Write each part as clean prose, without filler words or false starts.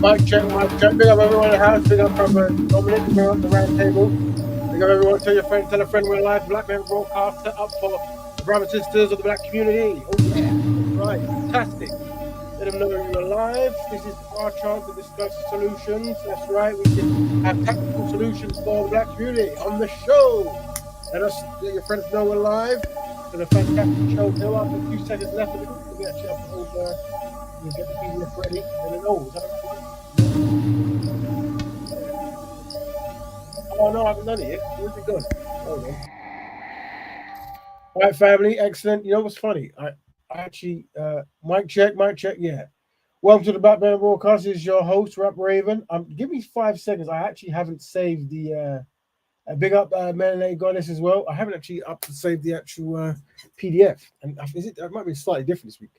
Mic check, mic check. Big up everyone in the house. Big up Brother Dominic. Big up the round table. Big up everyone. Tell your friend, tell a friend we're live. Betterment Broadcast set up for the brothers and sisters of the black community. Oh yeah, right, fantastic. Let them know you're alive. This is our chance to discuss solutions. That's right. We can have tactical solutions for the black community on the show. Let your friends know we're live. It's been a fantastic show. There are a few seconds left of it. Let me actually upload. We'll get the PDF ready. And then, oh, is that oh no, I haven't done it yet. Where's it gone? Hold on. All right, family, excellent. You know what's funny? I actually mic check, yeah. Welcome to the Betterment Broadcast. This is your host, Rap Raven. Give me 5 seconds. I actually haven't saved the big up Melanated Goddess as well. I haven't actually saved the actual PDF. And it might be slightly different this week.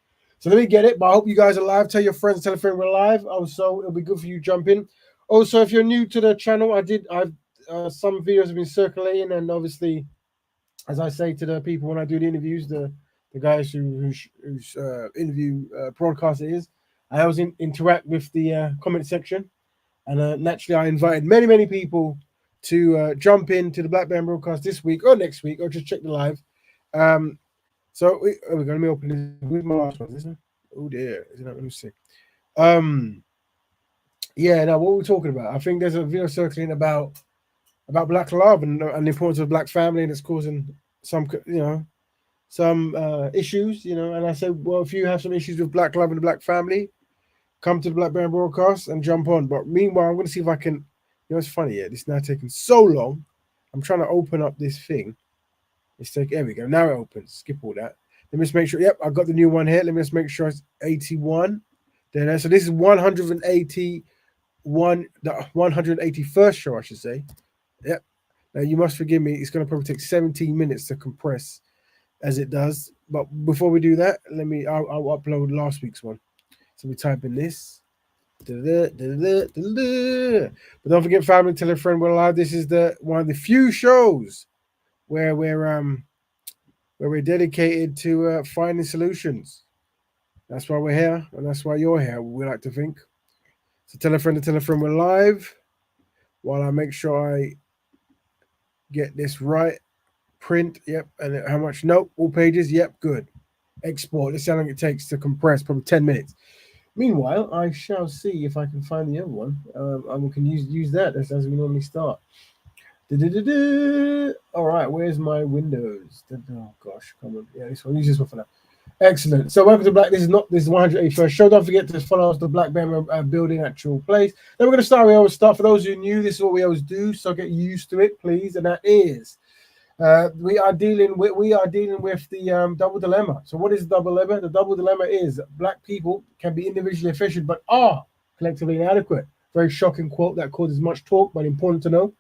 So let me get it, but I hope you guys are live. Tell your friends, tell a friend we're live. Also, it'll be good for you to jump in. Also, if you're new to the channel, I've some videos have been circulating, and obviously, as I say to the people when I do the interviews, the guys whose interview broadcast it is, I always interact with the comment section, and naturally, I invited many people to jump into the Black Band Broadcast this week or next week, or just check the live. So we're going to open this with my last one, isn't it? Oh dear, isn't it? Let me see. Yeah. Now, what we're talking about, I think there's a video circling about black love and the importance of black family, and it's causing some issues, And I said, well, if you have some issues with black love and the black family, come to the Black Band Broadcast and jump on. But meanwhile, I'm going to see if I can. It's funny, yeah. This is now taking so long. I'm trying to open up this thing. There we go. Now it opens. Skip all that. Let me just make sure. Yep, I got the new one here. Let me just make sure it's 81. There. So this is 181, the 181st show, I should say. Yep. Now you must forgive me. It's going to probably take 17 minutes to compress, as it does. But before we do that, I'll upload last week's one. So we type in this. But don't forget, family, tell a friend we're live. This is one of the few shows where we're dedicated to finding solutions. That's why we're here, and that's why you're here, we like to think. So tell a friend we're live, while I make sure I get this right. Print, yep, and how much? Nope, all pages, yep, good. Export, let's see how long it takes to compress, probably 10 minutes. Meanwhile, I shall see if I can find the other one, and we can use that as we normally start. All right, where's my Windows? Oh gosh, come on. Yeah, this one. Use this one for now. Excellent. So welcome to Black. This is 181st show. Don't forget to follow us, the Black Band building actual place. Then we're going to start. We always start. For those who are new, this is what we always do. So get used to it, please. And that is, we are dealing with the double dilemma. So what is the double dilemma? The double dilemma is black people can be individually efficient, but are collectively inadequate. Very shocking quote that causes much talk, but important to know.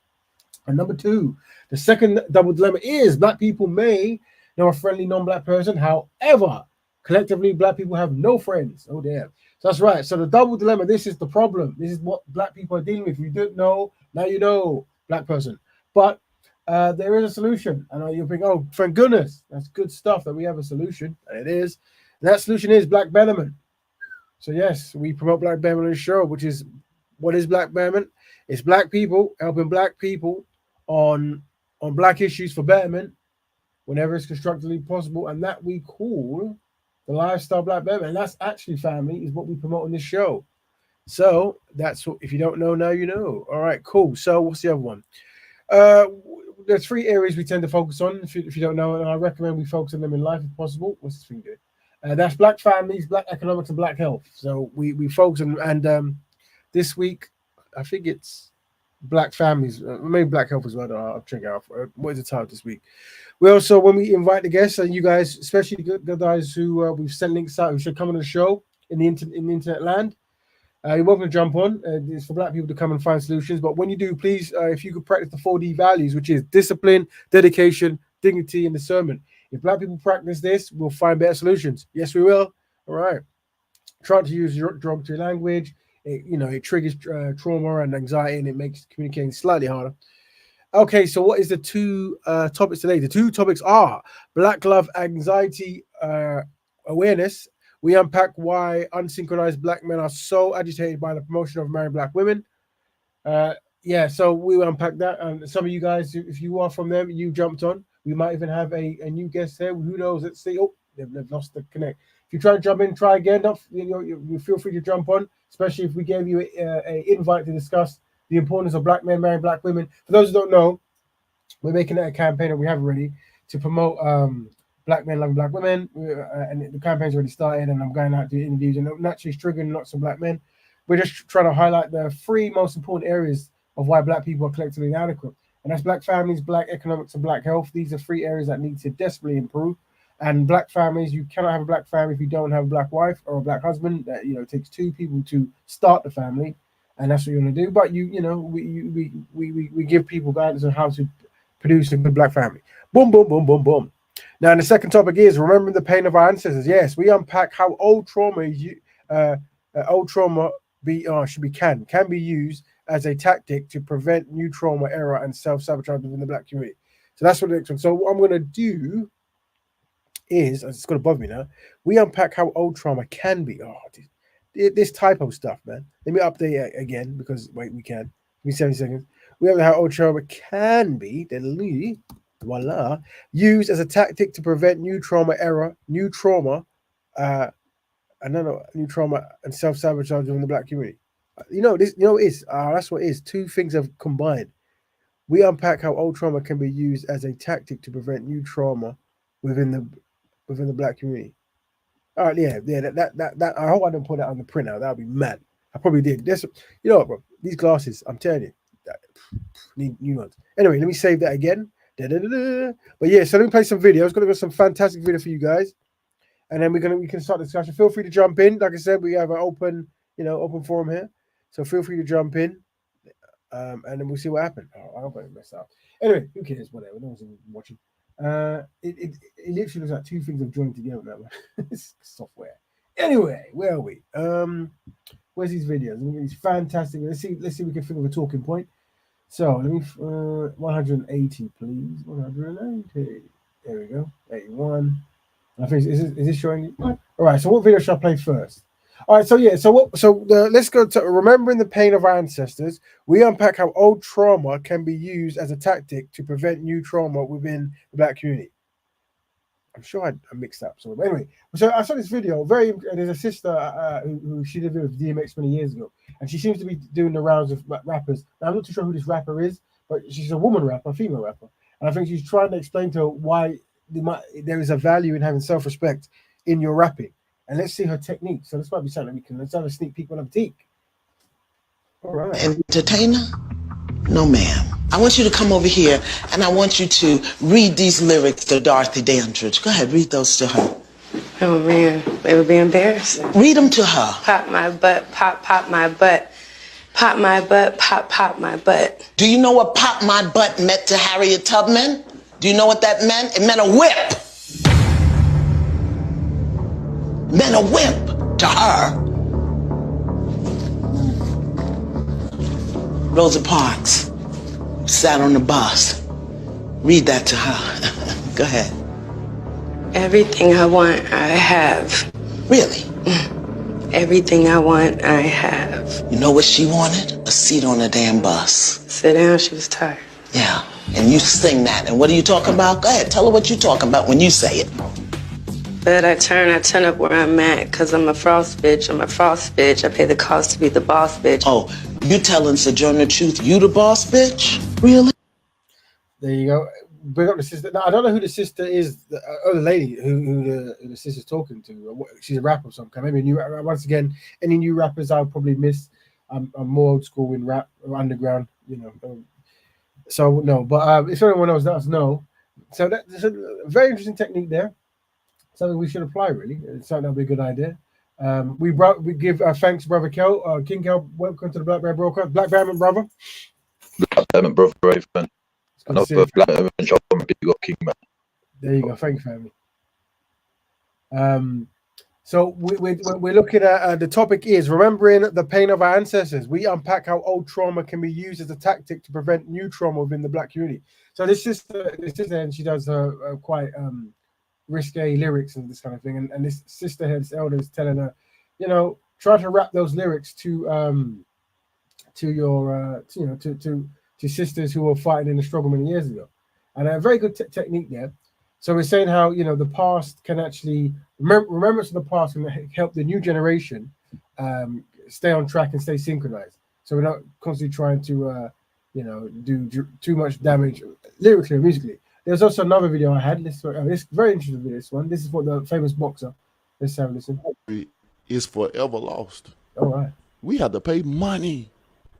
And number two, the second double dilemma is black people may know a friendly non-black person. However, collectively, black people have no friends. Oh, dear. So that's right. So the double dilemma, this is the problem. This is what black people are dealing with. If you don't know, now you know, black person. But there is a solution. And you'll think, oh, thank goodness. That's good stuff that we have a solution. And it is. And that solution is Black Betterment. So, yes, we promote Black Betterment on the show, which is, what is Black Betterment? It's black people helping black people on black issues for betterment whenever it's constructively possible, and that we call the lifestyle Black Betterment. And that's actually, family, is what we promote on this show. So that's what, if you don't know, now you know. All right, cool. So what's the other one? There's 3 areas we tend to focus on. If you don't know, and I recommend we focus on them in life if possible. What's this thing doing? That's black families, black economics, and black health. So we focus on, and this week I think it's black families, maybe black health as well. I'll check out. What is the title this week? We also, when we invite the guests, and you guys, especially the guys who we've sent links out, who should come on the show in the internet land, you're welcome to jump on. It's for black people to come and find solutions. But when you do, please, if you could practice the 4D values, which is discipline, dedication, dignity, and discernment. If black people practice this, we'll find better solutions. Yes, we will. All right. Try to use your derogatory language. It triggers trauma and anxiety, and it makes communicating slightly harder. Okay, so what is the 2 topics today? The 2 topics are black love anxiety awareness, We unpack why unsynchronized black men are so agitated by the promotion of married black women. Yeah, so we will unpack that. And some of you guys, if you are from them, you jumped on. We might even have a new guest here. Who knows? Let's see. Oh, they've lost the connect. If you try to jump in, try again. You feel free to jump on, especially if we gave you a invite to discuss the importance of black men marrying black women. For those who don't know, we're making that a campaign that we have already to promote black men loving black women. And the campaign's already started, and I'm going out to interviews, and naturally it's triggering lots of black men. We're just trying to highlight the three most important areas of why black people are collectively inadequate. And that's black families, black economics, and black health. These are three areas that need to desperately improve. And black families, you cannot have a black family if you don't have a black wife or a black husband. That, it takes two people to start the family, and that's what you want to do. But we give people guidance on how to produce a good black family. Boom, boom, boom, boom, boom. Now, the second topic is remembering the pain of our ancestors. Yes, we unpack how old trauma can be used as a tactic to prevent new trauma, error, and self-sabotage within the black community. So that's what the next one. So what I'm going to do is, it's going to bother me now, we unpack how old trauma can be. Oh, this typo stuff, man. Let me update it again because, wait, we can. Give me 70 seconds. We have how old trauma can be, voila, used as a tactic to prevent new trauma, error, new trauma, new trauma and self-sabotage within the black community. That's what it is. Two things have combined. We unpack how old trauma can be used as a tactic to prevent new trauma within the black community. All right, that I hope I didn't put that on the printout. That would be mad. I probably did. What, bro? These glasses, I'm telling you, need new ones. Anyway, let me save that again. But yeah, so let me play some videos. Gonna go some fantastic video for you guys, and then we can start the discussion. Feel free to jump in. Like I said, we have an open forum here, so feel free to jump in, and then we'll see what happens. I hope I didn't mess up. Anyway, who cares? Whatever. No one's even watching. It literally looks like two things have joined together now. It's software. Anyway, where are we? Where's these videos? It's fantastic. Let's see if we can think of a talking point. So let me 180, please. 180. There we go. 81. I think is this showing you? All right. So what video should I play first? All right. So yeah. Let's go to remembering the pain of our ancestors. We unpack how old trauma can be used as a tactic to prevent new trauma within the black community. I'm sure I mixed up. So anyway, so I saw this video. There's a sister who she did with DMX many years ago, and she seems to be doing the rounds of rappers. Now, I'm not too sure who this rapper is, but she's a woman rapper, female rapper, and I think she's trying to explain to her why there is a value in having self-respect in your rapping. And let's see her technique. So this might be something let's have a sneak peek when I peek. All right. Entertainer? No, ma'am. I want you to come over here, and I want you to read these lyrics to Dorothy Dandridge. Go ahead, read those to her. Oh, man. They would be embarrassing. Read them to her. Pop my butt, pop my butt. Pop my butt, pop my butt. Do you know what pop my butt meant to Harriet Tubman? Do you know what that meant? It meant a whip. It meant a whip to her. Rosa Parks sat on the bus. Read that to her. Go ahead. Everything I want, I have. Really? Everything I want, I have. You know what she wanted? A seat on the damn bus. Sit down, she was tired. Yeah, and you sing that. And what are you talking about? Go ahead, tell her what you're talking about when you say it. But I turn up where I'm at, cause I'm a frost bitch, I pay the cost to be the boss bitch. Oh, you telling Sojourner Truth you the boss bitch? Really? There you go. Bring up the sister. Now, I don't know who the sister is, the other lady who the sister's talking to. She's a rapper or something. Maybe once again, any new rappers I'll probably miss. I'm more old school in rap, underground, So no, but if anyone else does know, so that's a very interesting technique there. Something we should apply, really. It's something that'll be a good idea. We give thanks, brother Kel, King Kel. Welcome to the Black Bear Broadcast, Black Betterment brother. Black Betterment brother, Raven. And also Black Betterment job and big got King man. There you go. Thank you, family. So we're looking at the topic is remembering the pain of our ancestors. We unpack how old trauma can be used as a tactic to prevent new trauma within the black community. So this sister, and she does quite risque lyrics and this kind of thing. And this sister here, this elder, is telling her, try to rap those lyrics to your to sisters who were fighting in the struggle many years ago. And a very good technique there. So we're saying how the past can actually remembrance of the past can help the new generation stay on track and stay synchronized. So we're not constantly trying to do too much damage lyrically or musically. There's also another video I had. This very interesting video. This one. This is for the famous boxer. Let's have a listen. Is forever lost. All right. We had to pay money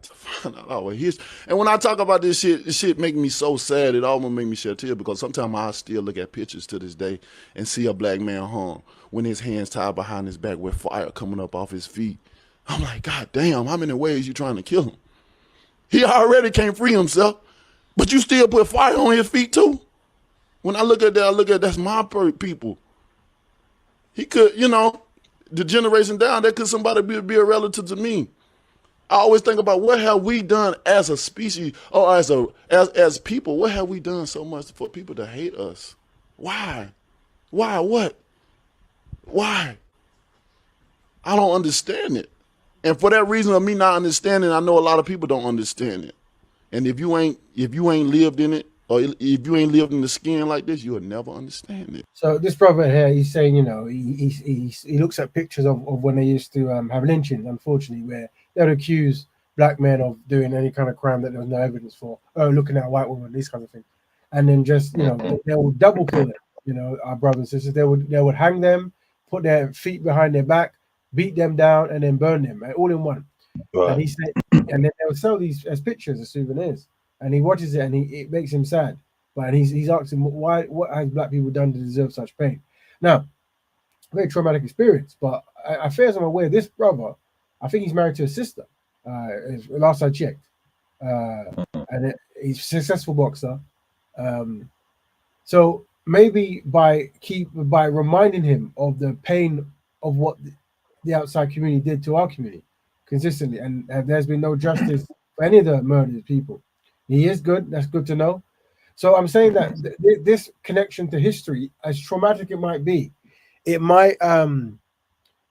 to find out our history. And when I talk about this shit make me so sad. It almost make me shed tears because sometimes I still look at pictures to this day and see a black man hung when his hands tied behind his back with fire coming up off his feet. I'm like, God damn, how many ways you trying to kill him? He already can't free himself, but you still put fire on his feet too? When I look at that, that's my people. He could, the generation down, that could somebody be a relative to me. I always think about what have we done as a species or as people? What have we done so much for people to hate us? Why? Why? What? Why? I don't understand it. And for that reason of me not understanding, I know a lot of people don't understand it. And if you ain't lived in it, or if you ain't lived in the skin like this, you'll never understand it. So this brother here, he's saying, he looks at pictures of when they used to have lynchings, unfortunately, where they would accuse black men of doing any kind of crime that there was no evidence for. Oh, looking at a white woman, these kinds of things. And then just, they would double kill them, our brothers and sisters. They would hang them, put their feet behind their back, beat them down, and then burn them, all in one. Right. And he said, and then they would sell these as pictures, as souvenirs. And he watches it, and it makes him sad. But he's asking, what has black people done to deserve such pain? Now, very traumatic experience. But I feel as I'm aware, this brother, I think he's married to a sister. Last I checked, and he's a successful boxer. So maybe by reminding him of the pain of what the outside community did to our community consistently, and there's been no justice for any of the murdered people. He is good. That's good to know. So I'm saying that this connection to history, as traumatic it might be, it might,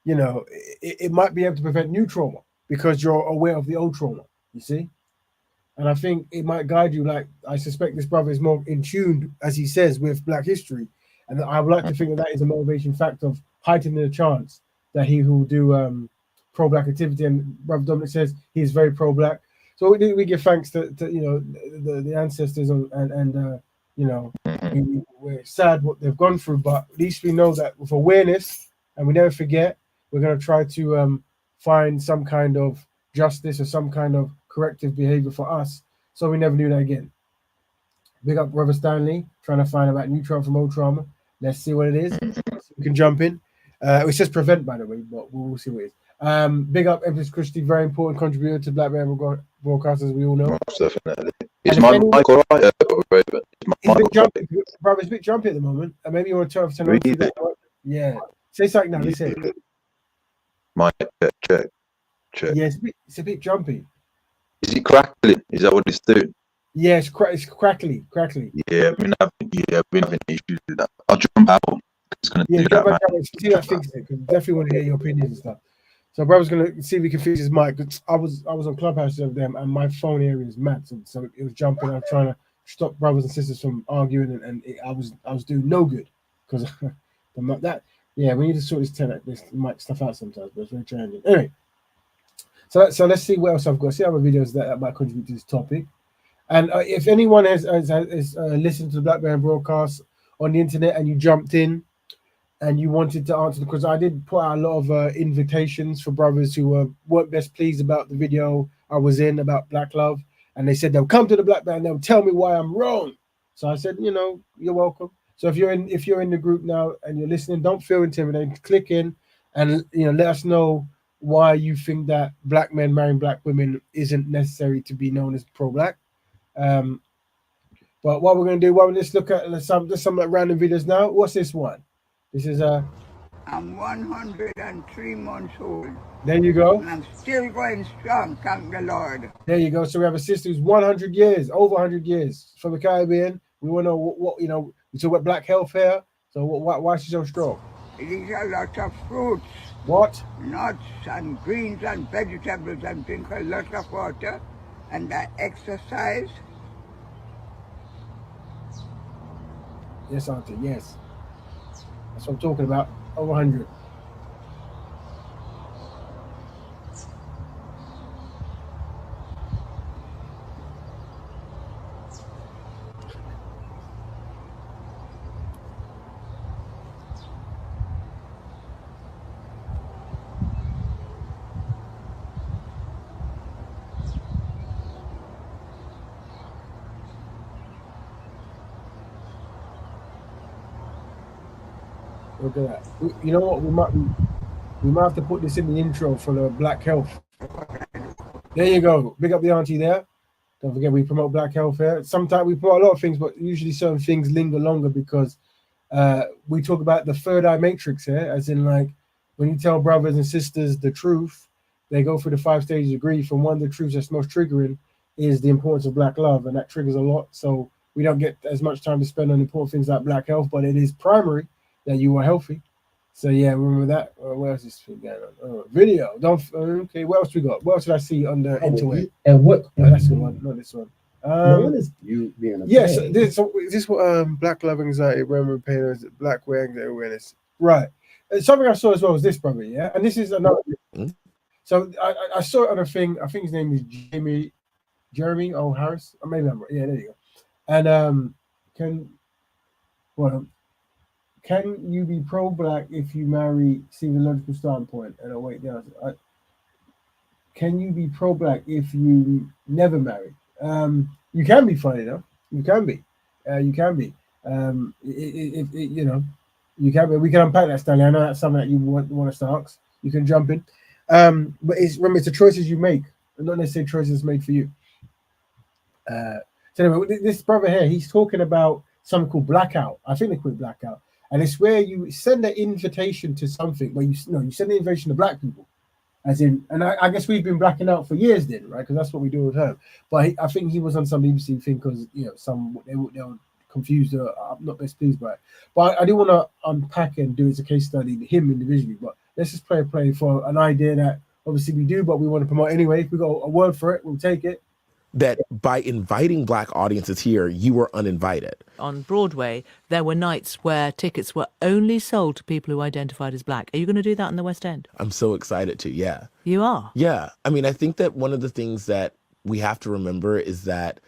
it might be able to prevent new trauma because you're aware of the old trauma. You see, and I think it might guide you. Like I suspect this brother is more in tune, as he says, with Black history, and I would like to think that is a motivation factor of heightening the chance that he will do pro-Black activity. And Brother Dominic says he is very pro-Black. So we give thanks to the ancestors and we're sad what they've gone through, but at least we know that with awareness and we never forget, we're going to try to find some kind of justice or some kind of corrective behavior for us so we never do that again. Big up Brother Stanley, trying to find about new trauma from old trauma. Let's see what it is. We can jump in. It says prevent, by the way, but we'll see what it is. Big up Empress Christie, very important contributor to Black Man Broadcast, as we all know. Most definitely. Is my mic all right? It's a bit jumpy at the moment. Maybe you want to turn off that. Yeah. Say something now. Listen. Mic check. Yeah, it's a bit jumpy. Is it crackling? Is that what it's doing? Yeah, it's crackly. Yeah, I've been having issues with that. I'll jump out. It's gonna do that. See that fix it, because definitely want to hear your opinions and stuff. So brother's gonna see if we can fix his mic. I was on Clubhouse the other day, and my phone area is mad, so it was jumping. I was trying to stop brothers and sisters from arguing, and I was doing no good because we need to sort this mic stuff out sometimes, but it's very challenging. Anyway, so let's see what else I've got. See other videos that might contribute to this topic. And if anyone has listened to the Black Man Broadcast on the internet and you jumped in and you wanted to answer, because I did put out a lot of invitations for brothers who weren't best pleased about the video I was in about Black love, and they said they'll come to the Black Man, they'll tell me why I'm wrong. So I said, you're welcome. So if you're in the group now and you're listening, don't feel intimidated. Click in and let us know why you think that Black men marrying Black women isn't necessary to be known as pro-Black. But what we're going to do, let's look at some random videos now. What's this one? This is I'm 103 months old. There you go. And I'm still going strong, thank the Lord. There you go. So we have a sister who's over 100 years from the Caribbean. We want to know what we talk about Black health here. So why is she so strong? It is a lot of fruits, What? nuts and greens and vegetables and drink a lot of water and I exercise. Yes, Auntie. Yes. That's what I'm talking about. Over 100. Look at that. You know what? We might have to put this in the intro for the Black Health. There you go. Big up the auntie there. Don't forget we promote Black Health here. Sometimes we promote a lot of things, but usually certain things linger longer because we talk about the third eye matrix here, as in like when you tell brothers and sisters the truth, they go through the 5 stages of grief. And one of the truths that's most triggering is the importance of Black love, and that triggers a lot. So we don't get as much time to spend on important things like Black Health, but it is primary that you are healthy. So yeah, remember that. Where else is this thing going on? Video. Don't. Okay. What else we got? What else did I see on the interweb? And what? Oh, that's the one. Not this one. What is you being a Yes. fan? This Black love anxiety, memory pain, Black awareness. Right. And something I saw as well was this, brother. Yeah. And this is another. So I saw it on a thing. I think his name is Jeremy O. Harris. Or maybe I'm right. Yeah. There you go. And can you be pro-Black if you marry, see the logical standpoint? And I'll wait down. Can you be pro-Black if you never marry? You can be, funny enough. You can be. You can be. You know, you can be. We can unpack that, Stanley. I know that's something that you want us to ask. You can jump in. But remember, it's the choices you make, and not necessarily choices made for you. So anyway, this brother here, he's talking about something called blackout. I think they call it blackout. And it's where you send an invitation to something where you send the invitation to Black people, as in, and I guess we've been blacking out for years then, right? Because that's what we do at home. But I think he was on some BBC thing because they were confused. I'm not best pleased by it. But I do want to unpack and do as a case study him individually. But let's just play for an idea that obviously we do, but we want to promote anyway. If we got a word for it, we'll take it. That by inviting Black audiences here, you were uninvited. On Broadway, there were nights where tickets were only sold to people who identified as Black. Are you going to do that in the West End? I'm so excited to, yeah. You are? Yeah. I mean, I think that one of the things that we have to remember is that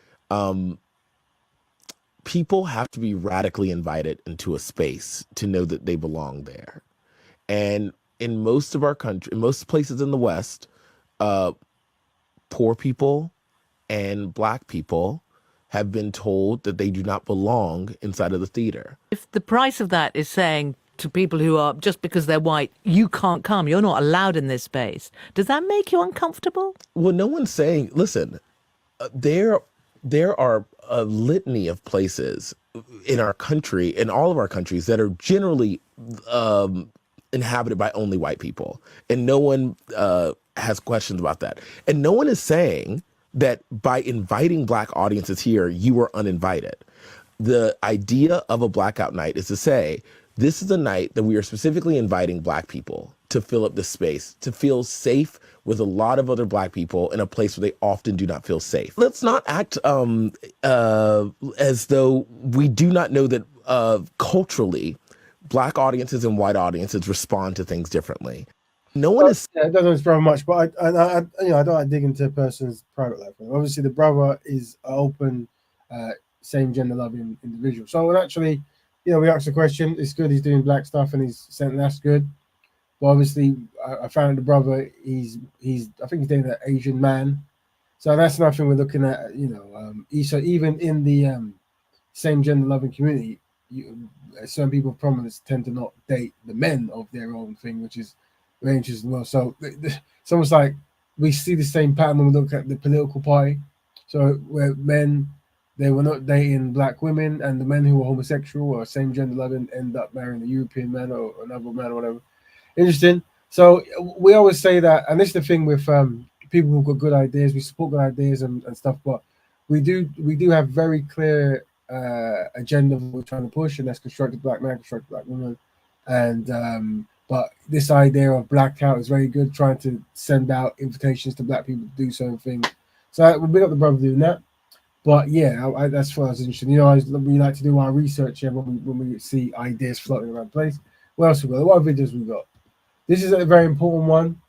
people have to be radically invited into a space to know that they belong there. And in most of our country, in most places in the West, poor people and Black people have been told that they do not belong inside of the theater. If the price of that is saying to people who are, just because they're white, you can't come, you're not allowed in this space, does that make you uncomfortable? Well, no one's saying, listen, there are a litany of places in our country, in all of our countries, that are generally inhabited by only white people. And no one has questions about that. And no one is saying that by inviting Black audiences here, you were uninvited. The idea of a blackout night is to say, this is a night that we are specifically inviting Black people to fill up the space, to feel safe with a lot of other Black people in a place where they often do not feel safe. Let's not act as though we do not know that culturally, Black audiences and white audiences respond to things differently. No one is. Yeah, it doesn't inspire much, but I don't like dig into a person's private life. Obviously, the brother is an open, same gender loving individual. So actually, we asked the question. It's good he's doing Black stuff, and he's saying that's good. But obviously, I found the brother. I think he's dating an Asian man. So that's nothing we're looking at. So even in the same gender loving community, certain people of prominence tend to not date the men of their own thing, which is very interesting. Well, so it's almost like we see the same pattern when we look at the political party. So where men, they were not dating Black women, and the men who were homosexual or same gender loving end up marrying a European man or another man or whatever. Interesting. So we always say that, and this is the thing with people who've got good ideas. We support good ideas and stuff, but we do have very clear agenda we're trying to push, and that's constructive black man, constructive black woman. And but this idea of blackout is very good, trying to send out invitations to black people to do certain things. So we big up the brother doing that. But yeah, that's what I was interested. We like to do our research here when we see ideas floating around the place. What else we got? What videos we got? This is a very important one.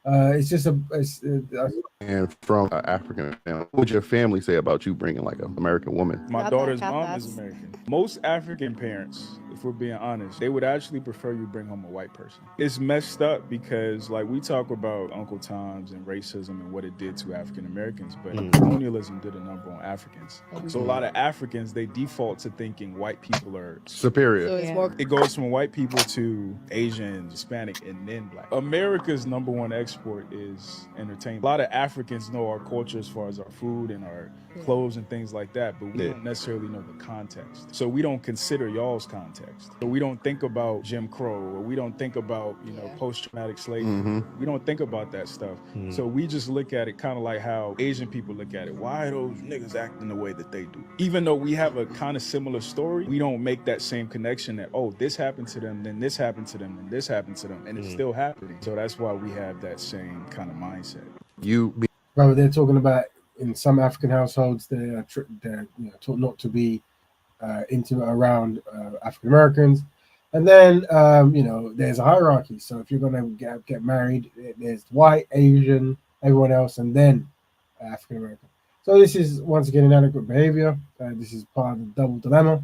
It's just and from African family. What would your family say about you bringing like an American woman? My daughter's mom is American. Most African parents, if we're being honest, they would actually prefer you bring home a white person. It's messed up because like we talk about Uncle Tom's and racism and what it did to African Americans, but colonialism did a number on Africans. So a lot of Africans, they default to thinking white people are superior. So it goes from white people to Asian, Hispanic, and then black. America's number one export is entertainment. A lot of Africans know our culture as far as our food and our clothes and things like that, but we don't necessarily know the context. So we don't consider y'all's context. So we don't think about Jim Crow, or we don't think about, post-traumatic slavery. We don't think about that stuff. So we just look at it kind of like how Asian people look at it. Why are those niggas acting the way that they do? Even though we have a kind of similar story, we don't make that same connection that, oh, this happened to them, then this happened to them, and this happened to them, and it's still happening. So that's why we have that same kind of mindset. Brother, they're talking about in some African households they're taught not to be intimate around African Americans, and then there's a hierarchy. So if you're gonna get married, there's white, Asian, everyone else, and then African American. So this is once again inadequate behavior. This is part of the double dilemma,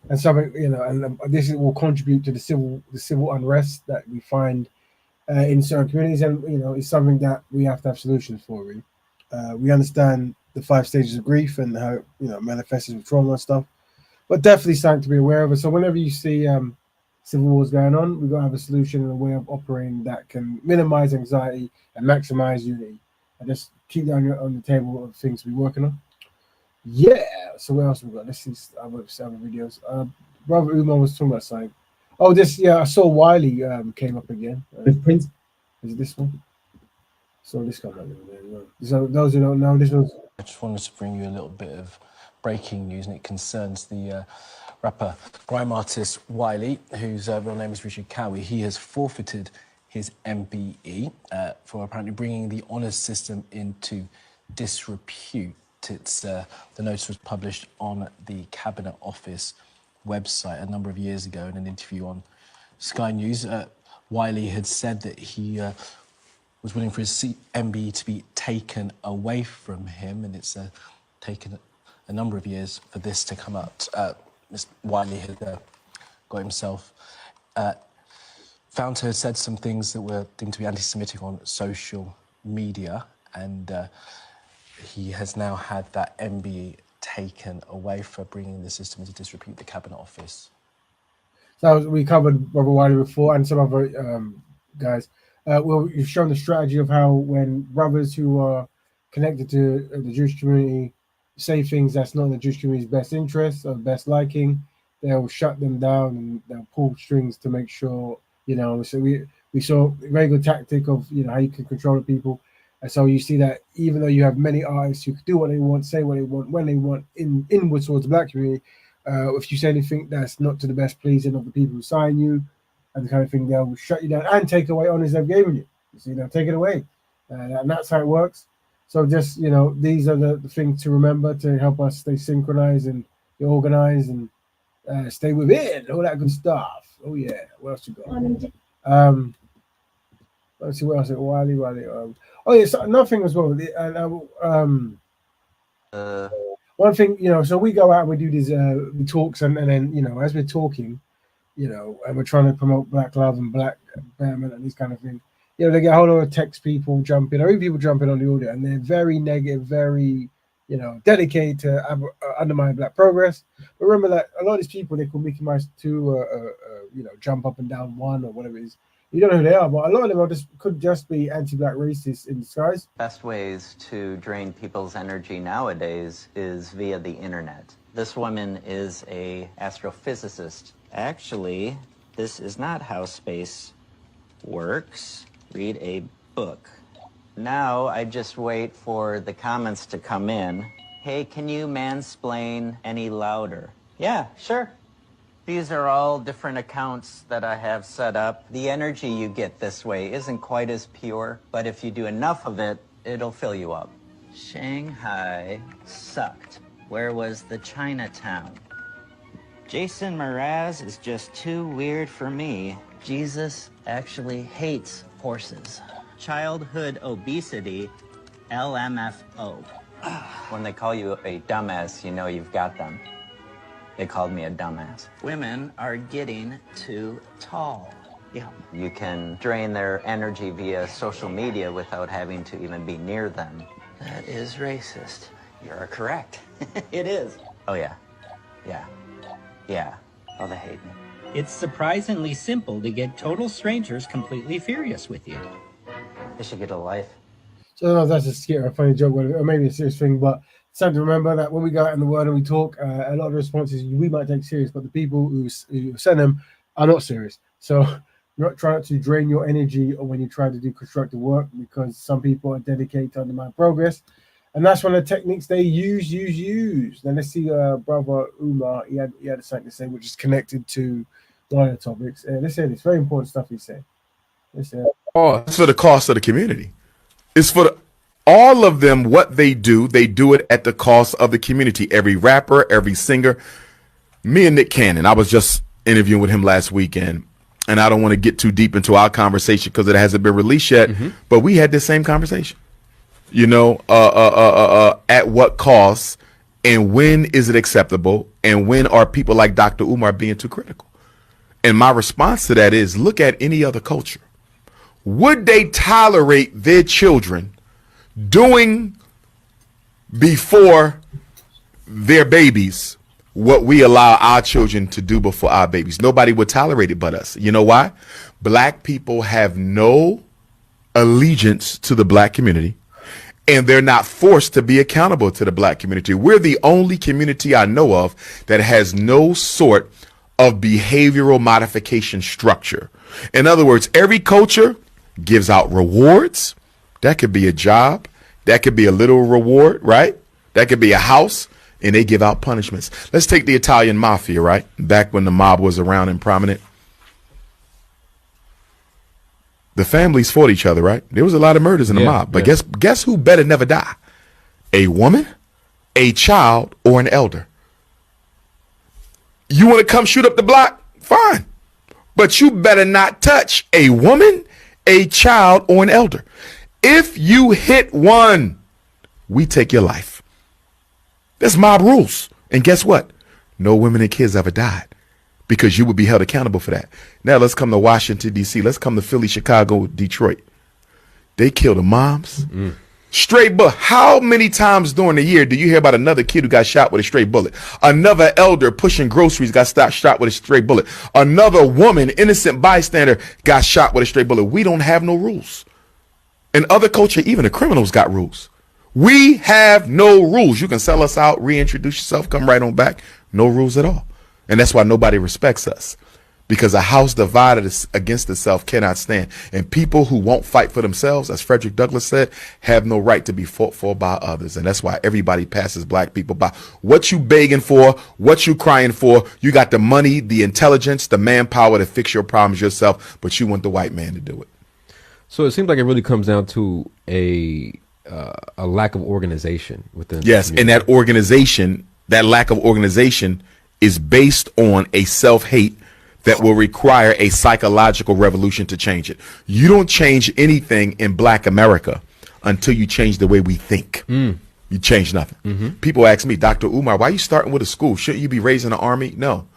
and something and this will contribute to the civil unrest that we find in certain communities, and it's something that we have to have solutions for. Really, we understand the 5 stages of grief and how it manifests with trauma and stuff, but definitely something to be aware of. And so whenever you see civil wars going on, we've got to have a solution and a way of operating that can minimize anxiety and maximize unity, and just keep that on the table of things to be working on. Yeah. So what else we got? Let's see other videos. Brother Umar was talking about something. Oh, I saw Wiley came up again. Prince, is it this one? So this come up there. So those who don't know, this was. I just wanted to bring you a little bit of breaking news, and it concerns the rapper, grime artist Wiley, whose real name is Richard Cowie. He has forfeited his MBE for apparently bringing the honours system into disrepute. The notice was published on the Cabinet Office website a number of years ago in an interview on Sky News. Wiley had said that he was willing for his MBE to be taken away from him, and it's taken a number of years for this to come out. Mr. Wiley had got himself found to have said some things that were deemed to be anti-Semitic on social media, and he has now had that MBE taken away for bringing the system into disrepute, the Cabinet Office. So we covered Robert Wiley before and some other guys. Well, you've shown the strategy of how when brothers who are connected to the Jewish community say things that's not in the Jewish community's best interest or best liking, they'll shut them down and they'll pull strings to make sure, so we saw a very good tactic of, how you can control the people. And so you see that even though you have many artists who can do what they want, say what they want, when they want, inward towards the black community, if you say anything that's not to the best pleasing of the people who sign you, and the kind of thing, they'll shut you down and take away honors they've given you. So, take it away. And that's how it works. So just, these are the things to remember to help us stay synchronized and organized and stay within, all that good stuff. Oh, yeah. What else you got? Let's see what else. Wiley. So another thing as well. One thing, so we go out and we do these talks, and then, as we're talking, and we're trying to promote Black love and Black Betterment and these kind of things. They get a whole lot of text people jumping, or even people jumping on the audio, and they're very negative, very, dedicated to undermine Black progress. But remember that a lot of these people, they call Mickey Mouse 2, jump up and down 1 or whatever it is. You don't know who they are, but a lot of them could just be anti-Black racists in disguise. Best ways to drain people's energy nowadays is via the internet. This woman is an astrophysicist. Actually, this is not how space works. Read a book. Now I just wait for the comments to come in. Hey, can you mansplain any louder? Yeah, sure. These are all different accounts that I have set up. The energy you get this way isn't quite as pure, but if you do enough of it, it'll fill you up. Shanghai sucked. Where was the Chinatown? Jason Mraz is just too weird for me. Jesus actually hates horses. Childhood obesity, LMFO. When they call you a dumbass, you know you've got them. They called me a dumbass. Women are getting too tall. Yeah. You can drain their energy via social media without having to even be near them. That is racist. You're correct. It is. Oh, yeah. Yeah. Yeah. Oh, they hate me. It's surprisingly simple to get total strangers completely furious with you. They should get a life. So I don't know if that's a skit or a funny joke, or maybe a serious thing, but it's time to remember that when we go out in the world and we talk, a lot of the responses we might take serious, but the people who send them are not serious. So not try not to drain your energy when you try to do constructive work, because some people are dedicated to undermine progress. And that's one of the techniques they use. Then let's see Brother Umar, he had something to say, which is connected to one of the topics. Let's hear this. Very important stuff he said. Let's hear it. Oh, it's for the cost of the community. It's for all of them. What they do it at the cost of the community. Every rapper, every singer. Me and Nick Cannon, I was just interviewing with him last weekend, and I don't want to get too deep into our conversation because it hasn't been released yet, but we had this same conversation. You know, at what cost, and when is it acceptable, and when are people like Dr. Umar being too critical? And my response to that is, look at any other culture. Would they tolerate their children doing before their babies what we allow our children to do before our babies? Nobody would tolerate it but us. You know why? Black people have no allegiance to the black community, and they're not forced to be accountable to the black community. We're the only community I know of that has no sort of behavioral modification structure. In other words, every culture gives out rewards. That could be a job. That could be a little reward, right? That could be a house, and they give out punishments. Let's take the Italian mafia, right? Back when the mob was around and prominent. The families fought each other, right? There was a lot of murders in the mob. But guess who better never die? A woman, a child, or an elder. You want to come shoot up the block? Fine. But you better not touch a woman, a child, or an elder. If you hit one, we take your life. That's mob rules. And guess what? No women and kids ever died, because you would be held accountable for that. Now let's come to Washington, D.C. Let's come to Philly, Chicago, Detroit. They kill the moms. Straight bullet. How many times during the year do you hear about another kid who got shot with a stray bullet? Another elder pushing groceries got shot with a stray bullet. Another woman, innocent bystander, got shot with a stray bullet. We don't have no rules. In other culture, even the criminals got rules. We have no rules. You can sell us out, reintroduce yourself, come right on back. No rules at all. And that's why nobody respects us, because a house divided against itself cannot stand. And people who won't fight for themselves, as Frederick Douglass said, have no right to be fought for by others. And that's why everybody passes black people by. What you begging for, what you crying for, you got the money, the intelligence, the manpower to fix your problems yourself, but you want the white man to do it. So it seems like it really comes down to a lack of organization within. Yes, and that organization, that lack of organization, is based on a self-hate that will require a psychological revolution to change it. You don't change anything in black America until you change the way we think. You change nothing. People ask me, Dr. Umar, why are you starting with a school? Shouldn't you be raising an army? No,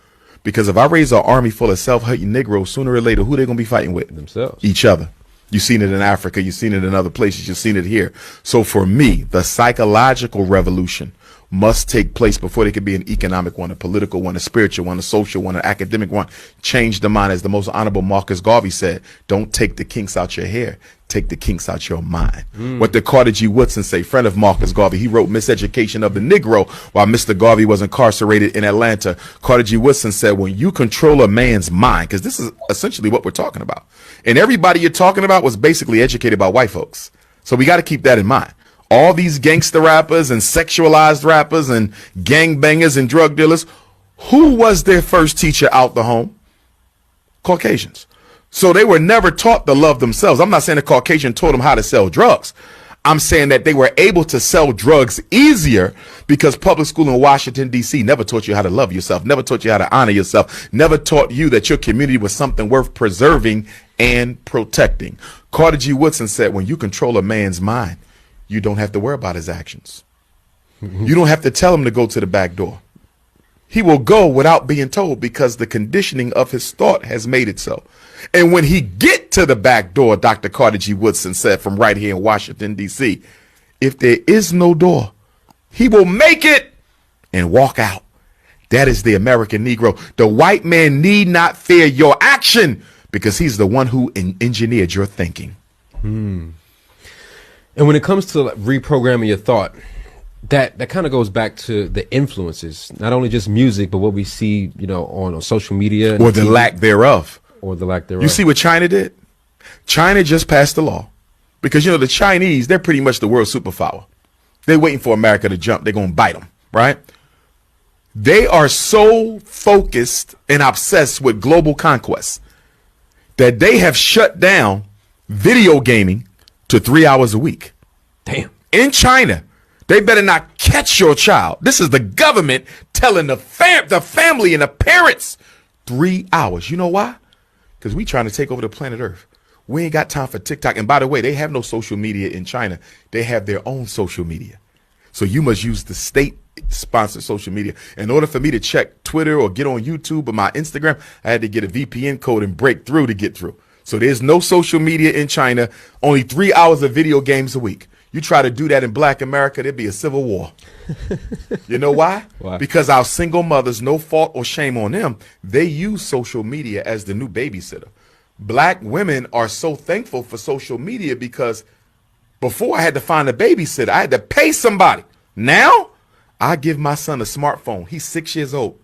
because if I raise an army full of self-hating Negroes, sooner or later, who are they going to be fighting with? Themselves. Each other. You've seen it in Africa. You've seen it in other places. You've seen it here. So for me, the psychological revolution must take place before there can be an economic one, a political one, a spiritual one, a social one, an academic one. Change the mind. As the most honorable Marcus Garvey said, don't take the kinks out your hair, take the kinks out your mind. What did Carter G. Woodson say, friend of Marcus Garvey? He wrote Miseducation of the Negro while Mr. Garvey was incarcerated in Atlanta. Carter G. Woodson said, when you control a man's mind, because this is essentially what we're talking about, and everybody you're talking about was basically educated by white folks. So we got to keep that in mind. All these gangster rappers and sexualized rappers and gangbangers and drug dealers, Who was their first teacher out the home? Caucasians. So they were never taught to love themselves. I'm not saying the Caucasian taught them how to sell drugs. I'm saying that they were able to sell drugs easier because public school in Washington, D.C. never taught you how to love yourself, never taught you how to honor yourself, never taught you that your community was something worth preserving and protecting. Carter G. Woodson said, when you control a man's mind, you don't have to worry about his actions. You don't have to tell him to go to the back door. He will go without being told because the conditioning of his thought has made it so. And when he get to the back door, Dr. Carter G. Woodson said from right here in Washington, D.C., if there is no door, he will make it and walk out. That is the American Negro. The white man need not fear your action because he's the one who engineered your thinking. And when it comes to reprogramming your thought, that kind of goes back to the influences, not only just music, but what we see, on social media. Or the lack thereof. Or the lack thereof. You see what China did? China just passed a law. Because, the Chinese, they're pretty much the world superpower. They're waiting for America to jump. They're going to bite them, right? They are so focused and obsessed with global conquest that they have shut down video gaming to 3 hours a week. Damn. In China, they better not catch your child. This is the government telling the family and the parents 3 hours. You know why? Because we trying to take over the planet Earth. We ain't got time for TikTok. And by the way, they have no social media in China. They have their own social media. So you must use the state-sponsored social media. In order for me to check Twitter or get on YouTube or my Instagram, I had to get a VPN code and break through to get through. So there's no social media in China, only 3 hours of video games a week. You try to do that in Black America, there'd be a civil war. You know why? Why? Because our single mothers, no fault or shame on them, they use social media as the new babysitter. Black women are so thankful for social media because before I had to find a babysitter, I had to pay somebody. Now, I give my son a smartphone. He's 6 years old.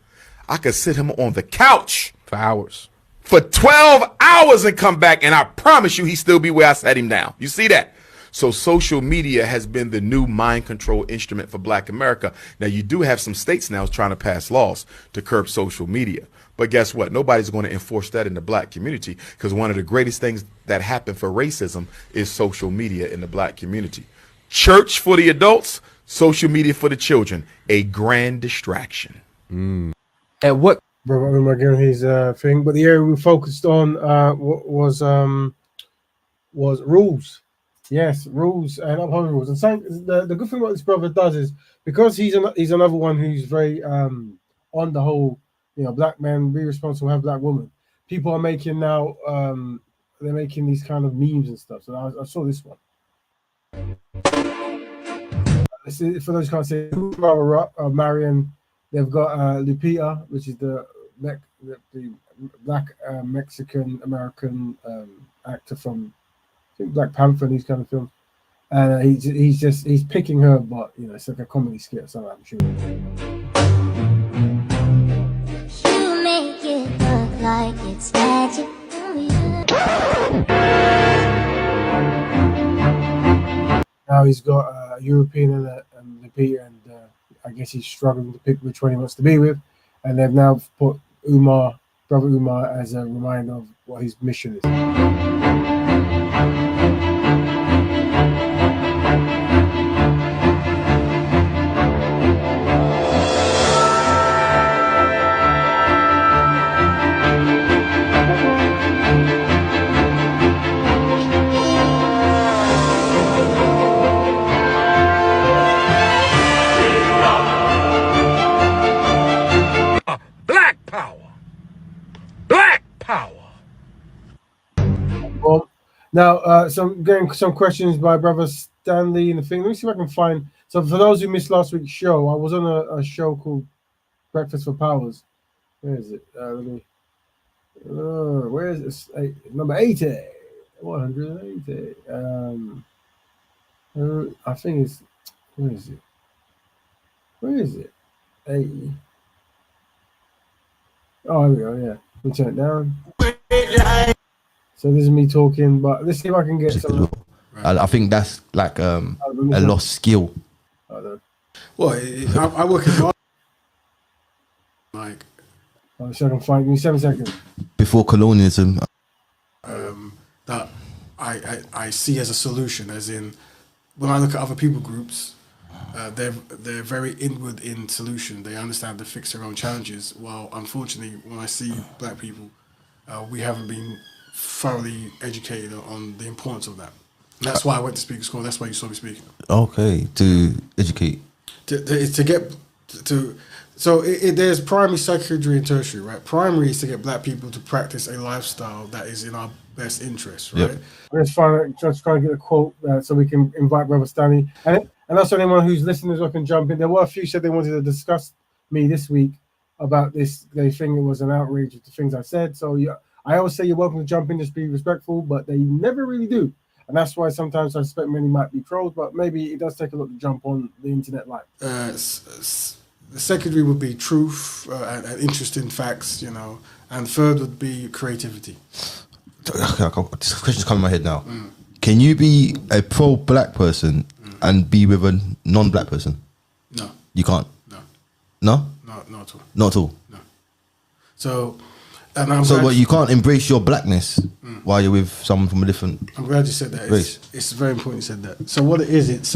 I could sit him on the couch for hours. For 12 hours and come back, and I promise you he'd still be where I sat him down. You see that? So social media has been the new mind control instrument for Black America. Now, you do have some states now trying to pass laws to curb social media. But guess what? Nobody's going to enforce that in the Black community because one of the greatest things that happen for racism is social media in the Black community. Church for the adults, social media for the children. A grand distraction. And what? Brother again, his thing. But the area we focused on was rules. Yes, rules and upholding rules. And the good thing about this brother does is because he's another one who's very on the whole, Black man be responsible, have Black woman. People are making now they're making these kind of memes and stuff. So I saw this one. For those who can't say, Marion, they've got Lupita, which is the Black Mexican American actor from Black Panther and these kind of films, and he's picking her, but it's like a comedy skit, so I'm sure. You make it look like it's magic. Now he's got a European and Lupita, and I guess he's struggling to pick which one he wants to be with, and they've now put brother Umar, as a reminder of what his mission is. Black power. Black power. Well, now, some questions by Brother Stanley in the thing. Let me see if I can find. So, for those who missed last week's show, I was on a show called Breakfast for Powers. Where is it? Where is this? Number 80. 180. I think it's. Where is it? Where is it? 80. Oh, here we go. Yeah, let me turn it down. So this is me talking, but let's see if I can get some. I think that's like a lost skill. Well, I work in like So I can find. Give me 7 seconds. Before colonialism. That I see as a solution, as in when I look at other people groups, they're very inward in solution. They understand to fix their own challenges. While unfortunately, when I see black people, we haven't been thoroughly educated on the importance of that. And that's why I went to speaker school. That's why you saw me speaking. Okay, to educate. To get to. So there's primary, secondary, and tertiary, right? Primary is to get black people to practice a lifestyle that is in our best interest, right? Yep. Let's just try to get a quote so we can invite Brother Stanley. And also anyone who's listening as well can jump in. There were a few said they wanted to discuss me this week about this. They think it was an outrage of the things I said. So yeah, I always say you're welcome to jump in, just be respectful, but they never really do. And that's why sometimes I suspect many might be trolls, but maybe it does take a lot to jump on the internet live. The secondary would be truth and interesting facts, and third would be creativity. This question's coming in my head now. Can you be a pro-black person and be with a non-black person? No. You can't? No. No? No, not at all. Not at all? No. So, but you can't embrace your blackness while you're with someone from a different I'm glad you said that. race. It's very important you said that. So what it is, this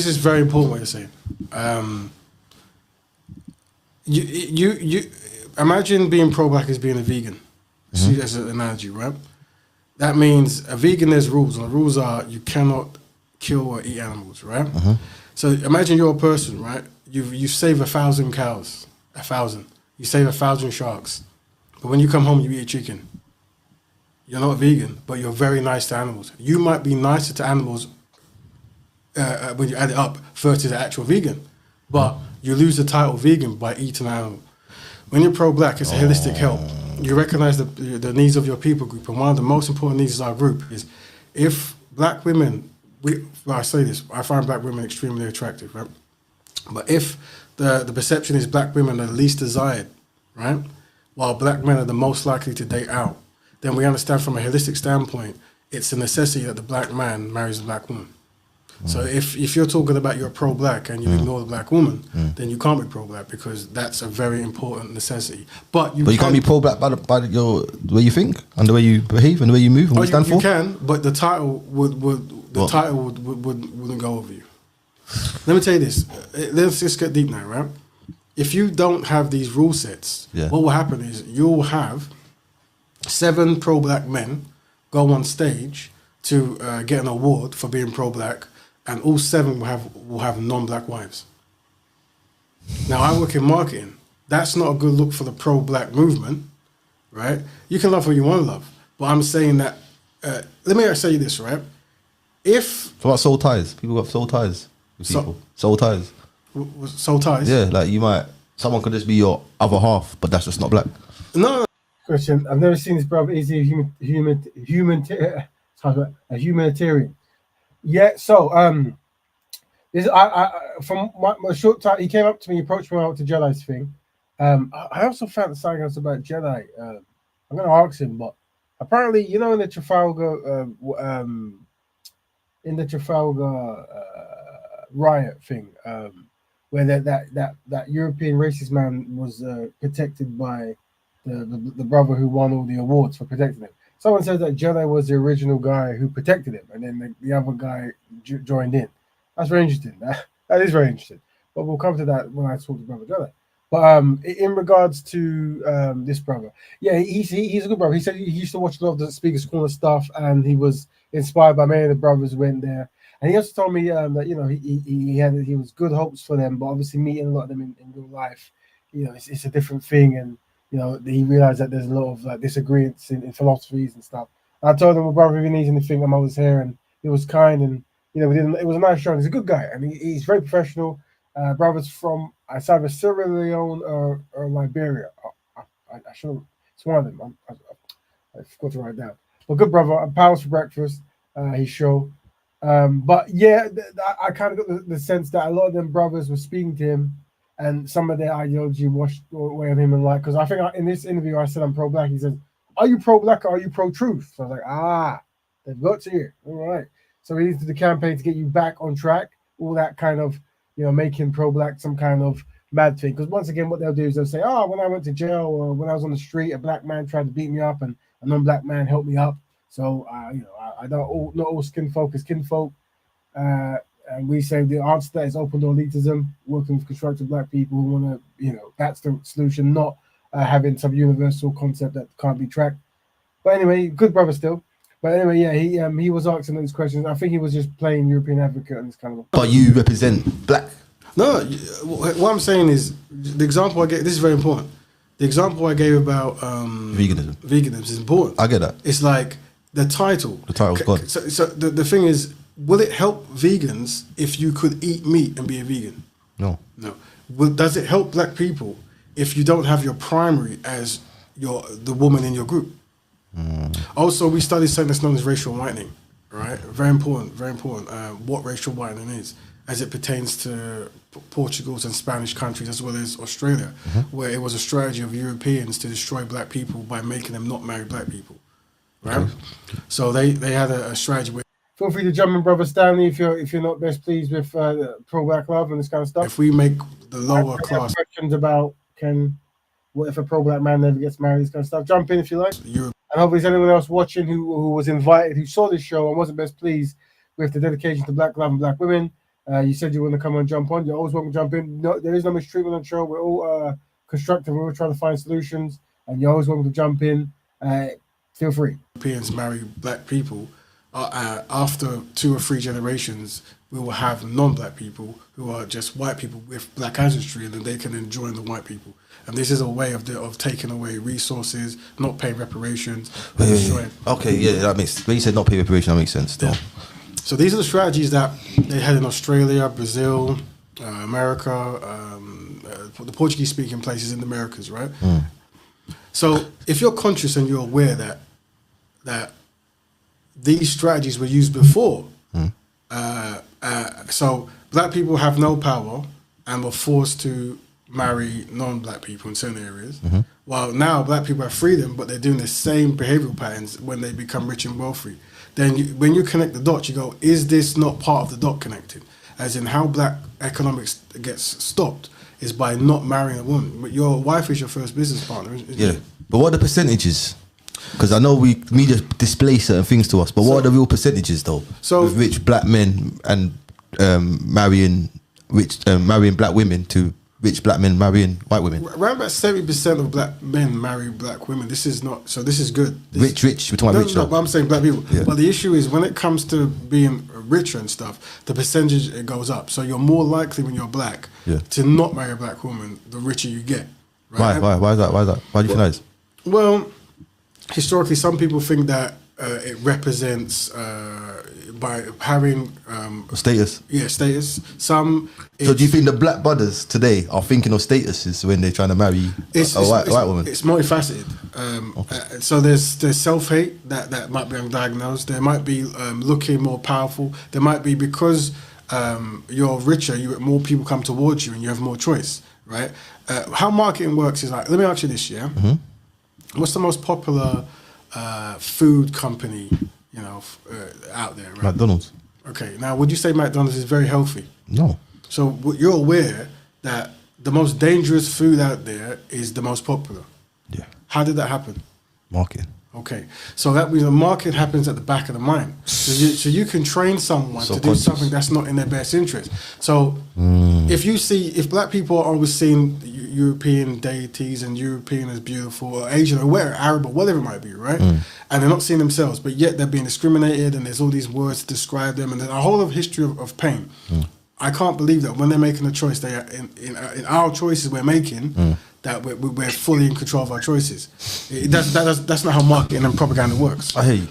is very important what you're saying. You imagine being pro-black as being a vegan. See, that's an analogy, right? That means a vegan, there's rules, and the rules are you cannot kill or eat animals, right? So imagine you're a person, right? You save 1,000 cows, 1,000. You save 1,000 sharks, but when you come home, you eat a chicken. You're not vegan, but you're very nice to animals. You might be nicer to animals when you add it up versus the actual vegan, but you lose the title vegan by eating an animal. When you're pro-black, it's a holistic help. You recognize the needs of your people group, and one of the most important needs of our group is if black women, I say this, I find black women extremely attractive, right? But if the perception is black women are the least desired, right, while black men are the most likely to date out, then we understand from a holistic standpoint, it's a necessity that the black man marries a black woman. So if you're talking about you're pro-black and you ignore the black woman, then you can't be pro-black because that's a very important necessity. But you can't be pro-black by the way you think and the way you behave and the way you move and what you stand for? You can, but the title wouldn't go over you. Let me tell you this. Let's just get deep now, right? If you don't have these rule sets, what will happen is you'll have 7 pro-black men go on stage to get an award for being pro-black, and all 7 will have non-black wives. Now, I work in marketing. That's not a good look for the pro-black movement, right? You can love who you want to love, but I'm saying that. Let me say this, right? What about soul ties? People got soul ties with people. Soul ties. Soul ties. Yeah, like someone could just be your other half, but that's just not black. No. Question: I've never seen this brother. Is he a humanitarian? Yeah. So this from my short time, he came up to me, approached me about the Jedi's thing. I also found something else about Jedi. I'm going to ask him, but apparently, in the Trafalgar riot thing, where that European racist man was protected by the brother who won all the awards for protecting him. Someone says that Jedi was the original guy who protected him, and then the other guy joined in. That's very interesting. That is very interesting. But we'll come to that when I talk to Brother Jedi. But in regards to this brother, yeah, he's a good brother. He said he used to watch a lot of the Speaker's Corner stuff, and he was inspired by many of the brothers who went there. And he also told me that he was good hopes for them, but obviously meeting a lot of them in real life, it's a different thing. And he realized that there's a lot of disagreements in philosophies and stuff. And I told him, well, brother, if he needs anything, I'm always here, and he was kind, and it was a nice show. He's a good guy, and he's very professional. Brothers from either Sierra Leone or Liberia. I should have. It's one of them. I forgot to write down. But good brother. Powers for breakfast. His show. But yeah, I kind of got the sense that a lot of them brothers were speaking to him, and some of their ideology washed away on him. And because I think in this interview I said I'm pro-black. He says, "Are you pro-black or are you pro-truth?" So I was like, they've got to you. All right. So he did the campaign to get you back on track. All that kind of making pro-black some kind of mad thing. Because once again, what they'll do is they'll say, "Oh, when I went to jail or when I was on the street, a black man tried to beat me up, and a non-black man helped me up." So I don't not all skin folk is kinfolk. And we say the answer to that is open door elitism, working with constructive black people who want to, that's the solution, not having some universal concept that can't be tracked. But anyway, good brother still. But anyway, yeah, he was asking those questions. I think he was just playing European advocate and this kind of. But you represent black. No, what I'm saying is the example I gave. This is very important. The example I gave about veganism is important. I get that. It's like the title. The title's gone. So the thing is, will it help vegans if you could eat meat and be a vegan? No. No. Does it help black people if you don't have your primary as the woman in your group? Also, we study something that's known as racial whitening, right? Very important, very important. What racial whitening is, as it pertains to Portugal's and Spanish countries as well as Australia, where it was a strategy of Europeans to destroy black people by making them not marry black people, right? So they had a strategy where. Feel free to jump in, brother Stanley, if you're not best pleased with pro-black love and this kind of stuff. If we make the lower class questions about what if a pro-black man never gets married, this kind of stuff, jump in if you like. And hopefully, there's anyone else watching who was invited, who saw this show and wasn't best pleased with the dedication to black love and black women. You said you want to come and jump on. You're always welcome to jump in. No, there is no mistreatment on the show. We're all constructive. We're all trying to find solutions, and you're always welcome to jump in. Feel free. Europeans marry black people. After 2 or 3 generations, we will have non-black people who are just white people with black ancestry, and then they can join the white people. And this is a way of taking away resources, not paying reparations. Okay, yeah, that makes. When you said not pay reparation, that makes sense. Still. Yeah. So these are the strategies that they had in Australia, Brazil, America, the Portuguese-speaking places in the Americas, right? So if you're conscious and you're aware that these strategies were used before, so black people have no power and were forced to marry non-black people in certain areas, while now black people have freedom, but they're doing the same behavioral patterns when they become rich and wealthy. Then when you connect the dots, you go, is this not part of the dot connected? As in how black economics gets stopped is by not marrying a woman. But your wife is your first business partner, isn't it? But what are the percentages? Because I know media display certain things to us, but what are the real percentages though? So with rich black men and marrying black women to rich black men marrying white women. Around about 70% of black men marry black women. This is not, so this is good. Rich. We're talking about rich. No, but I'm saying black people. Yeah. But the issue is when it comes to being richer and stuff, the percentage it goes up. So you're more likely when you're black to not marry a black woman the richer you get. Right? Why is that? Why do you think that is? Well, historically, some people think that it represents by having status. Yeah, status. Some. So do you think the black brothers today are thinking of statuses when they're trying to marry a white woman? It's multifaceted. So there's self-hate that might be undiagnosed. There might be looking more powerful. There might be because you're richer, more people come towards you and you have more choice, right? How marketing works is like, let me ask you this, yeah? What's the most popular food company, out there? Right? McDonald's. Okay, now would you say McDonald's is very healthy? No. So you're aware that the most dangerous food out there is the most popular. Yeah. How did that happen? Marketing. Okay, so that means the market happens at the back of the mind. So you can train someone to do something that's not in their best interest. So if black people are always seeing European deities and European as beautiful, or Asian or where Arab or whatever it might be, right? And they're not seeing themselves, but yet they're being discriminated, and there's all these words to describe them, and there's a whole history of pain. I can't believe that when they're making a choice, they are in our choices we're making. That we're fully in control of our choices. That's not how marketing and propaganda works. I hear you.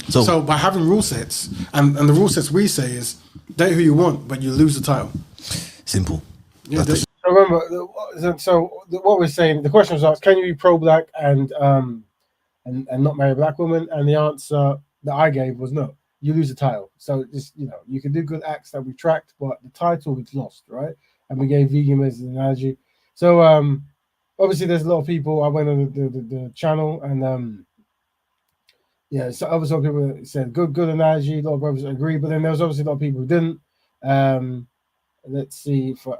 So by having rule sets, and the rule sets we say is date who you want, but you lose the title. Simple. Yeah, so remember, what we're saying, the question was asked, can you be pro-black and not marry a black woman? And the answer that I gave was no. You lose the title. So just, you can do good acts that we tracked, but the title is lost, right? And we gave vegan as an analogy. So obviously there's a lot of people. I went on the channel and so obviously people said good analogy. A lot of brothers agree, but then there was obviously a lot of people who didn't. Let's see for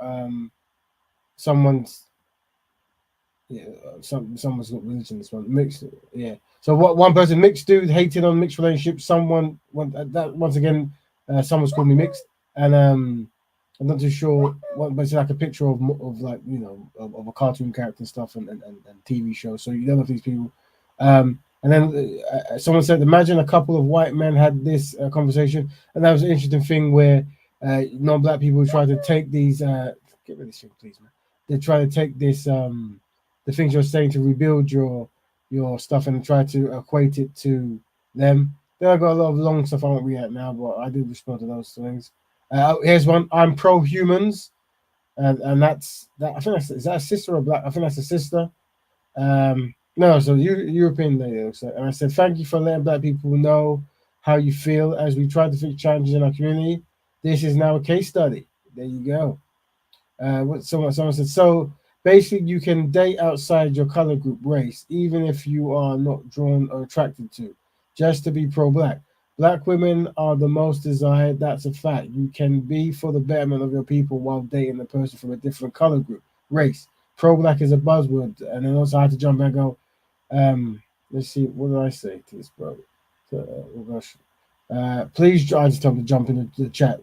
someone's someone's got religion. This one mixed, yeah. So what one person mixed dude hating on mixed relationships. Someone that once again, someone's called me mixed, and I'm not too sure what, but it's like a picture of like of a cartoon character and stuff and TV shows. So you don't know these people. And then someone said, imagine a couple of white men had this conversation, and that was an interesting thing where non-black people try to take these. Get rid of this thing, please, man. They try to take this. The things you're saying to rebuild your stuff and try to equate it to them. Then I got a lot of long stuff I won't read out now, but I do respond to those things. Here's one. I'm pro humans, and that's that. I think is that a sister or black? I think that's a sister. No, so European lady. So, and I said thank you for letting black people know how you feel as we try to fix challenges in our community. This is now a case study. There you go. What someone said. So basically, you can date outside your color group, race, even if you are not drawn or attracted to, just to be pro-black. Black women are the most desired. That's a fact. You can be for the betterment of your people while dating a person from a different color group, race. Pro-black is a buzzword, and then also I had to jump back and go. Let's see. What did I say to this bro? Oh gosh. Please, I just told him to jump in the chat.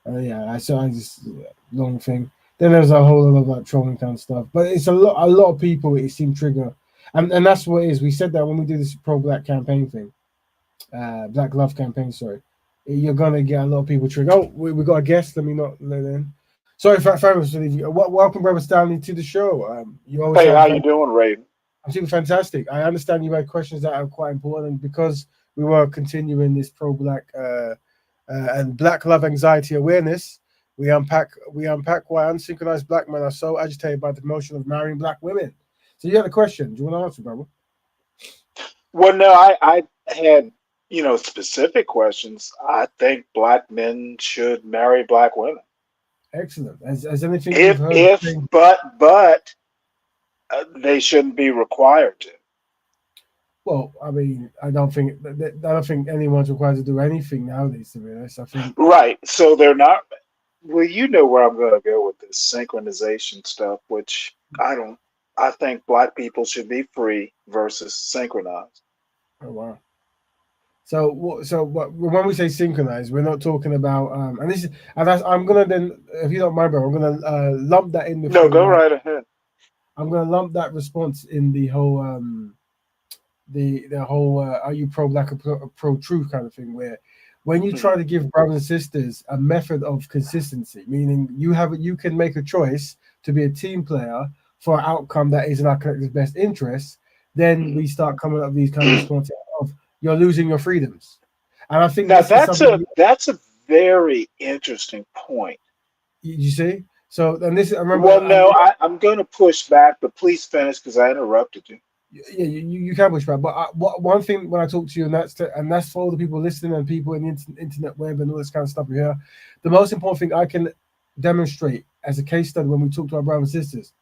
Yeah, I saw this long thing. Then there's a whole lot of like trolling kind of stuff, but it's a lot of people it seemed trigger, and that's what it is. We said that when we do this pro-black campaign thing, Black Love campaign. Sorry, you're gonna get a lot of people trigger. Oh, we got a guest. Let me not let in. Sorry for welcome, Brother Stanley, to the show. You always how you doing, Raven? I'm doing fantastic. I understand you had questions that are quite important because we were continuing this pro-black and Black love anxiety awareness. We unpack why unsynchronized black men are so agitated by the notion of marrying black women. So you had a question. Do you want to answer, brother? Well, no, I had specific questions. I think black men should marry black women. Excellent. As anything you've heard? But they shouldn't be required to. Well, I mean, I don't think anyone's required to do anything nowadays. To be honest, I think right. So they're not. Well, you know where I'm going to go with this synchronization stuff, which I don't. I think black people should be free versus synchronized. Oh wow. So when we say synchronized, we're not talking about I'm gonna then, if you don't mind, bro, I'm gonna lump that in. No, go right ahead. I'm gonna lump that response in the whole the whole are you pro-black or pro-truth kind of thing, where when you try to give brothers and sisters a method of consistency, meaning you can make a choice to be a team player for an outcome that is in our collective best interest, then we start coming up with these kind of responses of you're losing your freedoms. And I think now that's a very interesting point. You see? So then this I remember. Well, no, I'm going to push back, but please finish because I interrupted you. Yeah, you can push back, but one thing when I talk to you, and that's for all the people listening and people in the internet web and all this kind of stuff we hear, the most important thing I can demonstrate as a case study when we talk to our brothers and sisters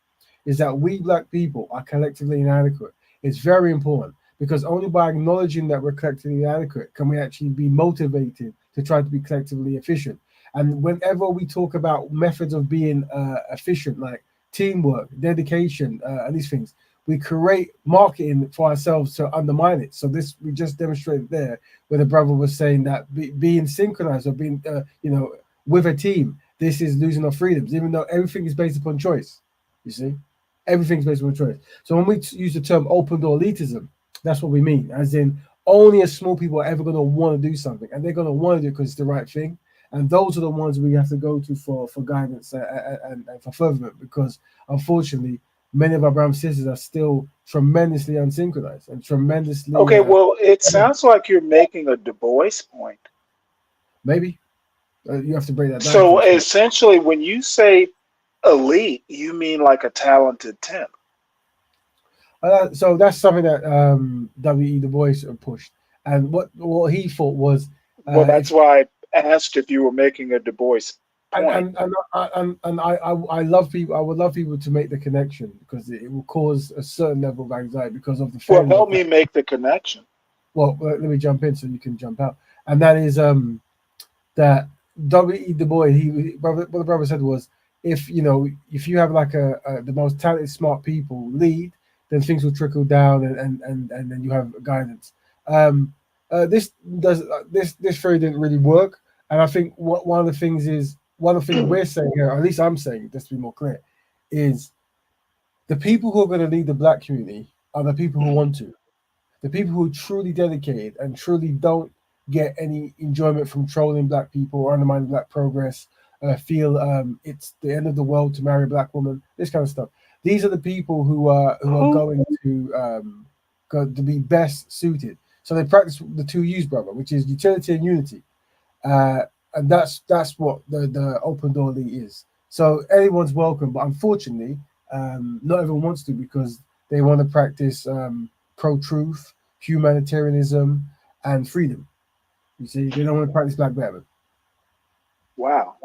is that we black people are collectively inadequate. It's very important because only by acknowledging that we're collectively inadequate can we actually be motivated to try to be collectively efficient. And whenever we talk about methods of being efficient, like teamwork, dedication, and these things, we create marketing for ourselves to undermine it. So this we just demonstrated there, where the brother was saying that being synchronized or being, with a team, this is losing our freedoms, even though everything is based upon choice. You see, everything's based upon choice. So when we use the term open door elitism, that's what we mean, as in only a small people are ever going to want to do something, and they're going to want to do it because it's the right thing. And those are the ones we have to go to for guidance and for furtherment, because unfortunately, many of our brothers and sisters are still tremendously unsynchronized and tremendously. Okay, well, it sounds like you're making a Du Bois point. Maybe you have to break that down. So essentially, when you say elite, you mean like a talented 10. So that's something that W.E. Du Bois pushed, and what he thought was. Well, that's why I asked if you were making a Du Bois point. And I love people. I would love people to make the connection because it will cause a certain level of anxiety because of the. Well, help me make the connection. Well, let me jump in so you can jump out, and that is that W.E. Du Bois. What the brother said was if you have like the most talented, smart people lead, then things will trickle down, and then you have guidance. This theory didn't really work, and I think one of the things we're saying here, or at least I'm saying, just to be more clear, is the people who are going to lead the black community are the people who want to. The people who are truly dedicated and truly don't get any enjoyment from trolling black people or undermining black progress, feel it's the end of the world to marry a black woman, this kind of stuff. These are the people who are going to be best suited. So they practice the two U's, brother, which is utility and unity, and that's what the open door elite is. So anyone's welcome, but unfortunately, not everyone wants to because they want to practice pro-truth, humanitarianism, and freedom. You see, they don't want to practice black betterment. Wow,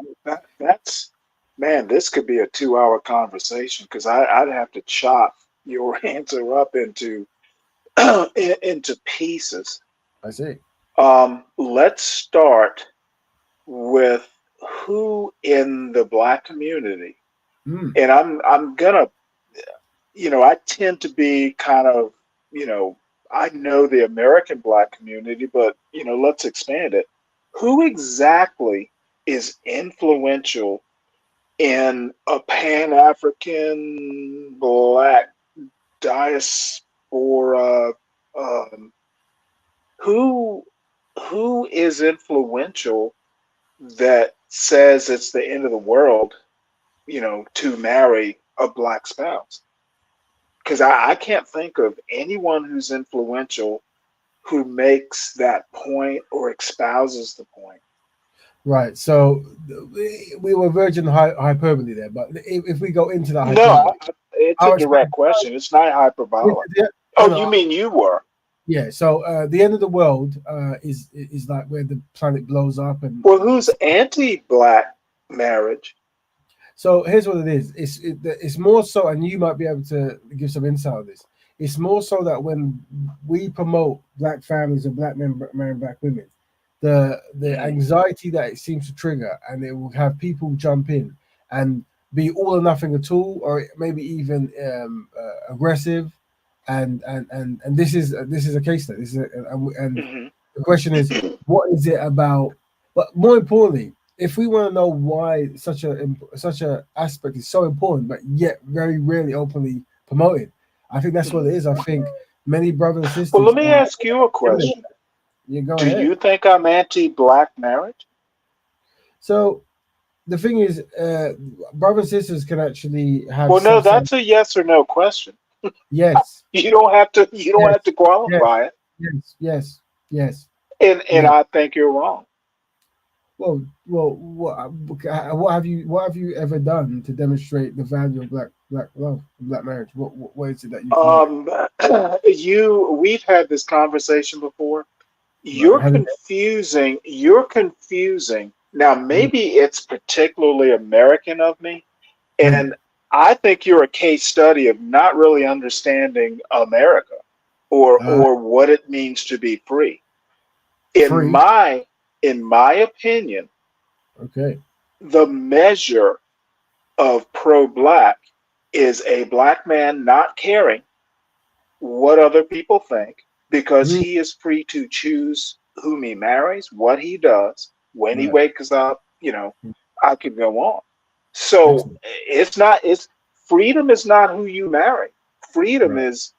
that's man. This could be a 2-hour conversation because I'd have to chop your answer up into into pieces. I see. Let's start with who in the black community, and I'm gonna, I tend to be kind of, I know the American black community, but let's expand it. Who exactly is influential in a Pan-African black diaspora? Who is influential that says it's the end of the world, to marry a black spouse? Because I can't think of anyone who's influential who makes that point or espouses the point. Right. So we were virgin hyperbole there, but if we go into that No, hyperbole, it's a direct question. It's not hyperbolic. You mean you were? Yeah. So the end of the world is like where the planet blows up, and well, who's anti-black marriage? So here's what it is. It's more so, and you might be able to give some insight on this. It's more so that when we promote black families and black men marrying black women, the anxiety that it seems to trigger, and it will have people jump in and be all or nothing at all, or maybe even aggressive, and this is a case study. The question is, what is it about? But more importantly, if we want to know why such a aspect is so important, but yet very rarely openly promoted, I think that's what it is. I think many brothers and sisters. Well, let me ask you a question. Do you think I'm anti-black marriage? So the thing is, brothers and sisters can actually have. Well, no, that's a yes or no question. Yes. You don't have to. You don't have to qualify it. Yes. And I think you're wrong. Well, what have you ever done to demonstrate the value of black love, black marriage? What is it that you? We've had this conversation before. You're confusing. Now, maybe it's particularly American of me, and I think you're a case study of not really understanding America or what it means to be free. In my opinion, the measure of pro-black is a black man not caring what other people think, because he is free to choose whom he marries, what he does, when he wakes up. I could go on. So freedom is not who you marry. Freedom is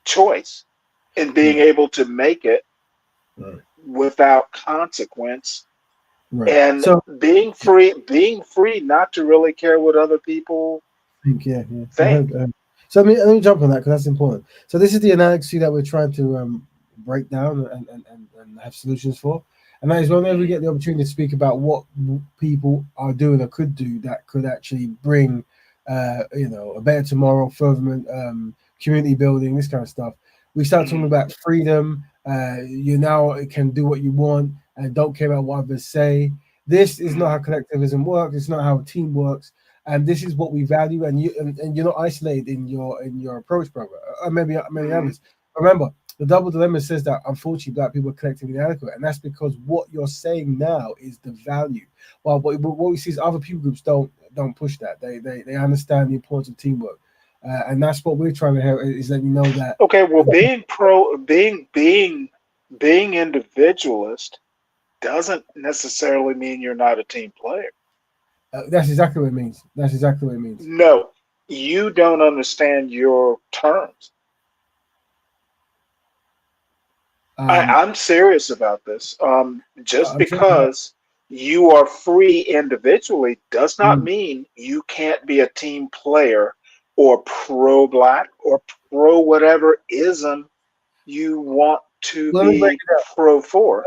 choice and being able to make it without consequence. And being free not to really care what other people think. So let me jump on that because that's important. So this is the analogy that we're trying to break down and have solutions for. And that is whenever we get the opportunity to speak about what people are doing or could do that could actually bring a better tomorrow, furtherment, community building, this kind of stuff. We start talking about freedom. You now can do what you want and don't care about what others say. This is not how collectivism works. It's not how a team works. And this is what we value. And you're not isolated in your approach, brother. Or maybe many others. Remember, the double dilemma says that unfortunately black people are collectively inadequate, and that's because what you're saying now is the value. Well, what we see is other people groups don't don't push that. They understand the importance of teamwork, and that's what we're trying to help is let you know that. Okay, well, being individualist doesn't necessarily mean you're not a team player. That's exactly what it means. That's exactly what it means. No, you don't understand your terms. I'm serious about this. Just because you are free individually does not mean you can't be a team player or pro-black or pro whatever ism you want to be pro for.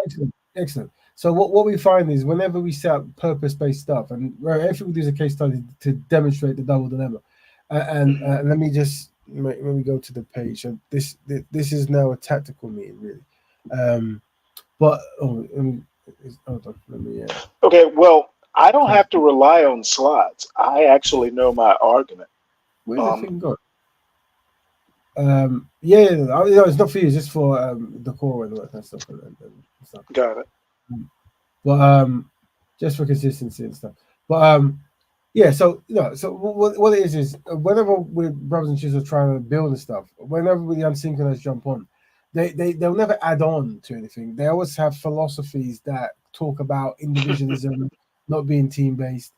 Excellent. So what we find is whenever we set up purpose-based stuff, and everything we do is a case study to demonstrate the double dilemma. Let me just let me go to the page. So this is now a tactical meeting, really. But hold on, let me. Okay, well, I don't have to rely on slides. I actually know my argument. Where's the thing gone? No, it's not for you. It's just for the core and all that kind of stuff. And stuff. Got it. But just for consistency and stuff. But yeah. So so what it is whenever we brothers and sisters are trying to build and stuff, whenever the unsynchronized jump on, they'll never add on to anything. They always have philosophies that talk about individualism, not being team based,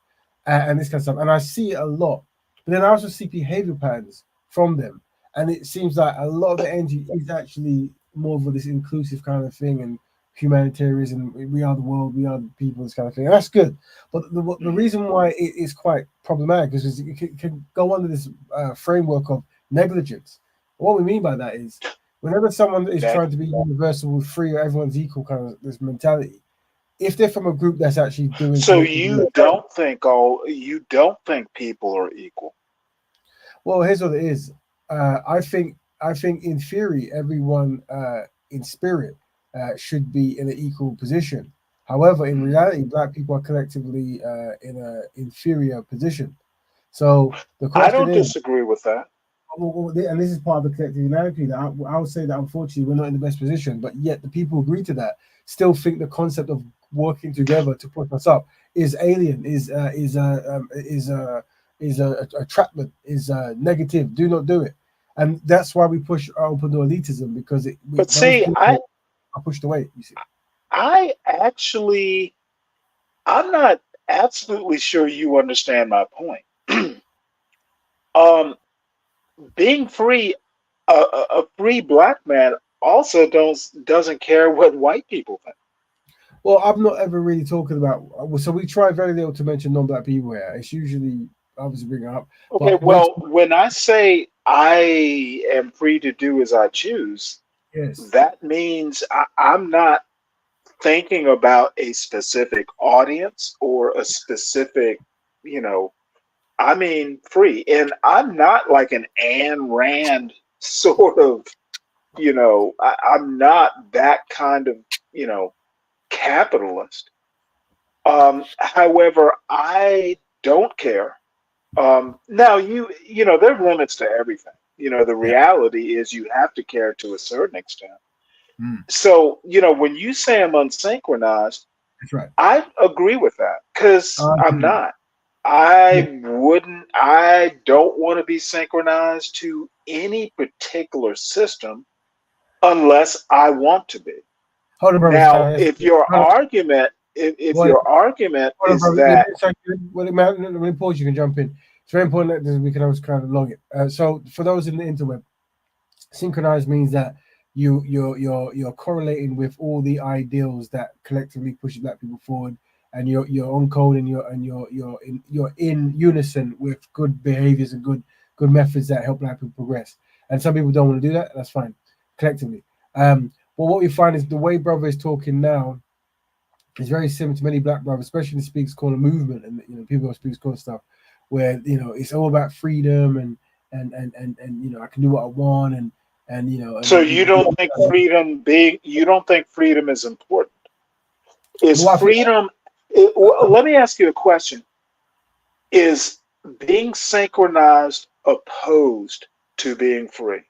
and this kind of stuff. And I see it a lot. But then I also see behavior patterns from them. And it seems like a lot of the energy is actually more of this inclusive kind of thing and humanitarianism. We are the world, we are the people, this kind of thing. And that's good. But the reason why it is quite problematic is it can go under this framework of negligence. What we mean by that is whenever someone is trying to be universal with free or everyone's equal kind of this mentality, if they're from a group that's actually doing so you don't think people are equal. Well, here's what it is. I think in theory, everyone in spirit should be in an equal position. However, in reality, Black people are collectively in an inferior position. So the question I don't disagree with that. And this is part of the collective humanity. That I would say that unfortunately we're not in the best position, but yet the people who agree to that still think the concept of working together to push us up is alien, is a trapment, is negative. Do not do it, and that's why we push open door elitism because I pushed away. You see, I'm not absolutely sure you understand my point. Being free, a free Black man also doesn't care what white people think. Well, I'm not ever really talking about. So we try very little to mention non-Black people here. It's usually obviously bring it up. Okay, well, when I say I am free to do as I choose, that means I'm not thinking about a specific audience or a specific, I mean, free. And I'm not like an Ayn Rand sort of, I'm not that kind of, capitalist. However, I don't care. Now, there are limits to everything. The reality is you have to care to a certain extent. So, when you say I'm unsynchronized, that's right. I agree with that because I'm not. I don't want to be synchronized to any particular system unless I want to be. Hold on, brother. Now, if your argument is that... Let me pause, you can jump in. It's very important that we can always kind of log it. So for those in the interweb, synchronized means that you're correlating with all the ideals that collectively push Black people forward, and you're on code and you're in unison with good behaviors and good methods that help Black people progress. And some people don't want to do that. That's fine, collectively. But what we find is the way brother is talking now is very similar to many Black brothers, especially in the Speakers Corner movement and people who Speakers Corner stuff, where it's all about freedom and I can do what I want and So you don't think freedom is important? Is freedom? Let me ask you a question. Is being synchronized opposed to being free?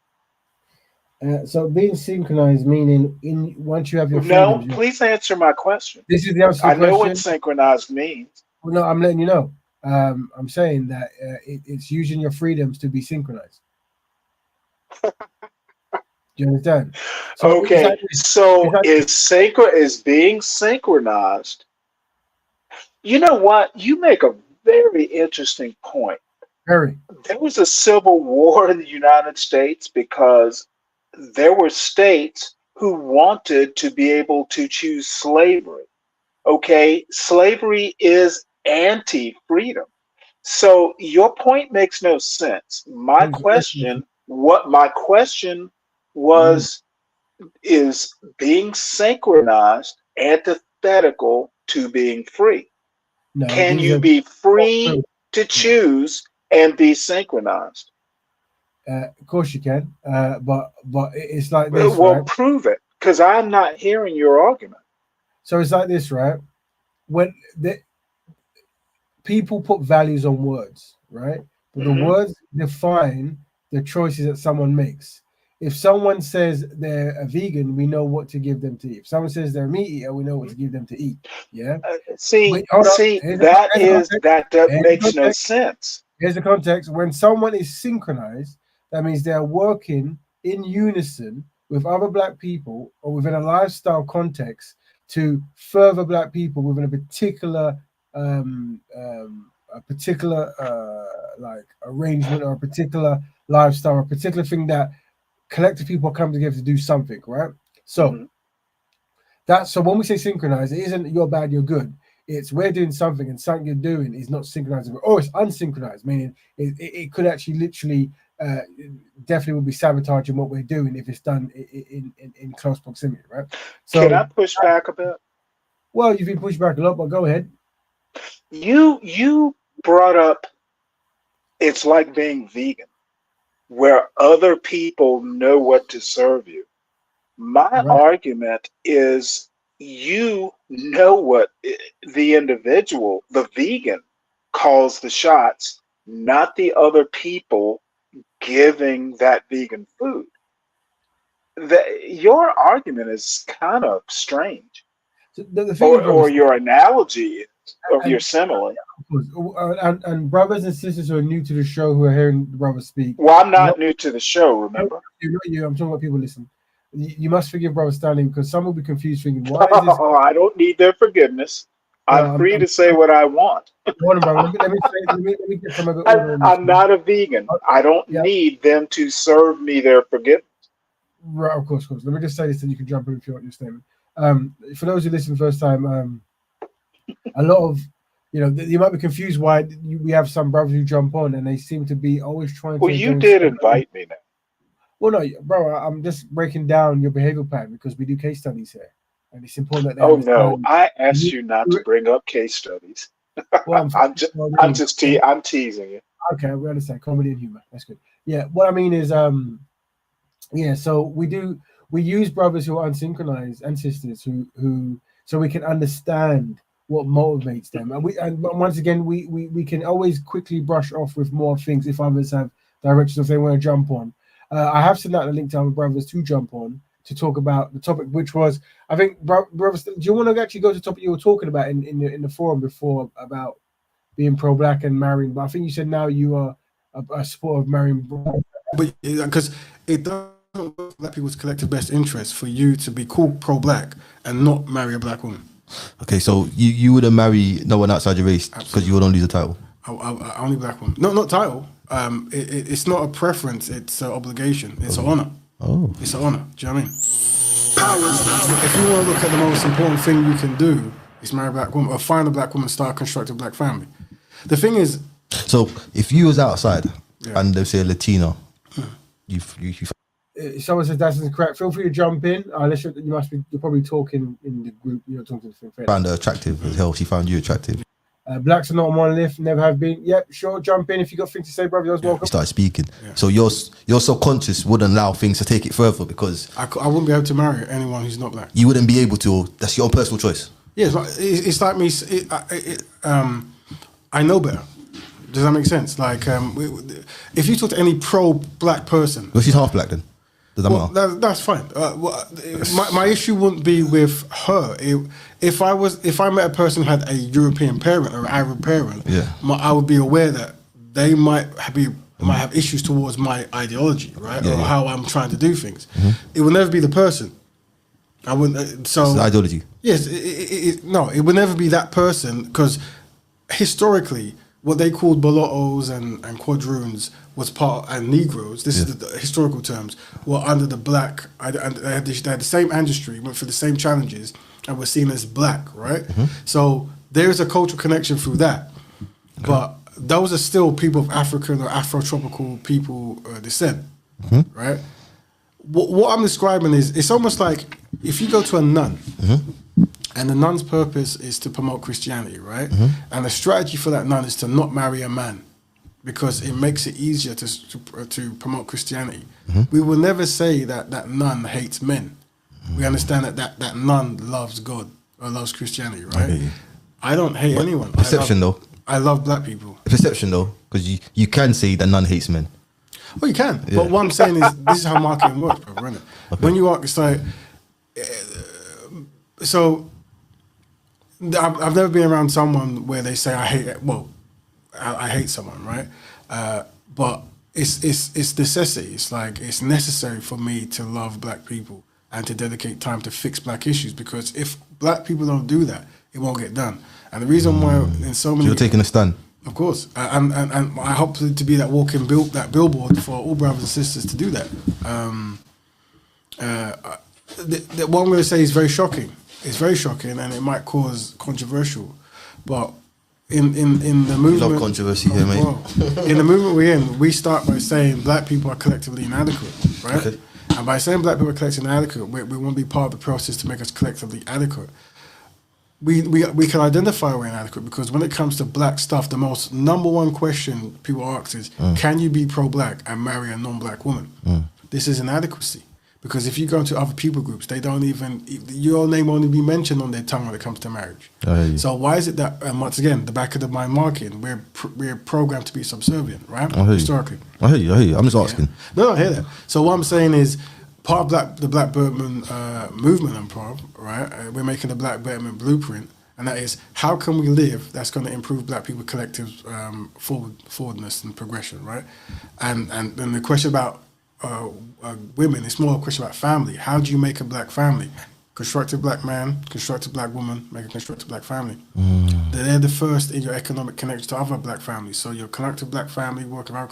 So being synchronized meaning once you have your freedom. No, please answer my question. This is the answer to the question. I know what question. synchronized means. Well, no, I'm letting you know. I'm saying that it's using your freedoms to be synchronized. Do you understand? So Okay, so is being synchronized. You know what? You make a very interesting point. Very. There was a civil war in the United States because there were states who wanted to be able to choose slavery. Okay, slavery is anti-freedom. So your point makes no sense. My question was, is being synchronized antithetical to being free? No, Can these you are be free to choose and be synchronized? of course you can, but it's like this, Well, right? prove it, because I'm not hearing your argument. So it's like this, right? When the people put values on words, right? But the words define the choices that someone makes. If someone says they're a vegan, we know what to give them to eat. If someone says they're a meat eater, we know what to give them to eat. Yeah. See, Hold on. that makes no Context. sense. Here's the context. When someone is synchronized, that means they're working in unison with other black people or within a lifestyle context to further black people within a particular like arrangement or a particular lifestyle or a particular thing that collective people come together to do something, right? So so when we say synchronized, it isn't you're bad, you're good. It's we're doing something and something you're doing is not synchronized, or it's unsynchronized, meaning it could actually literally definitely will be sabotaging what we're doing if it's done in close proximity, right? So Can I push back a bit? Well, you've been pushed back a lot, but go ahead. You brought up it's like being vegan, where other people know what to serve you. My argument is you know what the individual, the vegan, calls the shots, not the other people giving that vegan food. Your argument is kind of strange. So the thing or your analogy or your simile. And brothers and sisters who are new to the show who are hearing the brothers speak. Well, I'm not new to the show, remember? I'm talking about people listen. You must forgive Brother Stanley because some will be confused thinking, why is this? Oh, I don't need their forgiveness. I'm free to say what I want. Hold on, brother. Let me get some of it. I'm not a vegan. I don't need them to serve me their forgiveness. Right, of course. Let me just say this, and you can jump in if you want your statement. For those who listen the first time, a lot of you might be confused why we have some brothers who jump on and they seem to be always trying to. Well, you did invite me now. Well, no, bro, I'm just breaking down your behavioral pattern because we do case studies here, and it's important that. Oh no, I asked you not to bring up case studies. Well, I'm teasing you. Okay, we understand comedy and humor. That's good. Yeah, what I mean is, so we use brothers who are unsynchronized and sisters who so we can understand what motivates them, and once again we can always quickly brush off with more things if others have directions if they want to jump on. I have sent out a link to other brothers to jump on to talk about the topic, which was, I think, brothers. Do you want to actually go to the topic you were talking about in the forum before about being pro-black and marrying? But I think you said now you are a supporter of marrying. But because it doesn't work for black people's collective best interest for you to be called pro-black and not marry a black woman. Okay, so you wouldn't marry no one outside your race because you wouldn't lose the title. Only black woman. No, not title. It's not a preference. It's an obligation. It's an honor. Oh, it's an honor. Do you know what I mean? If you want to look at the most important thing you can do is marry a black woman or find a black woman, start a constructive black family. The thing is, so if you was outside and they say Latino, you someone says that's incorrect. Feel free to jump in. Unless you're probably talking in the group. You're talking to the found her attractive as hell. She found you attractive. Blacks are not on one lift, never have been. Yep, sure, jump in if you got things to say, brother. You're welcome. You start speaking. So your subconscious wouldn't allow things to take it further because I wouldn't be able to marry anyone who's not black. You wouldn't be able to. That's your own personal choice. Yeah, it's like me. I know better. Does that make sense? Like, if you talk to any pro-black person, well, she's half black then. Does that matter? That's fine. My issue wouldn't be with her. If I met a person who had a European parent or an Arab parent, I would be aware that they might have issues towards my ideology, right, or how I'm trying to do things. It will never be the person. I wouldn't. It's the ideology. Yes, no, it would never be that person because historically, what they called mulattoes and quadroons was and Negroes. This is the historical terms. Were under the black. They had the same ancestry, went through the same challenges, and were seen as black. Right. So there is a cultural connection through that, but those are still people of African or Afro-tropical people descent. Right. What I'm describing is it's almost like if you go to a nun. And the nun's purpose is to promote Christianity, right? And the strategy for that nun is to not marry a man because it makes it easier to promote Christianity. We will never say that nun hates men. We understand that nun loves God or loves Christianity, right? I don't hate anyone. Perception, though. I love black people. Perception, though, because you can say that nun hates men. Well, you can. But what I'm saying is this is how marketing works, bro, isn't it? When you are, it's like... So... I've never been around someone where they say I hate someone, right? But it's necessity. It's like it's necessary for me to love black people and to dedicate time to fix black issues because if black people don't do that, it won't get done. And the reason why in so many you're taking a stand, of course, and I hope to be that that billboard for all brothers and sisters to do that. The one I'm going to say is very shocking. It's very shocking and it might cause controversial, but in the movement, you love controversy here, mate. In the movement we're in, we start by saying black people are collectively inadequate, right? Okay. And by saying black people are collectively inadequate, we want to be part of the process to make us collectively adequate. We can identify we're inadequate because when it comes to black stuff, the most number one question people ask is, can you be pro-black and marry a non-black woman? This is inadequacy. Because if you go to other people groups, they don't even, your name won't be mentioned on their tongue when it comes to marriage. So why is it that, once again, the back of the mind marketing, we're programmed to be subservient, right? Historically. I hear you. I'm just asking. No, I hear that. So what I'm saying is, part of the Black Betterment movement I'm part of, right? We're making the Black Betterment blueprint, and that is how can we live that's going to improve black people collective forwardness and progression, right? And then the question about women, it's more a question about family. How do you make a black family? Constructive black man, constructive black woman, make a constructive black family. They're the first in your economic connection to other black families. So your collective black family, working out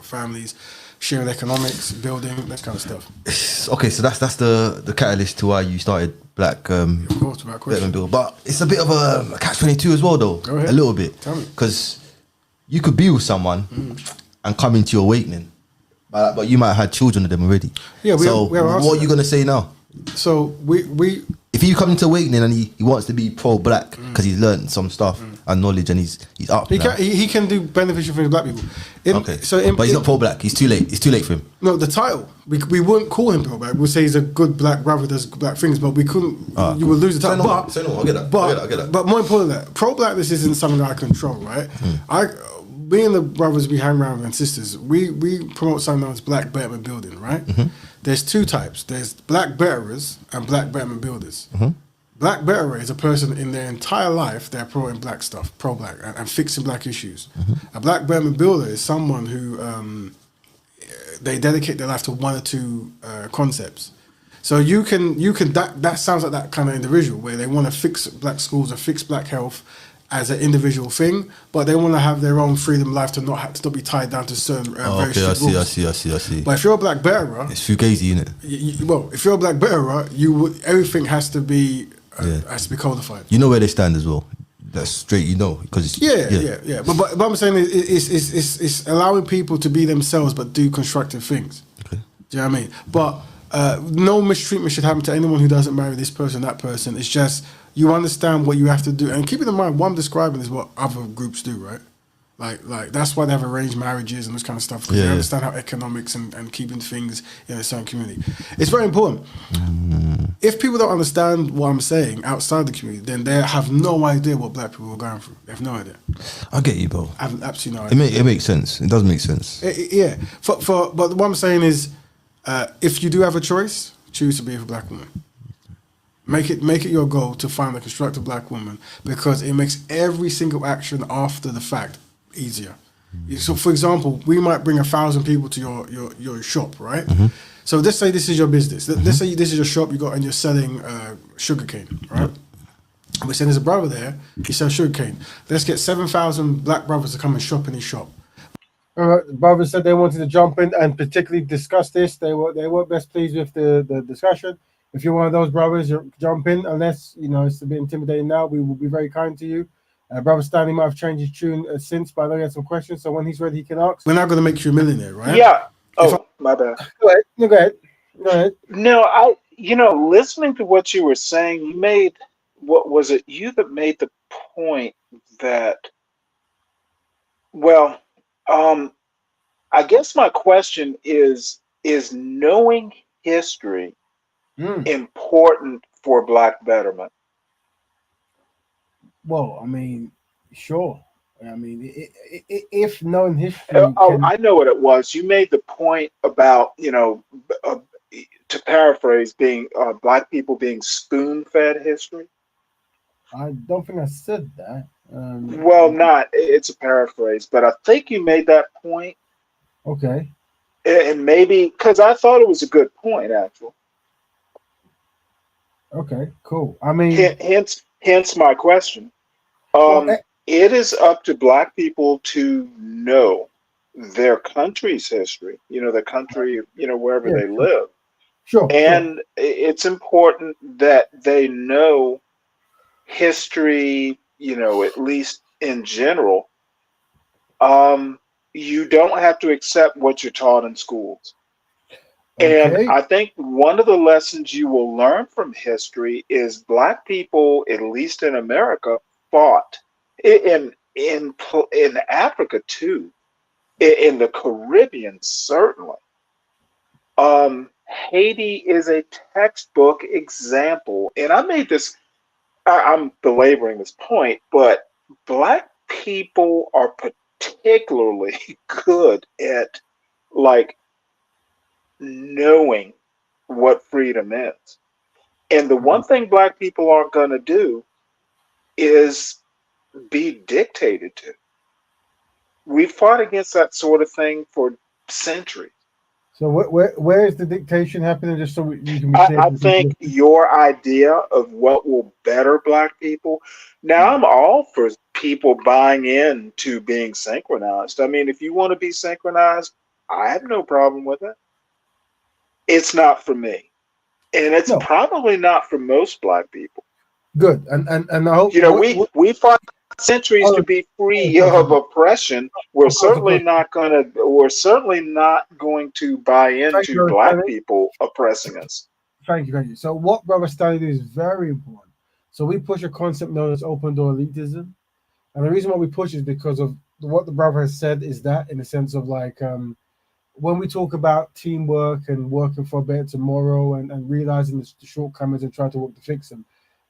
families, sharing economics, building, that kind of stuff. Okay, so that's the catalyst to why you started Black of course, without question. Build. But it's a bit of a catch-22 as well, though. Go ahead. A little bit. Tell me. Because you could be with someone and come into your awakening, but you might have had children with them already. Yeah, so what are you going to say now? So we if you come into awakening and he wants to be pro-black because he's learned some stuff and knowledge and he's up now. He can do beneficial things for black people. But he's not pro-black. He's too late. It's too late for him. No, the title. We wouldn't call him pro-black. We'd say he's a good black brother, does black things, but we couldn't. You would lose the title. I get that. But more important than that, pro-blackness isn't something that I control, right? We and the brothers we hang around with and sisters, we promote something known as Black Betterment Building, right? There's two types. There's black betterers and black betterment builders. Black betterer is a person in their entire life they're promoting black stuff, pro-black, and fixing black issues. A black betterment builder is someone who they dedicate their life to one or two concepts. So you can that sounds like that kind of individual where they want to fix black schools or fix black health as an individual thing, but they want to have their own freedom life to not have to be tied down to certain very strict rules. I see. But if you're a black betterer, it's fugazi, isn't it? Well, if you're a black betterer, everything has to be codified. You know where they stand as well. That's straight, because yeah. But I'm saying it's allowing people to be themselves, but do constructive things. Okay. Do you know what I mean? But no mistreatment should happen to anyone who doesn't marry this person, that person. It's just you understand what you have to do, and keep in mind what I'm describing is what other groups do, right? Like that's why they have arranged marriages and this kind of stuff because they understand how economics and keeping things in a certain community. It's very important. If people don't understand what I'm saying outside the community, then they have no idea what black people are going through. They have no idea. I get you, bro. I have absolutely no idea. It makes sense. It does make sense. But what I'm saying is, If you do have a choice, choose to be with a black woman. Make it your goal to find a constructive black woman, because it makes every single action after the fact easier. So, for example, we might bring 1,000 people to your shop, right? So let's say this is your business. Let's say this is your shop and you're selling sugarcane, right? We're saying there's a brother there, he sells sugarcane. Let's get 7,000 black brothers to come and shop in his shop. All right, the brothers said they wanted to jump in and particularly discuss this. They weren't best pleased with the discussion. If you're one of those brothers, you jump in. Unless it's a bit intimidating now, we will be very kind to you. Brother Stanley might have changed his tune since, but I know he had some questions. So when he's ready, he can ask. We're not going to make you a millionaire, right? Yeah. Oh, my bad. Go ahead. No, go ahead. Go ahead. No, listening to what you were saying, you made, what was it? You that made the point that, well, I guess my question is knowing history important for Black betterment? Well, I mean, sure. I mean, if knowing history, I know what it was. You made the point about, to paraphrase, being Black people being spoon-fed history. I don't think I said that. Well, it's a paraphrase, but I think you made that point. Okay. And maybe, because I thought it was a good point, actually. Okay, cool. I mean, hence my question. It is up to Black people to know their country's history, their country, wherever they live. Sure. And it's important that they know history, at least in general. You don't have to accept what you're taught in schools. And I think one of the lessons you will learn from history is Black people, at least in America, fought in Africa too, in the Caribbean certainly. Haiti is a textbook example, and I made this. I'm belaboring this point, but Black people are particularly good at knowing what freedom is. And the one thing Black people aren't going to do is be dictated to. We fought against that sort of thing for centuries. So where is the dictation happening? Just so you can be clear. I think your idea of what will better Black people. Now, I'm all for people buying into being synchronized. I mean, if you want to be synchronized, I have no problem with it. It's not for me, and it's probably not for most Black people. Good, and I hope we fought centuries to be free of oppression. We're certainly not going to buy into Black people oppressing us. Thank you. So what Brother Stanley did is very important. So we push a concept known as open door elitism, and the reason why we push is because of what the brother has said. Is that in the sense of when we talk about teamwork and working for a better tomorrow and realizing the shortcomings and trying to work to fix them,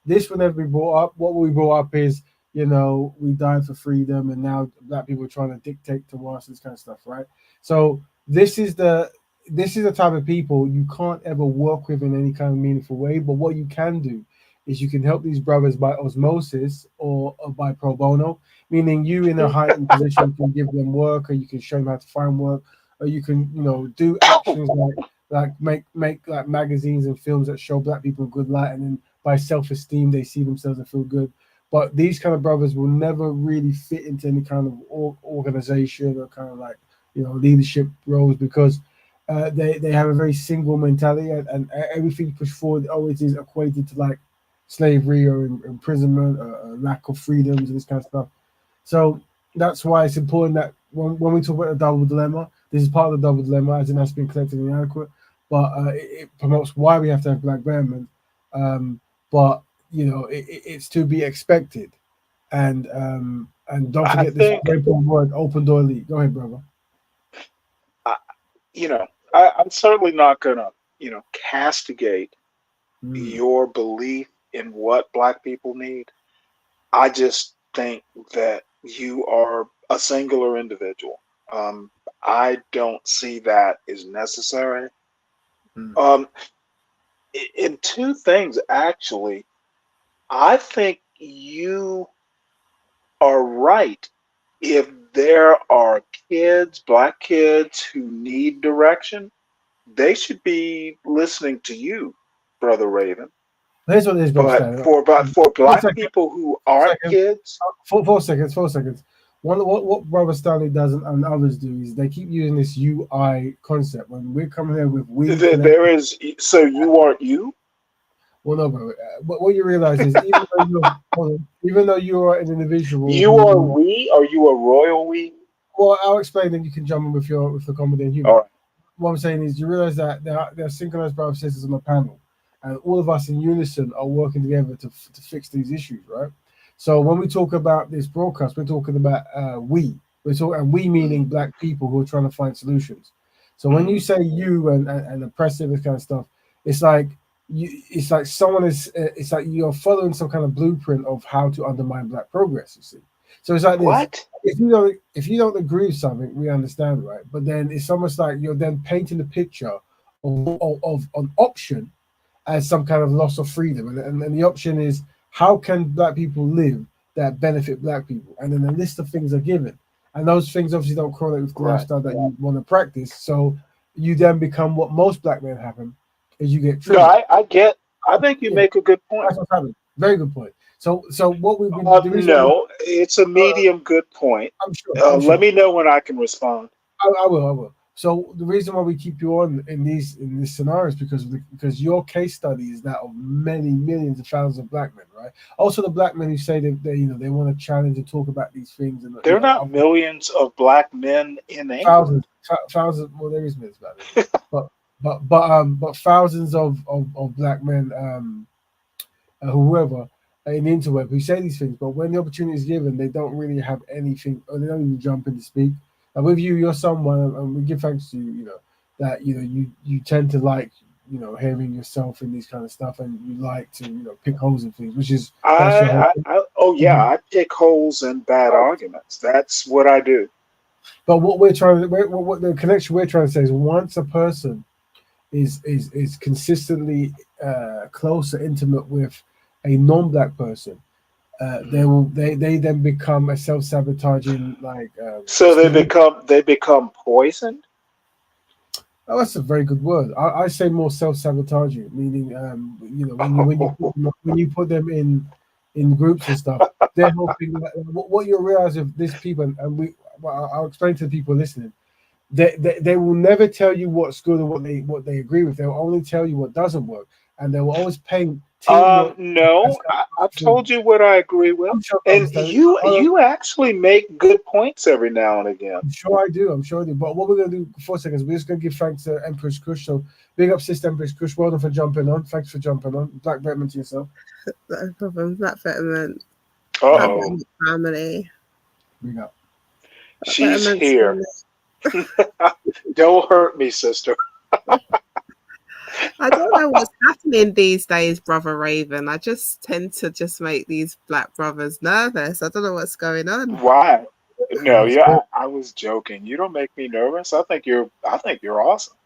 this will never be brought up. What we brought up is, we died for freedom and now Black people are trying to dictate to us, this kind of stuff, right? So this is the type of people you can't ever work with in any kind of meaningful way. But what you can do is you can help these brothers by osmosis or by pro bono, meaning you in a heightened position can give them work, or you can show them how to find work, or you can, do actions like make like magazines and films that show Black people in good light, and then by self-esteem they see themselves and feel good. But these kind of brothers will never really fit into any kind of organization or kind of leadership roles, because they have a very single mentality, and everything pushed forward always is equated to slavery or imprisonment or lack of freedoms and this kind of stuff. So that's why it's important that when we talk about the double dilemma, this is part of the double dilemma, as in that's been collected and inadequate, but it promotes why we have to have Black betterment. But it's to be expected, and don't forget this very important word, open door elite. Go ahead, brother. I'm certainly not gonna castigate your belief in what Black people need. I just think that you are a singular individual. I don't see that as necessary. Um, in two things, actually, I think you are right. If there are kids, black kids who need direction, they should be listening to you, Brother Raven. Here's what it is, Brother But Stanley. for 4 black seconds. people who 4 aren't seconds. kids, 4 seconds. 4 seconds. What Brother Stanley does and others do is they keep using this UI concept when we're coming here with we connect. there is. So you aren't you. Well, no, bro. What you realize is even though you are an individual, You are we. Are you a royal we? Well, I'll explain, and you can jump in with the comedy and humor. All right. What I'm saying is, you realize that there are synchronized brothers and sisters on the panel, and all of us in unison are working together to fix these issues, right? So when we talk about this broadcast, we're talking about we. We're talking, and we meaning black people who are trying to find solutions. So when you say you and oppressive, this kind of stuff, it's like it's like someone is. It's like you're following some kind of blueprint of how to undermine black progress. You see. So it's like this. What? If you don't agree with something, we understand, right? But then it's almost like you're then painting the picture of an option as some kind of loss of freedom, and the option is how can black people live that benefit black people, and then a list of things are given, and those things obviously don't correlate with the lifestyle that you want to practice. So you then become what most black men happen is you get triggered. No, I think you make a good point. That's what's happening. Very good point. So what we've been no, it's a medium good point. I'm sure. Let me know when I can respond. I will. So the reason why we keep you on in these scenarios because your case study is that of many millions of thousands of black men, right? Also the black men who say they want to challenge and talk about these things, and there are not millions of black men in England. Thousands. Well, there is millions black men, but thousands of black men, whoever in the interweb who say these things, but when the opportunity is given, they don't really have anything, or they don't even jump in to speak. And with you, you're someone, and we give thanks to you, that you tend to like hearing yourself in these kind of stuff, and you like to pick holes in things, which is I pick holes in bad arguments. That's what I do. But what what the connection we're trying to say is once a person is consistently close or intimate with a non-black person, they then become a self-sabotaging so they become poisoned. Oh, that's a very good word. I say more self-sabotaging, meaning when you put them in groups and stuff, they're hoping that, what you realize of these people, and I'll explain to the people listening. They will never tell you what's good or what they agree with. They'll only tell you what doesn't work, and they will always paint teamwork. No, I've told you what I agree with, and you actually make good points every now and again. I'm sure I do. But what we're gonna do for 4 seconds, we're just gonna give thanks to Empress Kush. So big up, Sister Empress Kush. Well done for jumping on. Thanks for jumping on. Black Betterment to yourself. No problem. Black Betterment. Oh, family. Big up. She's here. Don't hurt me, sister. I don't know what's happening these days, Brother Raven. I just tend to just make these black brothers nervous. I don't know what's going on. Why? No, yeah, I was joking. You don't make me nervous. I think you're awesome.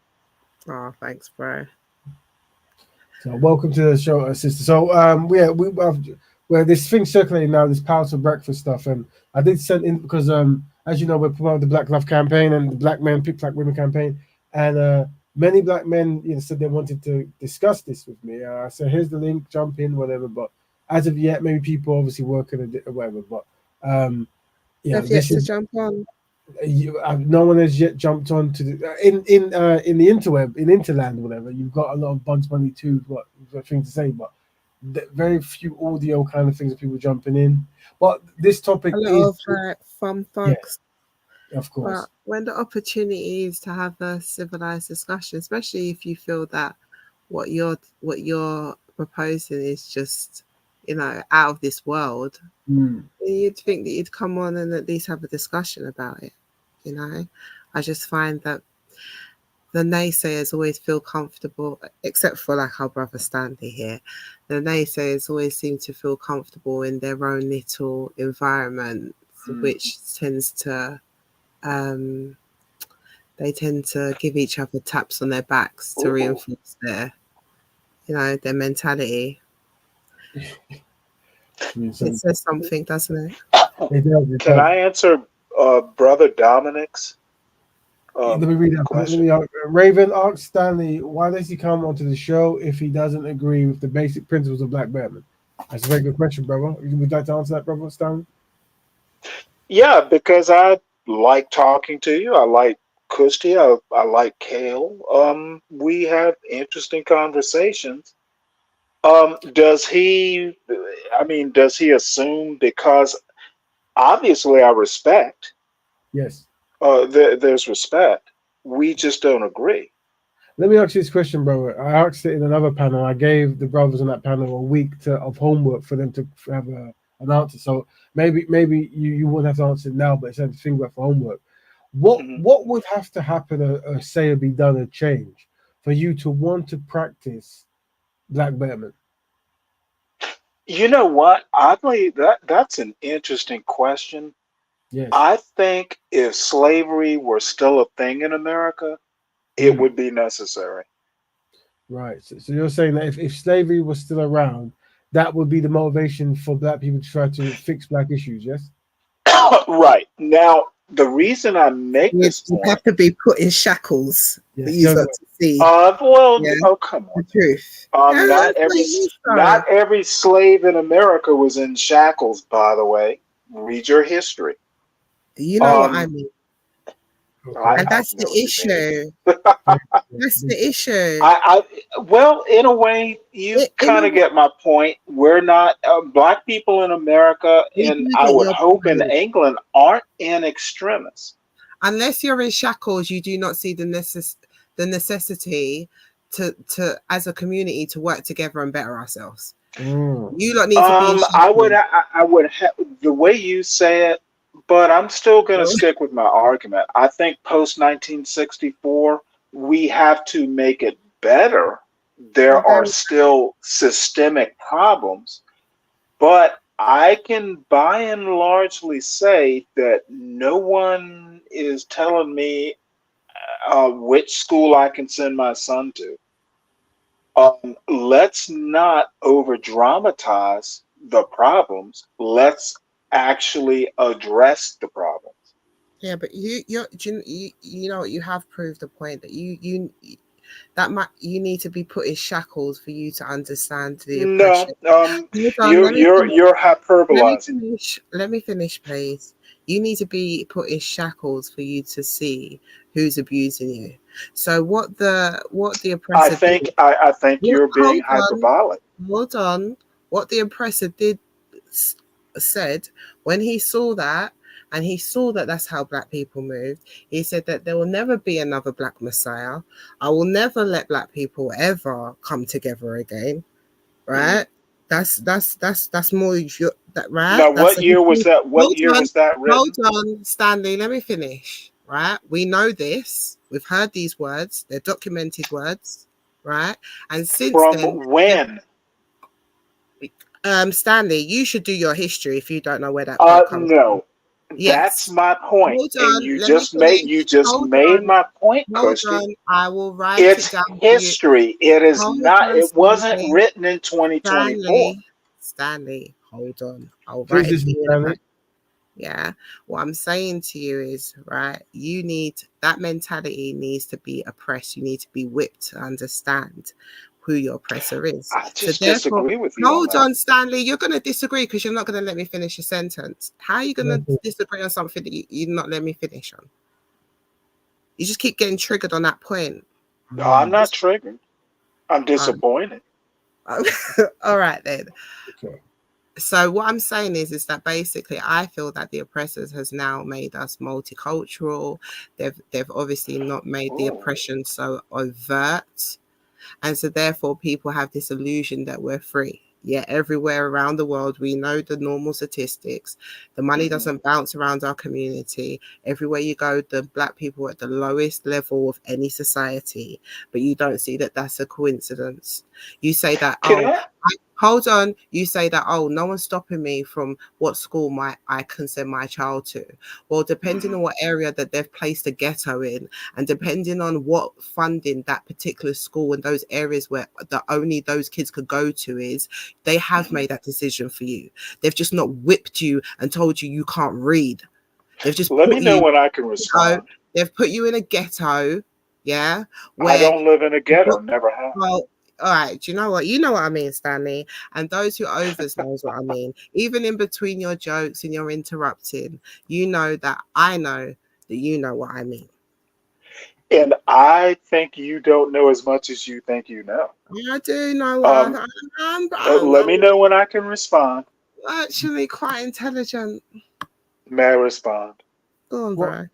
Oh, thanks, bro. So welcome to the show, sister. So we have this thing circulating now, this Power to Breakfast stuff, and I did send in because as you know, we're promoting the Black Love campaign and the Black Men Pick Black Women campaign, and many black men said they wanted to discuss this with me. I said, here's the link, jump in, whatever. But as of yet, maybe people obviously working or whatever. But they've yet to jump on. No one has yet jumped on to in the interweb, in Interland, or whatever. You've got a lot of Bugs Bunny too, what thing to say, but very few audio kind of things of people jumping in. But this topic a lot of fun thugs. Yeah, of course. But when the opportunity is to have a civilized discussion, especially if you feel that what you're proposing is just out of this world, you'd think that you'd come on and at least have a discussion about it. I just find that the naysayers always feel comfortable, except for like our brother Stanley here. The naysayers always seem to feel comfortable in their own little environment, which tends to they they tend to give each other taps on their backs to reinforce their, their mentality. It says something, doesn't it? It does. Can I answer Brother Dominic's Let me read that. question? Raven asks Stanley, why does he come onto the show if he doesn't agree with the basic principles of Black Bearman? That's a very good question, brother. Would you like to answer that, brother Stanley? Yeah, because I like talking to you. I like Kushti. I like Kale. We have interesting conversations. Does he? Does he assume? Because obviously, I respect. Yes. There's respect. We just don't agree. Let me ask you this question, brother. I asked it in another panel. I gave the brothers on that panel a week of homework for them to have an answer. So maybe you wouldn't have to answer it now, but it's something to think about for homework. What would have to happen or say or be done or change for you to want to practice Black Bearman? You know what? I believe that's an interesting question. Yes. I think if slavery were still a thing in America, it would be necessary. Right. So you're saying that if slavery was still around, that would be the motivation for Black people to try to fix Black issues, yes? Right. Now, the reason I make this You point, have to be put in shackles for Yes, you go to ahead. see. come on. The truth. Not every slave in America was in shackles, by the way. Read your history. You know what I mean. And that's know the what you issue. That's the issue. Well, in a way, you kind of get my point. We're not Black people in America, and I would hope in England aren't in extremis. Unless you're in shackles, you do not see the necessity to as a community to work together and better ourselves. You don't need to be in shackles. I would have the way you say it, but I'm still going to stick with my argument. I think post 1964, we have to make it better. There are still systemic problems, but I can by and largely say that no one is telling me which school I can send my son to. Let's not over dramatize the problems. Let's actually address the problems. Yeah, but you know what, you have proved the point that you need to be put in shackles for you to understand the oppression. You're hyperbolizing. Let me finish, please. You need to be put in shackles for you to see who's abusing you. So what the oppressor I think you're being hyperbolic. Hold on. What the oppressor did said when he saw that, and he saw that that's how Black people moved, he said that there will never be another Black Messiah. I will never let Black people ever come together again. Right? That's more that, right? Now, what year was that? What year was that written? Hold on, Stanley. Let me finish. Right? We know this. We've heard these words. They're documented words. Right? And since then, when? Stanley, you should do your history if you don't know where that quote comes from. Yes. That's my point. And you just made my point, Kushti. I will write it down. It's history. It is not. It wasn't written in 2024. Stanley, hold on. I'll write it. Yeah. What I'm saying to you is, right, that mentality needs to be oppressed. You need to be whipped to understand who your oppressor is. I just disagree with you. Hold on, Stanley. You're going to disagree because you're not going to let me finish a sentence. How are you going to disagree on something that you're not letting me finish on? You just keep getting triggered on that point. No, I'm not triggered. I'm disappointed. All right, then. Okay. So what I'm saying is that basically I feel that the oppressors has now made us multicultural. They've obviously not made the oppression so overt. And so therefore people have this illusion that we're free. Yeah, everywhere around the world, we know the normal statistics. The money doesn't bounce around our community. Everywhere you go, the Black people are at the lowest level of any society. But you don't see that that's a coincidence. You say that, Hold on. You say that, oh, no one's stopping me from what school I can send my child to. Well, depending on what area that they've placed a ghetto in, and depending on what funding that particular school and those areas where only those kids could go to is, they have made that decision for you. They've just not whipped you and told you can't read. They've just Let me know when I can respond. They've put you in a ghetto, yeah. I don't live in a ghetto, never have. Well, all right. Do you know what? You know what I mean, Stanley. And those who overs knows what I mean. Even in between your jokes and your interrupting, you know that I know that you know what I mean. And I think you don't know as much as you think you know. I do know. Let me know when I can respond. Actually, quite intelligent. May I respond? Go on, bro.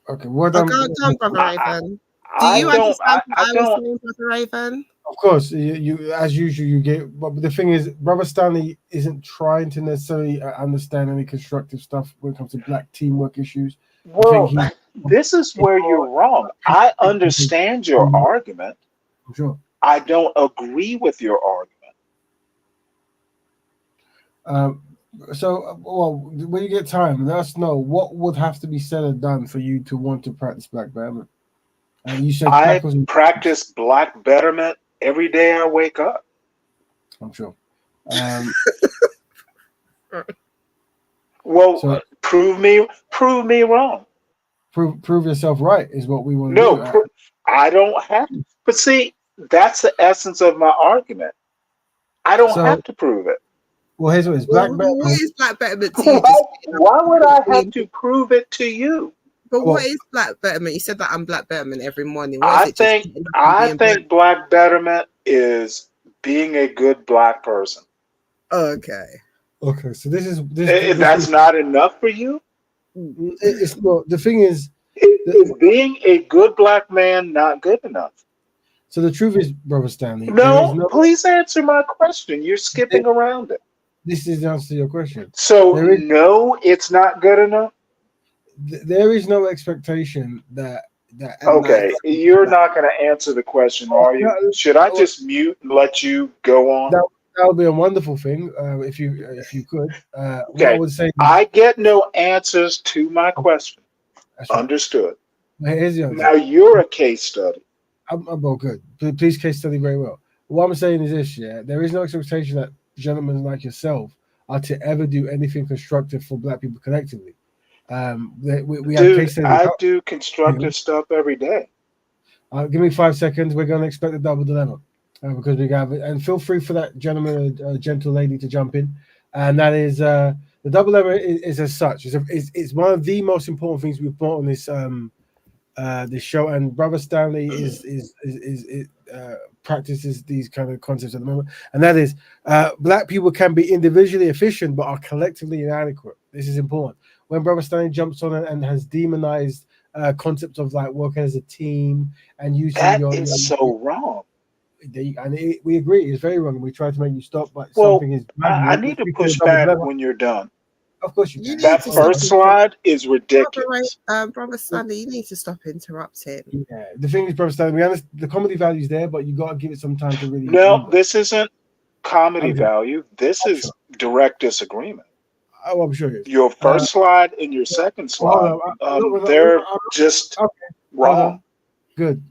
Okay, what Go on, Brother Raven. Do you understand what I was saying, Brother Raven? Of course, you as usual you get. But the thing is, Brother Stanley isn't trying to necessarily understand any constructive stuff when it comes to black teamwork issues. Well, this is where you're wrong. I understand your argument. I'm sure. I don't agree with your argument. Well, when you get time, let us know what would have to be said or done for you to want to practice black betterment. You said I practice black betterment every day I wake up. I'm sure. Well, prove me wrong. Prove yourself right is what we want to do. No, I don't have to. But see, that's the essence of my argument. I don't have to prove it. Well, here's what it is. What is black betterment to you? Why would I have to prove it to you? But what is black betterment? You said that I'm black betterment every morning. I think black betterment is being a good black person. Okay. Okay, so this is that's not enough for you? It's not. The thing is being a good black man not good enough? So the truth is, Brother Stanley. No, please answer my question. You're skipping around it. This is the answer to your question. So no, it's not good enough. There is no expectation that. Okay, you're not going to answer the question, are you? Should I just mute and let you go on? That would be a wonderful thing if you could. Okay, I get no answers to my question. Understood. Here's the answer. Now you're a case study. I'm well, good. Please case study very well. What I'm saying is this: there is no expectation that gentlemen like yourself are to ever do anything constructive for black people collectively. We have case studies. I do constructive stuff every day. Give me 5 seconds. We're going to expect a double dilemma because we have it. And feel free for that gentleman or gentle lady to jump in. And that is the double dilemma is as such. It's one of the most important things we've brought on this this show. And Brother Stanley is practices these kind of concepts at the moment. And that is black people can be individually efficient but are collectively inadequate. This is important. When Brother Stanley jumps on it and has demonized concepts of like working as a team and using that is so wrong. We agree, it's very wrong. We try to make you stop, but something is. I need to push back when you're done. Of course, you can. That first slide is ridiculous. Brother Stanley, you need to stop interrupting. Yeah, the thing is, Brother Stanley, we understand the comedy value is there, but you got to give it some time to really. No, this isn't comedy value. This is direct disagreement. Oh, I'm sure. Your first slide and your second slide, they're just wrong. Good.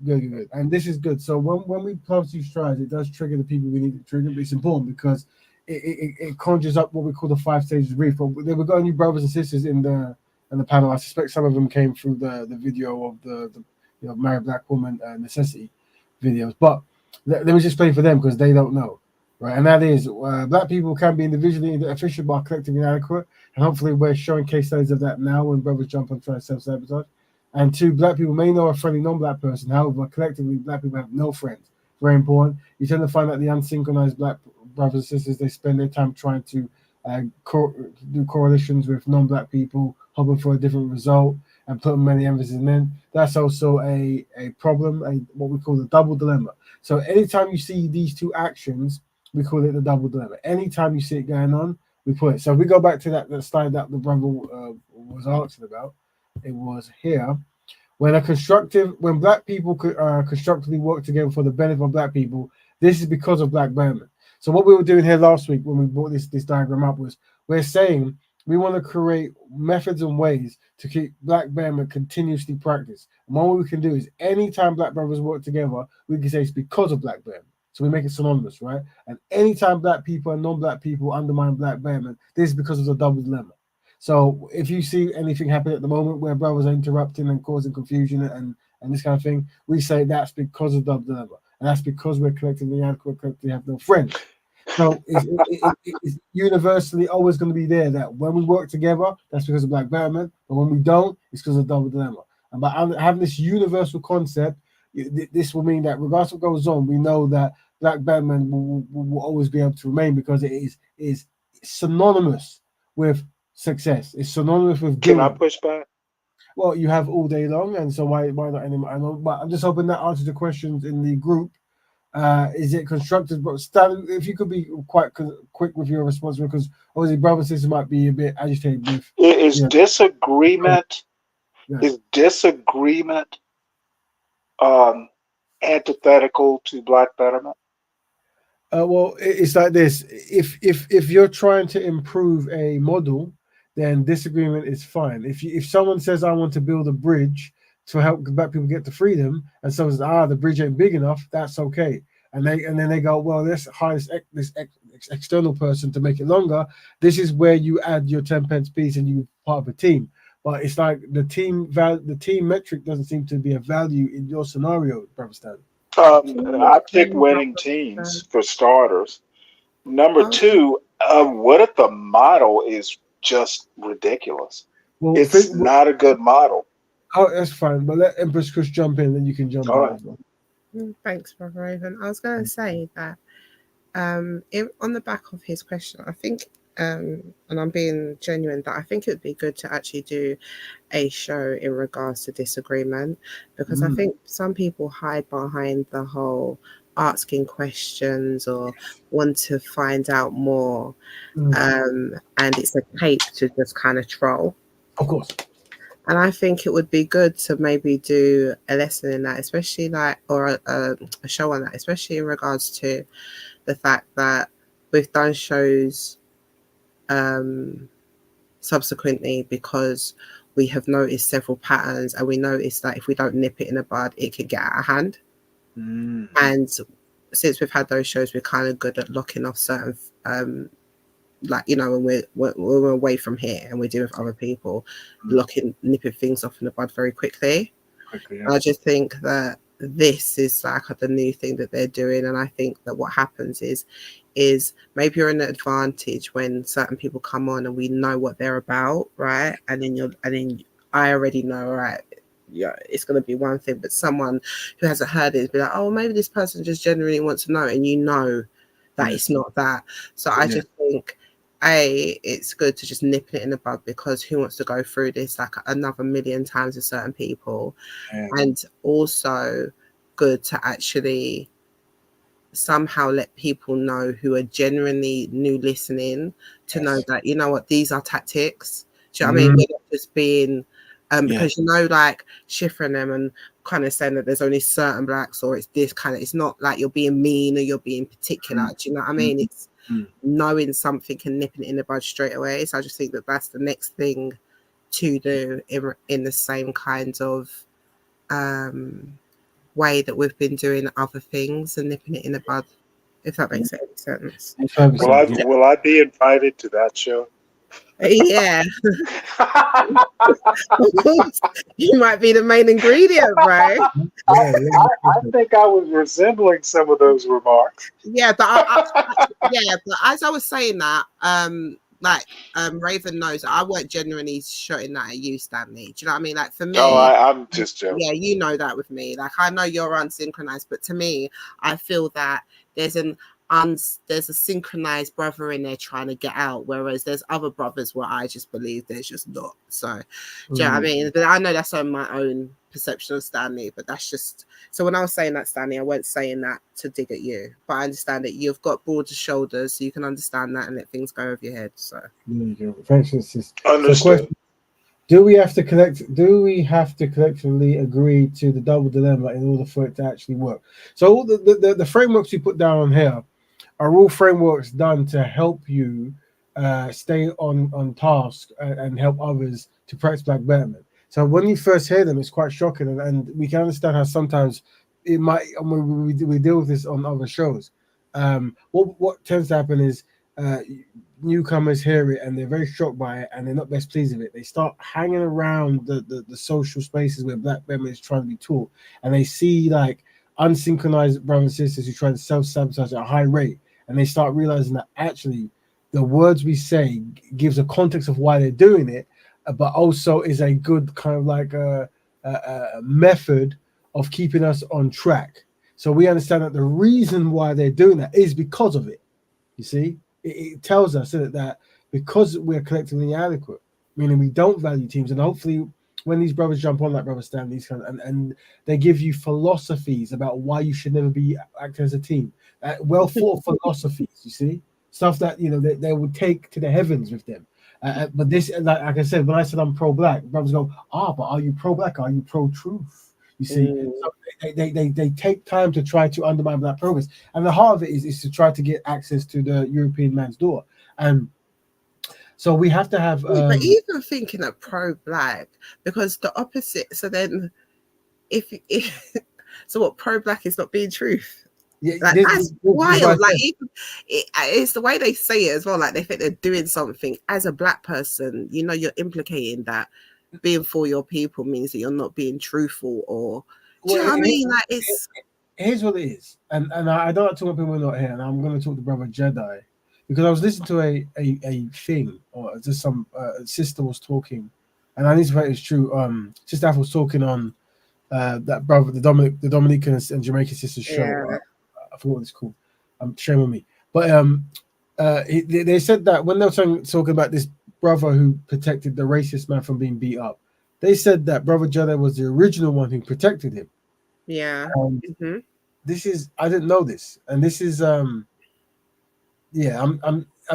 And this is good. So when we post these strides, it does trigger the people we need to trigger, but it's important because it conjures up what we call the 5 stages of grief. There were new brothers and sisters in the panel. I suspect some of them came through the video of the married black woman necessity videos. But let me just play for them because they don't know. Right, and that is black people can be individually efficient but collectively inadequate, and hopefully we're showing case studies of that now when brothers jump on trying to self-sabotage. And 2, black people may know a friendly non-black person, however, collectively black people have no friends. Very important. You tend to find that the unsynchronized black brothers and sisters, they spend their time trying to do correlations with non-black people, hoping for a different result and putting many emphasis in. That's also a problem, what we call the double dilemma. So anytime you see these 2 actions, we call it the double dilemma. Anytime you see it going on, we put it. So if we go back to that slide that the brother was asking about, it was here. When black people constructively work together for the benefit of black people, this is because of black betterment. So what we were doing here last week when we brought this diagram up was we're saying we want to create methods and ways to keep Black Betterment continuously practice. And what we can do is anytime Black brothers work together, we can say it's because of Black Betterment. So we make it synonymous, right? And anytime Black people and non-Black people undermine Black Betterment, this is because of the double dilemma. So if you see anything happen at the moment where brothers are interrupting and causing confusion and this kind of thing, we say that's because of the double dilemma. And that's because we're collectively inadequate, collectively have no friends. So it's universally always going to be there that when we work together, that's because of Black Betterment, but when we don't, it's because of double dilemma. And by having this universal concept, this will mean that regardless of what goes on, we know that Black Betterment will always be able to remain because it is synonymous with success. It's synonymous with Can I doing. push back? Well, you have all day long, and so why not anymore? But I'm just hoping that answers the questions in the group. Is it constructive? But Stan, if you could be quite quick with your response, because obviously brother and sister might be a bit agitated with. Is You know, disagreement yes. is disagreement antithetical to Black Betterment? Well, it's like this: if you're trying to improve a model, then disagreement is fine. If someone says I want to build a bridge to help Black people get to freedom, and someone says the bridge ain't big enough, that's okay. And then they go, well, let's hire this external person to make it longer. This is where you add your 10 pence piece and you part of a team. But it's like the team metric doesn't seem to be a value in your scenario, Brother Stan. I pick winning teams for starters. Number two, what if the model is just ridiculous? Well, it's not a good model. Oh, that's fine. But let Empress Chris jump in, then you can jump in as well. Thanks, Brother Raven. I was going to say that on the back of his question, I think, and I'm being genuine, that I think it would be good to actually do a show in regards to disagreement, because I think some people hide behind the whole asking questions or want to find out more, and it's a cape to just kind of troll. Of course. And I think it would be good to maybe do a lesson in that, especially or a show on that, especially in regards to the fact that we've done shows subsequently because we have noticed several patterns, and we noticed that if we don't nip it in the bud, it could get out of hand. And since we've had those shows, we're kind of good at locking off certain when we're away from here and we're dealing with other people, nipping things off in the bud very quickly. Yeah. I just think that this is like the new thing that they're doing, and I think that what happens is maybe you're in an advantage when certain people come on and we know what they're about, right? And then I already know, right? Yeah, it's going to be one thing, but someone who hasn't heard it be like, oh, maybe this person just genuinely wants to know, and you know that it's not that. So I just think, it's good to just nip it in the bud, because who wants to go through this like another million times with certain people? And also good to actually somehow let people know who are genuinely new listening to know that, you know what, these are tactics. Do you know what I mean? We're not just being because like Shifra and them and kind of saying that there's only certain blacks, or it's this kind of, it's not like you're being mean or you're being particular. Do you know what I mean? It's knowing something and nipping it in the bud straight away. So I just think that that's the next thing to do in the same kind of way that we've been doing other things and nipping it in the bud, if that makes any sense. Will I be invited to that show? Yeah. You might be the main ingredient, right? I think I was resembling some of those remarks. Yeah, but but as I was saying that, Raven knows I weren't genuinely shooting that at you, Stanley. Do you know what I mean? Like for me, I'm just joking. Yeah, you know that with me. Like I know you're unsynchronized, but to me, I feel that there's a synchronized brother in there trying to get out, whereas there's other brothers where I just believe there's just not. So, do you know what I mean? But I know that's on my own perception of Stanley, but that's just, so when I was saying that, Stanley, I wasn't saying that to dig at you, but I understand that you've got broader shoulders, so you can understand that and let things go over your head. So, thanks, sis. Understood. Do we have to collectively agree to the double dilemma in order for it to actually work? So all the frameworks you put down on here are all frameworks done to help you stay on task and help others to practice black betterment. So when you first hear them, it's quite shocking, and we can understand how sometimes it might. And we deal with this on other shows. What tends to happen is newcomers hear it and they're very shocked by it, and they're not best pleased with it. They start hanging around the social spaces where black betterment is trying to be taught, and they see like unsynchronized brothers and sisters who try to self-sabotage at a high rate, and they start realizing that actually the words we say gives a context of why they're doing it, but also is a good kind of like a method of keeping us on track. So we understand that the reason why they're doing that is because of it. You see, it tells us that because we're collectively inadequate, meaning we don't value teams, and hopefully when these brothers jump on, like Brother Stan, these kind of, and they give you philosophies about why you should never be acting as a team, well thought philosophies. You see, stuff that they would take to the heavens with them. But this, like I said, when I said I'm pro-black, brothers go, but are you pro-black? Are you pro-truth? You see, so they take time to try to undermine black progress, and the heart of it is to try to get access to the European man's door, and so we have to have. But even thinking of pro-black, because the opposite. So then, if so, what pro-black is not being truth. Yeah, like that's wild. Like even, it's the way they say it as well. Like they think they're doing something as a black person. You're implicating that being for your people means that you're not being truthful, or do you know what I mean? Like here's what it is, and I don't like to talk about people not here, and I'm going to talk to Brother Jedi because I was listening to a thing, or just some sister was talking, and I need to say it's true. Sister Apple was talking on that brother, the Dominican and Jamaican sisters show. Yeah. I forgot what it's called. Shame on me. But they said that when they were talking about this brother who protected the racist man from being beat up, they said that Brother Jedi was the original one who protected him. Yeah. This is, I didn't know this, and this is I'm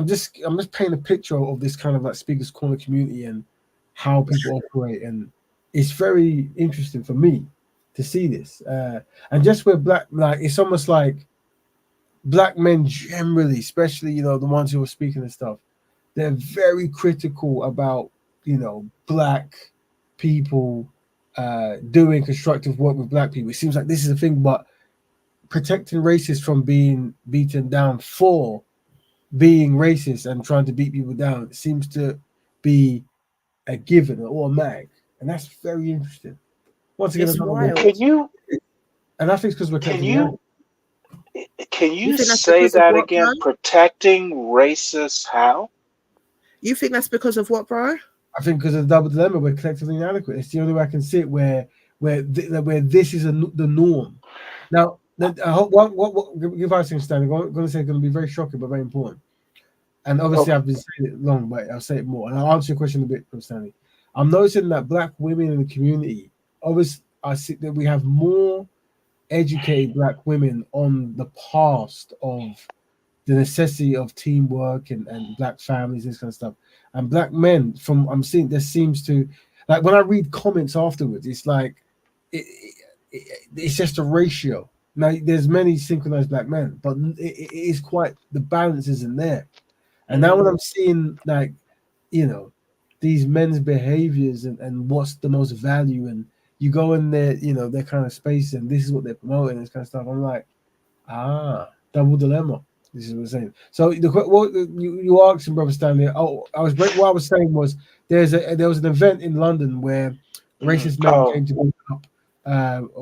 just painting a picture of this kind of like Speaker's Corner community and how people operate, and it's very interesting for me to see this. And just where black, like it's almost like black men generally, especially the ones who are speaking and stuff, they're very critical about black people doing constructive work with black people. It seems like this is a thing, but protecting racists from being beaten down for being racist and trying to beat people down seems to be a given or automatic, and that's very interesting. Once again, it's wild. And I think it's because we're Can you say that again? Protecting racists how? You think that's because of what, bro? I think because of the double dilemma, we're collectively inadequate. It's the only way I can see it where this is the norm. Now, what give us a stand. I'm going to say it's going to be very shocking, but very important. And obviously, I've been saying it long, but I'll say it more. And I'll answer your question a bit, Stanley. I'm noticing that black women in the community, obviously, I see that we have more educated black women on the past of the necessity of teamwork and black families, this kind of stuff. And black men, I'm seeing, there seems to, like when I read comments afterwards, it's like, it's just a ratio. Now, there's many synchronized black men, but it is quite, the balance isn't there. And now when I'm seeing like, these men's behaviors and what's the most value, and you go in there, their kind of space, and this is what they're promoting, this kind of stuff. I'm like, double dilemma. This is what I'm saying. So what you asked him, Brother Stanley. What I was saying was there was an event in London where racist men came to beat up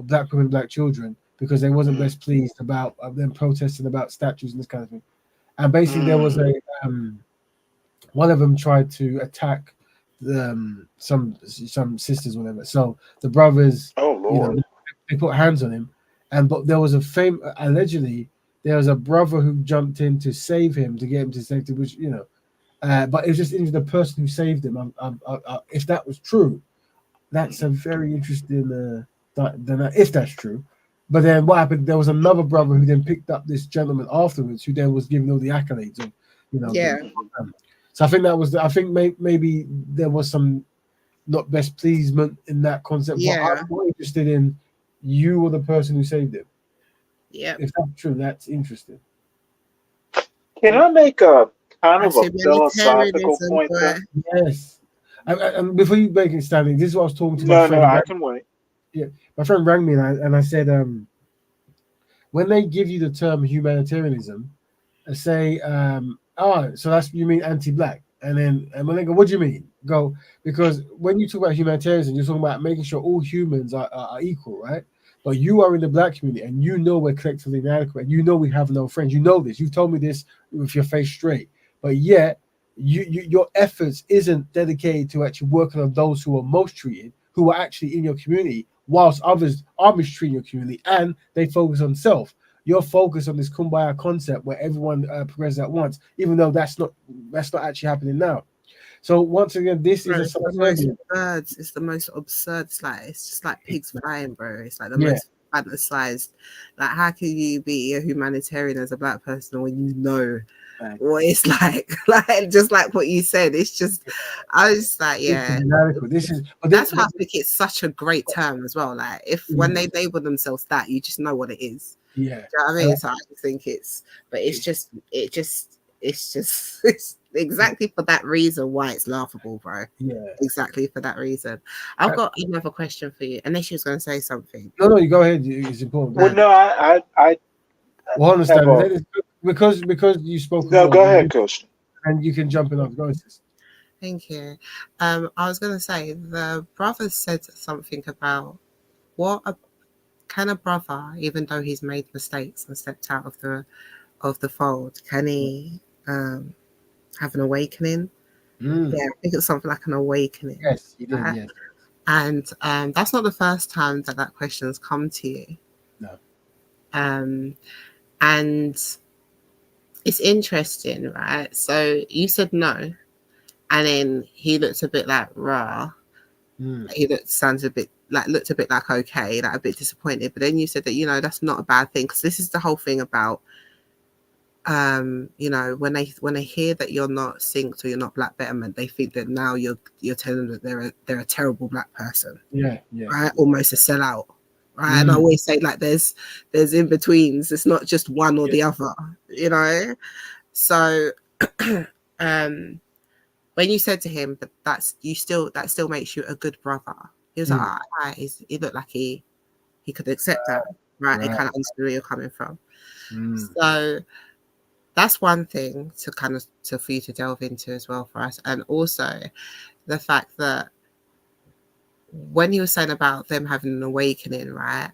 black women, black children because they wasn't best pleased about them protesting about statues and this kind of thing. And basically, there was a one of them tried to attack some sisters, whatever. So the brothers, they put hands on him, but there was allegedly there was a brother who jumped in to save him, to get him to safety, which but it was just the person who saved him. If that was true, that's a very interesting. If that's true. But then what happened? There was another brother who then picked up this gentleman afterwards, who then was giving all the accolades of, So I think that was. I think maybe there was some not best pleasement in that concept. Yeah. But I'm more interested in you or the person who saved him. Yeah. If that's true, that's interesting. Can I make a kind of That's a philosophical humanitarianism, point boy. though? Yes. And before you make it, Stanley, this is what I was talking to my No, friend. I can wait. Yeah, my friend rang me and I said, when they give you the term humanitarianism, say, so that's you mean anti-black, and when they go, what do you mean? Go because when you talk about humanitarianism, you're talking about making sure all humans are equal, right? But you are in the black community, and you know we're collectively inadequate. You know we have no friends. You know this. You've told me this with your face straight. But yet, your efforts isn't dedicated to actually working on those who are most treated, who are actually in your community, whilst others are mistreating your community, and they focus on self. You're focused on this kumbaya concept where everyone progresses at once, even though that's not actually happening now. So once again, this is Bro, a it's the most birds. It's the most absurd. It's just like pigs flying, bro. It's like the most fantasized. Like, how can you be a humanitarian as a black person when you know what it's like? Like, just like what you said. It's just, I was just like, yeah. That's why I think it's such a great term as well. Like, if when they label themselves that, you just know what it is. Yeah. Do you know what I mean? So I just think it's it's exactly for that reason why it's laughable, bro. Yeah. Exactly for that reason. I've got another question for you, unless you was going to say something. No, you go ahead. It's important. Well, no, I well, understand have a, because you spoke. no, go ahead, Coach. And you can jump in off. Go ahead, sis. Thank you. I was going to say the brother said something about can a brother, even though he's made mistakes and stepped out of the fold, can he have an awakening? Yeah, I think it's something like an awakening. Yes, he did. Right? Yes. And that's not the first time that question has come to you. No. And it's interesting, right? So you said no, and then he looked a bit like rah. He looked a bit like okay, like a bit disappointed. But then you said that that's not a bad thing, because this is the whole thing about when they hear that you're not synced or you're not black betterment, they think that now you're telling them that they're a terrible black person. Yeah. Right, almost a sellout. Right, and I always say like there's in betweens. It's not just one or the other. So when you said to him that still makes you a good brother, he was like, he looked like he could accept that. Right, he kind of understood where you're coming from. So that's one thing for you to delve into as well for us. And also the fact that when you were saying about them having an awakening, right?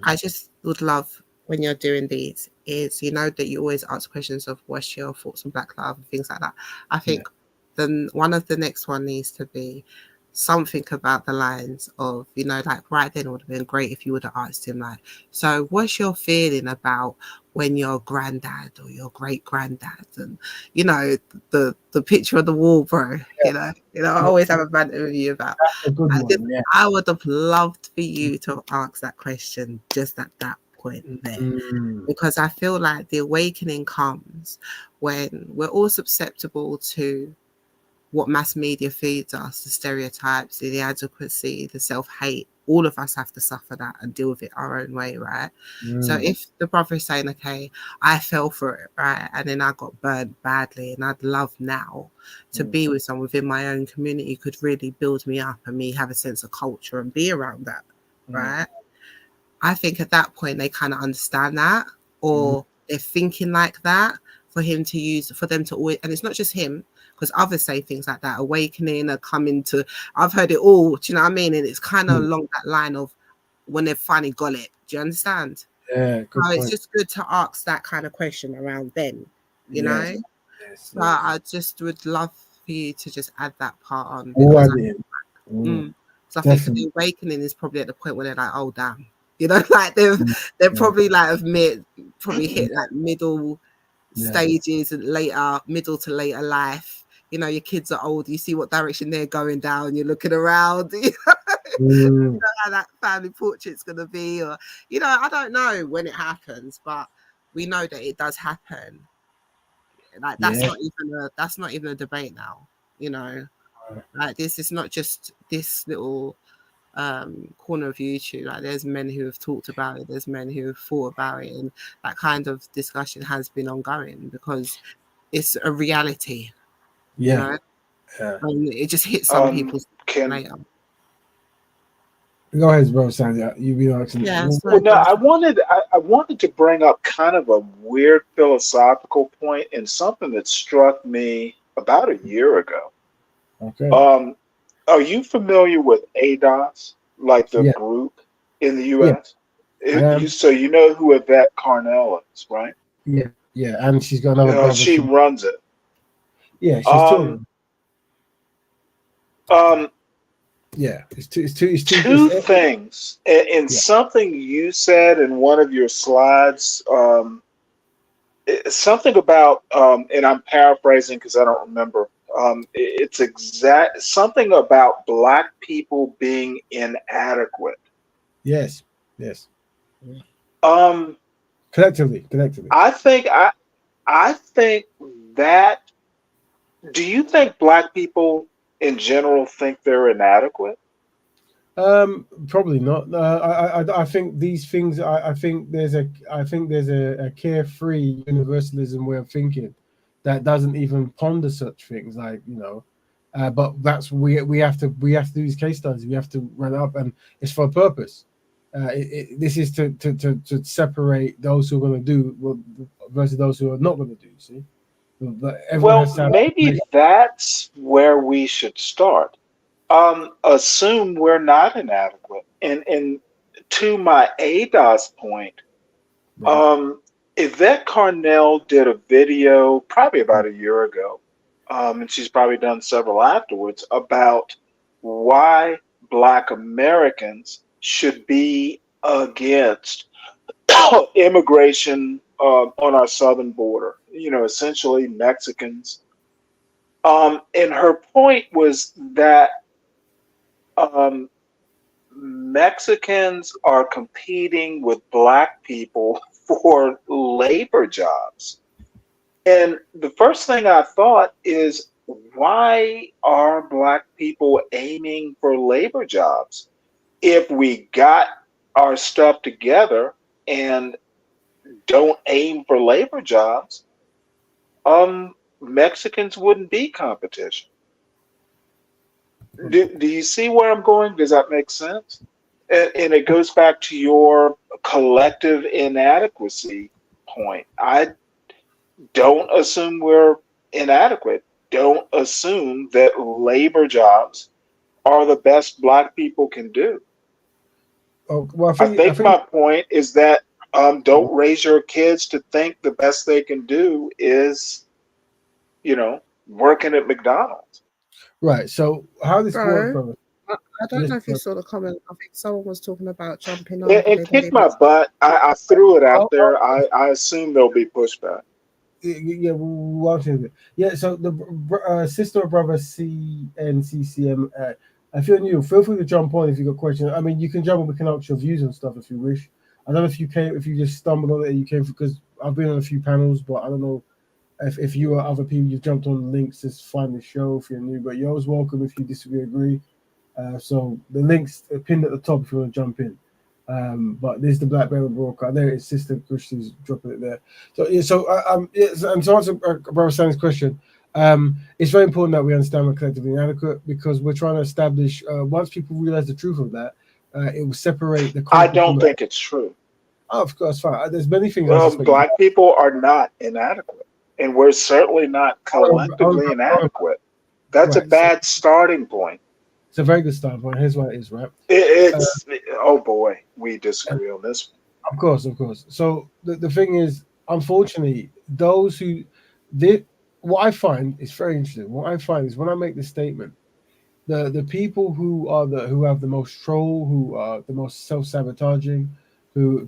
I just would love when you're doing these is, that you always ask questions of what's your thoughts on black love and things like that. I think then one of the next one needs to be something about the lines of, like right then it would have been great if you would have asked him like, so what's your feeling about when your granddad or your great granddad and the picture on the wall, bro, I always have a banter with you about. I would have loved for you to ask that question just at that point there, because I feel like the awakening comes when we're all susceptible to what mass media feeds us, the stereotypes, the inadequacy, the self-hate. All of us have to suffer that and deal with it our own way, right? So if the brother is saying, okay, I fell for it, right, and then I got burned badly, and I'd love now to be with someone within my own community who could really build me up and me have a sense of culture and be around that, right? I think at that point they kind of understand that, or they're thinking like that for them to always, and it's not just him, because others say things like that, awakening or coming to, I've heard it all, do you know what I mean? And it's kind of along that line of when they've finally got it. Do you understand? Yeah, good point. It's just good to ask that kind of question around them, know? Yes. I just would love for you to just add that part on. So I think the awakening is probably at the point where they're like, oh damn. Like they've probably like probably hit like middle stages and middle to later life. Your kids are old, you see what direction they're going down, you're looking around, you know how that family portrait's gonna be, or I don't know when it happens, but we know that it does happen. Like that's not even a debate now, like this is not just this little corner of YouTube. Like there's men who have talked about it, there's men who have thought about it, and that kind of discussion has been ongoing because it's a reality, you know. And it just hits some people's later. Go ahead, bro, Sandra. You be asking. Yeah, Well, no, I wanted to bring up kind of a weird philosophical point and something that struck me about a year ago. Okay. Are you familiar with ADOS, like the group in the U.S.? So you know who Yvette Carnell is, right? Yeah, and she's got another brother. She runs it. Yeah, she's talking. Yeah, it's two things. And something you said in one of your slides, something about, and I'm paraphrasing because I don't remember. It's something about Black people being inadequate. Yes. Collectively. I think that. Do you think Black people in general think they're inadequate? Probably not. I think these things. I think there's a carefree universalism way of thinking that doesn't even ponder such things, like, you know. But that's we have to do these case studies. We have to run up, and it's for a purpose. This is to separate those who are going to do versus those who are not going to do. See, but maybe that's where we should start. Assume we're not inadequate. And to my ADOS point, Yvette Carnell did a video probably about a year ago, and she's probably done several afterwards, about why Black Americans should be against immigration on our southern border, you know, essentially Mexicans. And her point was that Mexicans are competing with Black people for labor jobs. And the first thing I thought is, why are Black people aiming for labor jobs? If we got our stuff together and don't aim for labor jobs, Mexicans wouldn't be competition. Do you see where I'm going? Does that make sense? And it goes back to your collective inadequacy point. I don't assume we're inadequate. Don't assume that labor jobs are the best Black people can do. Oh, well, I think my point is that don't raise your kids to think the best they can do is, you know, working at McDonald's. Right. So how this works, brother? I don't know if you saw the comment. I think someone was talking about jumping on. And kick my butt. I threw it out there. I assume there'll be pushback. Yeah, so the sister or brother CNCCM, if you're new, feel free to jump on if you got questions. I mean, you can jump on, we can ask your views and stuff if you wish. I don't know if you just stumbled on it and you came, because I've been on a few panels, but I don't know if you or other people, you've jumped on the links, just find the show if you're new, but you're always welcome if you disagree or agree. So the links are pinned at the top if you want to jump in. But this is the Black Betterment Broadcast. There is Sister Christian's dropping it there. And to answer Brother Sam's question, it's very important that we understand we're collectively inadequate, because we're trying to establish, once people realize the truth of that, it will separate the. I don't think it's true. Oh, of course, fine. There's many things. Black people are not inadequate, and we're certainly not collectively inadequate. That's a bad starting point. It's a very good starting point. Here's what it is, right? Oh boy, we disagree on this one. Of course. So the thing is, unfortunately, those who did, what I find is very interesting. What I find is when I make this statement, the people who have the most troll, who are the most self-sabotaging, who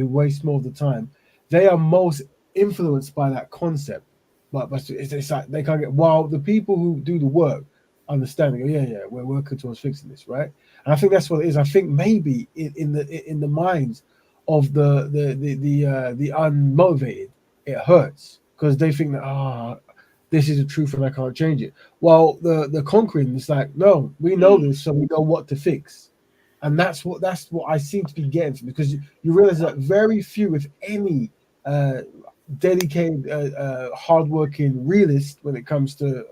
waste more of the time, they are most influenced by that concept. But it's like they can't get, while the people who do the work understanding, we're working towards fixing this, right? And I think that's what it is. I think maybe in the minds of the unmotivated, it hurts because they think that this is the truth and I can't change it. While the conquering is like, no, we know this, so we know what to fix. And that's what I seem to be getting to, because you realize that very few, if any, dedicated, hardworking realist when it comes to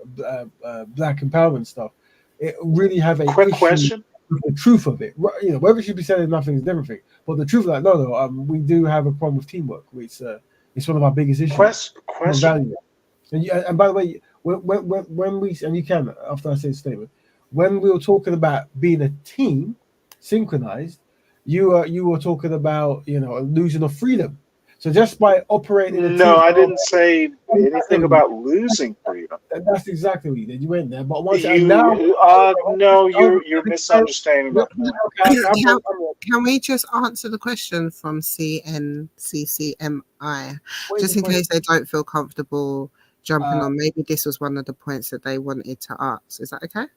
black empowerment stuff, it really have a Quick issue question. with the truth of it. You know, whether it should be said or nothing is a different thing. But the truth of that, no, we do have a problem with teamwork. It's one of our biggest issues. Question. Value. And by the way, when we, and you can, after I say the statement, when we were talking about being a team, synchronized, you were talking about, you know, illusion of freedom. So just by operating a No, team, I didn't say anything about losing freedom. that's exactly what you did. You went there, but once and now, No, you're misunderstanding my point. Can we just answer the question from CNCCMI, just in case they don't feel comfortable jumping on? Maybe this was one of the points that they wanted to ask. Is that okay?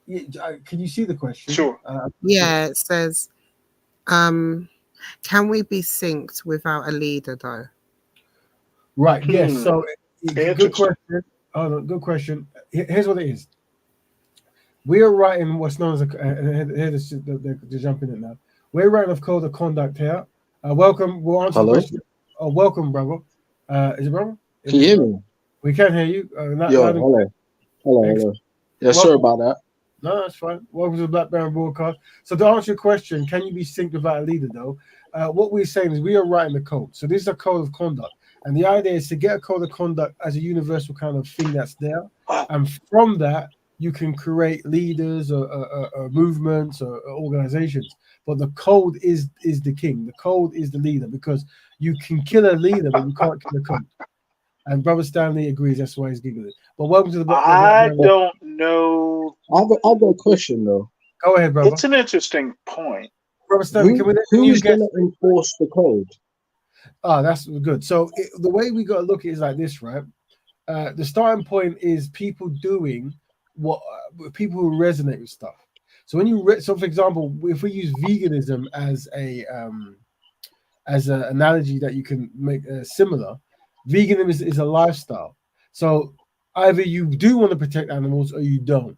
Yeah, can you see the question? Sure. Yeah, it says, can we be synced without a leader, though? Right. Yes. So good question. Oh, no, good question. Here's what it is. We are writing what's known as they're jumping in now. We're writing a code of conduct here. Welcome. We'll answer the question. Oh, welcome, brother. Is it brother? Can you hear me? We can hear you. Hello. Yeah, sorry about that. No, that's fine. Welcome to the Black Betterment Broadcast. So to answer your question, can you be synced without a leader, though? What we're saying is we are writing the code. So this is a code of conduct. And the idea is to get a code of conduct as a universal kind of thing that's there. And from that, you can create leaders or movements or organizations. But the code is the king. The code is the leader, because you can kill a leader, but you can't kill a code. And Brother Stanley agrees. That's why he's giggling. But welcome to the Black I don't know. I've got a question, though. Go ahead, brother. It's an interesting point. Brother Stanley, who's going to enforce the code? Oh, that's good. So the way we got to look at it is like this, right? The starting point is people doing what people who resonate with stuff. So when you so for example, if we use veganism as an analogy that you can make similar, veganism is a lifestyle. So either you do want to protect animals or you don't.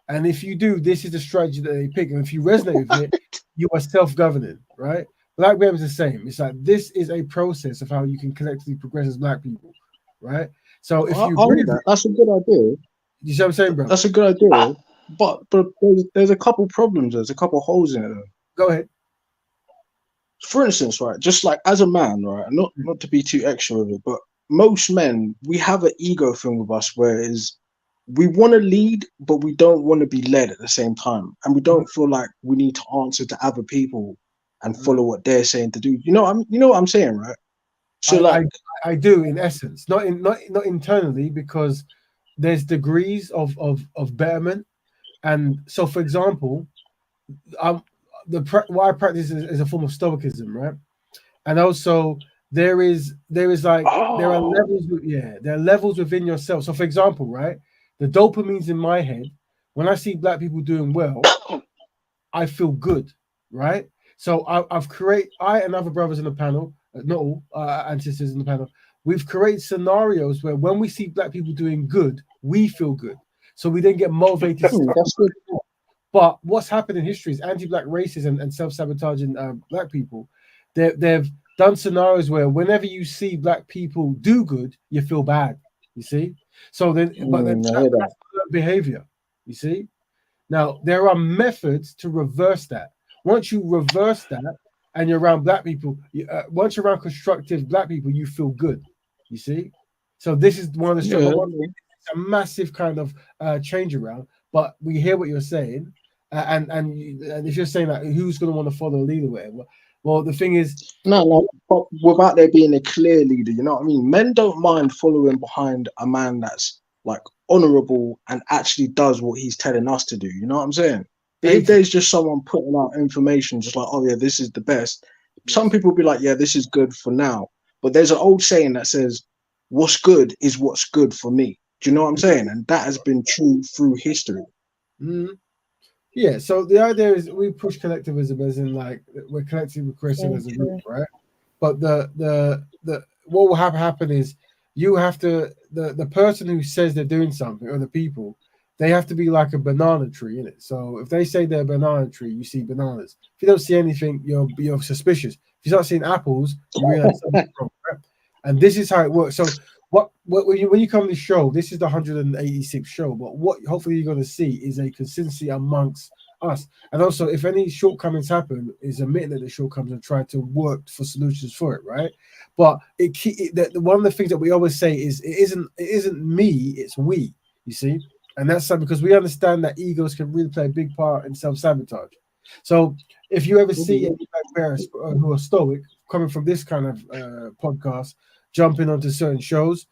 And if you do, this is the strategy that they pick. And if you resonate with it, you are self-governing, right? Black Bear is the same. It's like this is a process of how you can collectively progress as Black people, right? So if you agree, that's a good idea. You see what I'm saying, bro? That's a good idea. But there's a couple problems. There's a couple holes in it. Go ahead. For instance, right, just like as a man, right, not to be too extra with it, but most men, we have an ego thing with us where we want to lead, but we don't want to be led at the same time. And we don't feel like we need to answer to other people and follow what they're saying to do. You know what I'm saying, right? So I do, in essence, not internally, because there's degrees of betterment. And so, for example, what I practice is a form of stoicism, right? And also there is like there are levels. There are levels within yourself. So, for example, right, the dopamine's in my head. When I see Black people doing well, I feel good, right? So I and other brothers in the panel, not all and sisters in the panel, we've created scenarios where when we see Black people doing good, we feel good. So we then get motivated. That's good. But what's happened in history is anti-Black racism and self-sabotaging Black people. They've done scenarios where whenever you see Black people do good, you feel bad. You see? So then, but then that's behavior. You see? Now there are methods to reverse that. Once you reverse that, and you're around Black people, once you're around constructive Black people, you feel good. You see? So this is one of the struggles. It's a massive kind of change around. But we hear what you're saying, and if you're saying that, who's going to want to follow a leader, whatever. Well, the thing is, no, but without there being a clear leader, you know what I mean? Men don't mind following behind a man that's like honorable and actually does what he's telling us to do. You know what I'm saying? If there's just someone putting out information, just like, oh yeah, this is the best. Some people will be like, yeah, this is good for now. But there's an old saying that says, what's good is what's good for me. Do you know what I'm saying? And that has been true through history. Mm-hmm. Yeah, so the idea is we push collectivism as in like we're collectively progressive as a group, right? But the what will happen is you have to the person who says they're doing something, or the people, they have to be like a banana tree, innit? So if they say they're a banana tree, you see bananas. If you don't see anything, you're suspicious. If you start seeing apples, you realize something's wrong, right? And this is how it works. So when you come to the show, this is the 186th show, but what hopefully you're going to see is a consistency amongst us. And also, if any shortcomings happen, is admitting that the shortcomings and try to work for solutions for it, right? But one of the things that we always say is it isn't me, it's we. You see, and that's something because we understand that egos can really play a big part in self-sabotage. So if you ever see any black parents who are stoic coming from this kind of podcast, jumping onto certain shows,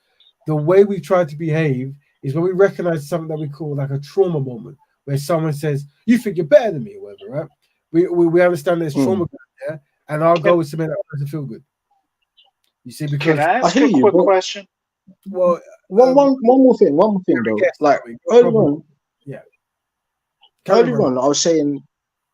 the way we try to behave is when we recognize something that we call like a trauma moment, where someone says, "You think you're better than me," or whatever, right? We understand there's trauma there, and our goal is to make that person feel good. You see, because Can I ask a quick question? Well, one more thing though. Like earlier on, I was saying,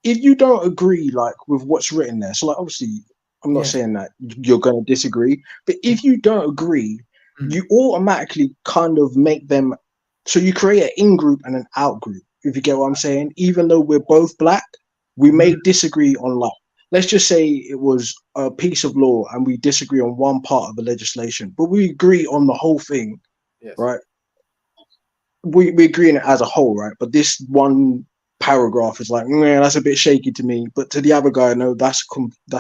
if you don't agree like with what's written there, so like obviously I'm not saying that you're going to disagree, but if you don't agree, you automatically kind of make them, so you create an in-group and an out-group, if you get what I'm saying. Even though we're both black, we may disagree on, like, let's just say it was a piece of law and we disagree on one part of the legislation, but we agree on the whole thing, right? We agree on it as a whole, right? But this one paragraph is like, man, that's a bit shaky to me. But to the other guy, no, that's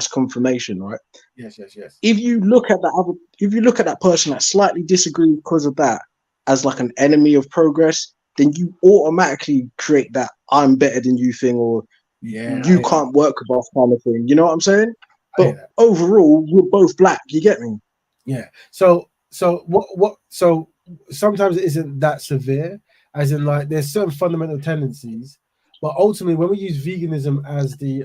confirmation, right? Yes. If you look at that person that slightly disagrees because of that as like an enemy of progress, then you automatically create that I'm better than you thing, or you can't work with us kind of thing. You know what I'm saying? But overall, we're both black. You get me? Yeah. So what? So sometimes it isn't that severe, as in like there's certain fundamental tendencies, but ultimately when we use veganism as the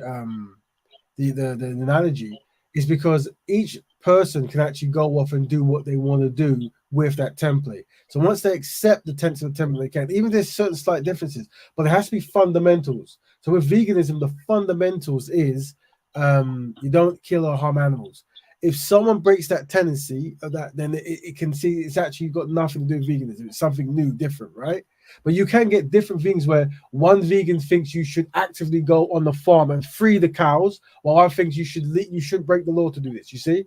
analogy, is because each person can actually go off and do what they want to do with that template. So once they accept the template, they can. Even there's certain slight differences, but there has to be fundamentals. So with veganism, the fundamentals is you don't kill or harm animals. If someone breaks that tendency of that, then it can see it's actually got nothing to do with veganism. It's something new, different, right? But you can get different things where one vegan thinks you should actively go on the farm and free the cows, while I think you should break the law to do this. You see,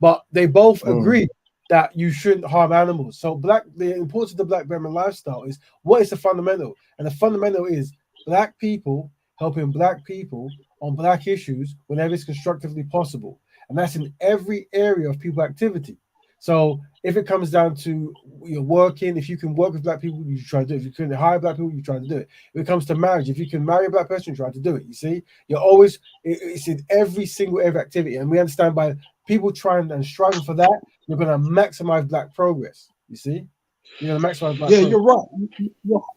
but they both agree that you shouldn't harm animals. So the importance of the Black Betterment lifestyle is what is the fundamental, and the fundamental is black people helping black people on black issues whenever it's constructively possible. And that's in every area of people activity. So if it comes down to you're working, if you can work with black people, you try to do it. If you can hire black people, you try to do it. If it comes to marriage, if you can marry a black person, you try to do it. You see, it's in every single area of activity. And we understand by people trying and striving for that, you're going to maximize black progress. You see, you're going to maximize black progress. You're right.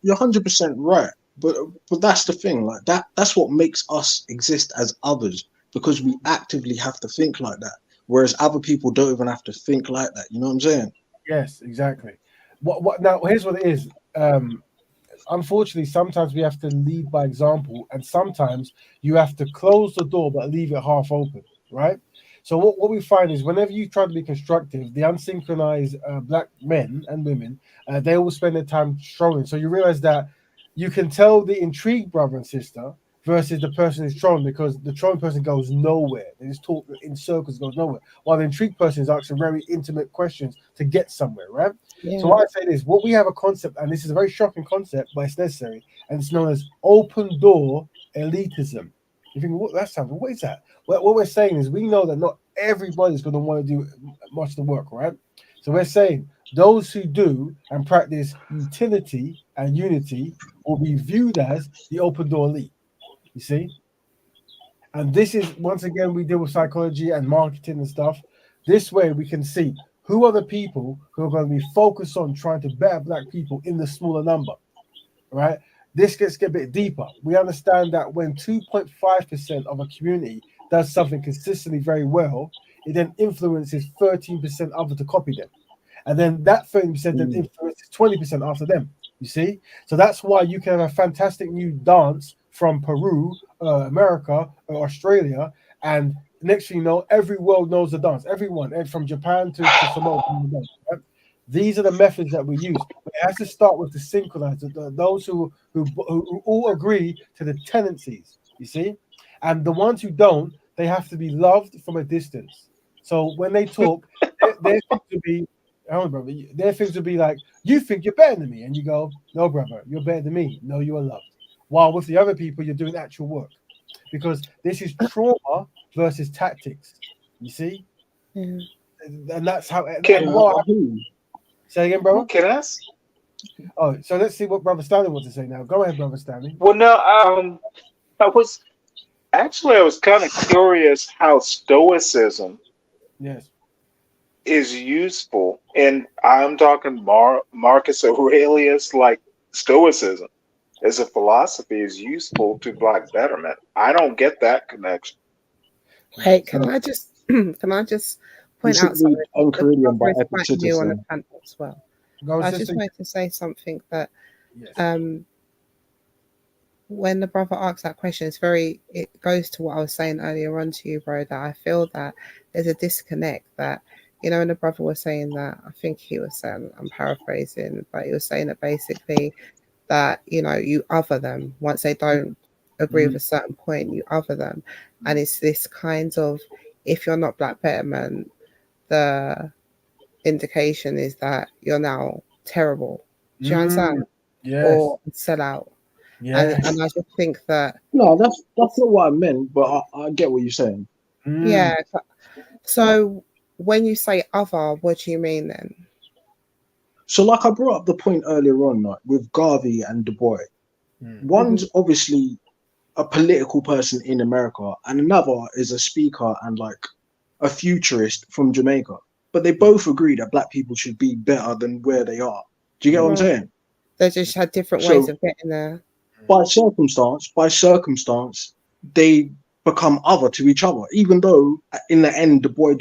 You're 100% right. But that's the thing, like that's what makes us exist as others, because we actively have to think like that, whereas other people don't even have to think like that. You know what I'm saying? Yes, exactly. What now? Here's what it is. Unfortunately, sometimes we have to lead by example, and sometimes you have to close the door but leave it half open, right? So what we find is whenever you try to be constructive, the unsynchronized black men and women, they all spend their time strolling. So you realize that you can tell the intrigued brother and sister versus the person who's trolling, because the trolling person goes nowhere. They just talk in circles, goes nowhere. While the intrigued person is asking very intimate questions to get somewhere, right? Yeah. So what I say is, what we have a concept, and this is a very shocking concept, but it's necessary, and it's known as open door elitism. You think, what that sounds? What is that? What we're saying is, we know that not everybody's going to want to do much of the work, right? So we're saying those who do and practice utility and unity will be viewed as the open door elite. You see? And this is, once again, we deal with psychology and marketing and stuff. This way we can see who are the people who are going to be focused on trying to better black people in the smaller number, right? This gets a bit deeper. We understand that when 2.5% of a community does something consistently very well, it then influences 13% others to copy them. And then that 30% then influences 20% after them, you see? So that's why you can have a fantastic new dance from Peru, America, or Australia, and next thing you know, every world knows the dance. Everyone, and from Japan to Samoa, right? These are the methods that we use. We it has to start with the synchronized, those who all agree to the tendencies. You see, and the ones who don't, they have to be loved from a distance. So when they talk, their things to be, oh brother, their things to be like, you think you're better than me, and you go, no, brother, you're better than me. No, you are loved. While with the other people, you're doing actual work, because this is trauma versus tactics. You see, and that's how. Say again, brother. Can I ask? Oh, so let's see what Brother Stanley wants to say now. Go ahead, Brother Stanley. Well, no, I was kind of curious how Stoicism Yes. is useful, and I'm talking Marcus Aurelius, like Stoicism as a philosophy is useful to Black betterment. I don't get that connection. Hey, can I just point out something? Enchiridion by The brother is quite new on the Epictetus. panel as well. Go, I sister. just wanted to say something that Yes. when the brother asks that question, it goes to what I was saying earlier on to you, bro, that I feel that there's a disconnect that, when the brother was saying that, I think he was saying, I'm paraphrasing, but he was saying that basically that, you other them once they don't agree with a certain point, you other them. And it's this kind of, if you're not Black betterment, the indication is that you're now terrible. Do you understand? Yes. Or sell out. Yes. And I just think that No, that's not what I meant, but I get what you're saying. yeah. So when you say other, what do you mean then? So, like I brought up the point earlier on, like with Garvey and Du Bois, one's obviously a political person in America, and another is a speaker and like a futurist from Jamaica. But they both agree that Black people should be better than where they are. Do you get what I'm saying? They just had different ways of getting there. By circumstance, they become other to each other, even though in the end Du Bois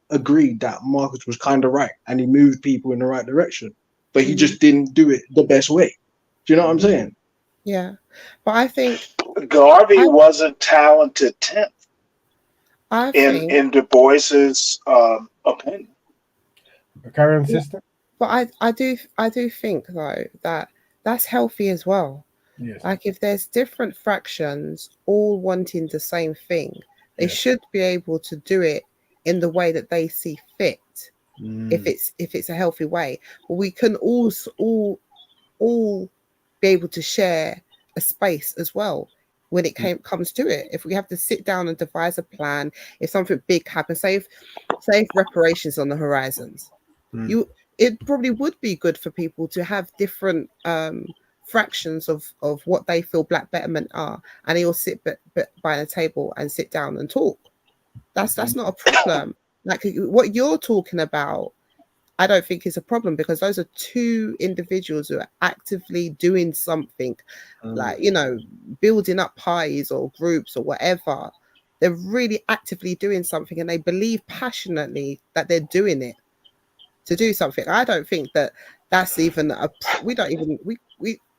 agreed that Marcus was kind of right and he moved people in the right direction, but he just didn't do it the best way. Do you know what I'm saying? Yeah, but I think Garvey wasn't talented 10th in Du Bois's opinion. Carry on, sister. But I do think though that that's healthy as well. Yes. Like if there's different fractions all wanting the same thing, they should be able to do it in the way that they see fit. If it's a healthy way, but we can all be able to share a space as well when it comes to it. If we have to sit down and devise a plan, if something big happens, say if reparations on the horizons, it probably would be good for people to have different fractions of what they feel Black betterment are, and they all sit by a table and sit down and talk. That's not a problem. Like what you're talking about, I don't think is a problem, because those are two individuals who are actively doing something, like, building up pies or groups or whatever. They're really actively doing something, and they believe passionately that they're doing it to do something. I don't think that's even we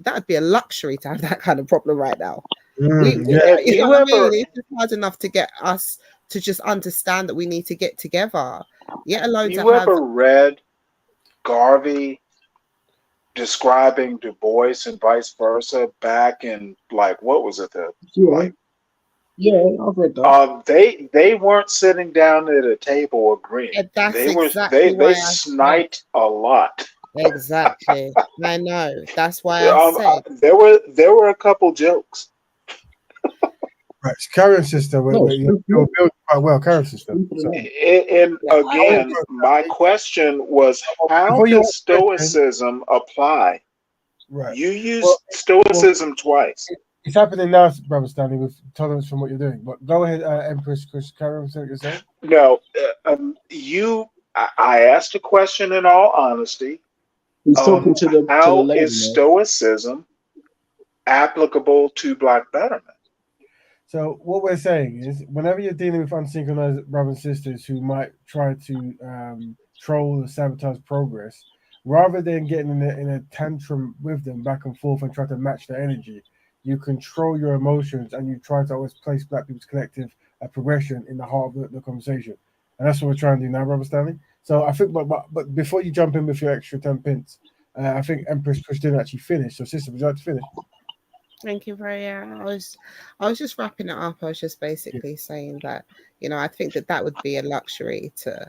that would be a luxury to have that kind of problem right now. It's just hard enough to get us to just understand that we need to get together, yet alone you ever read Garvey describing Du Bois and vice versa back in, like, what was it? Yeah, I've read that. They weren't sitting down at a table agreeing. They sniped a lot. Exactly. I know. That's why I said there were a couple jokes. Right, carry on, sister. You're building quite well, carry on, sister. And again, my question was, how does Stoicism apply? Right. You used Stoicism twice. It's happening now, Brother Stanley, with tolerance from what you're doing. But go ahead, Empress Chris, carry on what you're saying. No, I asked a question in all honesty. He's talking to the lady, is Stoicism applicable to Black betterment? So what we're saying is, whenever you're dealing with unsynchronized brothers and sisters who might try to troll or sabotage progress, rather than getting in a tantrum with them back and forth and try to match their energy, you control your emotions and you try to always place Black people's collective progression in the heart of the conversation. And that's what we're trying to do now, Brother Stanley. So I think, but before you jump in with your extra 10 pence, I think Empress Push didn't actually finish. So, sister, would you like to finish? Thank you very much. I was just wrapping it up. I was just basically saying that, I think that would be a luxury to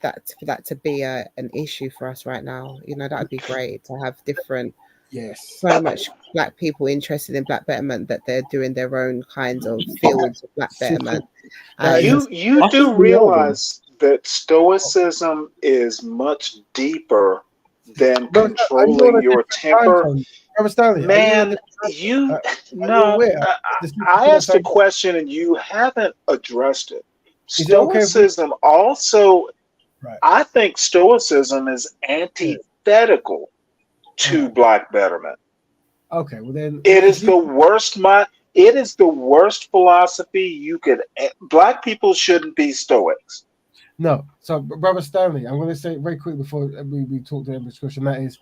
for that to be an issue for us right now. That would be great to have different, so much Black people interested in Black betterment that they're doing their own kinds of fields of Black betterment. You do realize that stoicism is much deeper than controlling your temper. Man, I asked a question and you haven't addressed it. Stoicism also, I think stoicism is antithetical to Black betterment. Okay, well then it is the worst. It is the worst philosophy you could. Black people shouldn't be Stoics. No. So, Brother Stanley, I'm going to say very quick before we talk to Empress question. That is,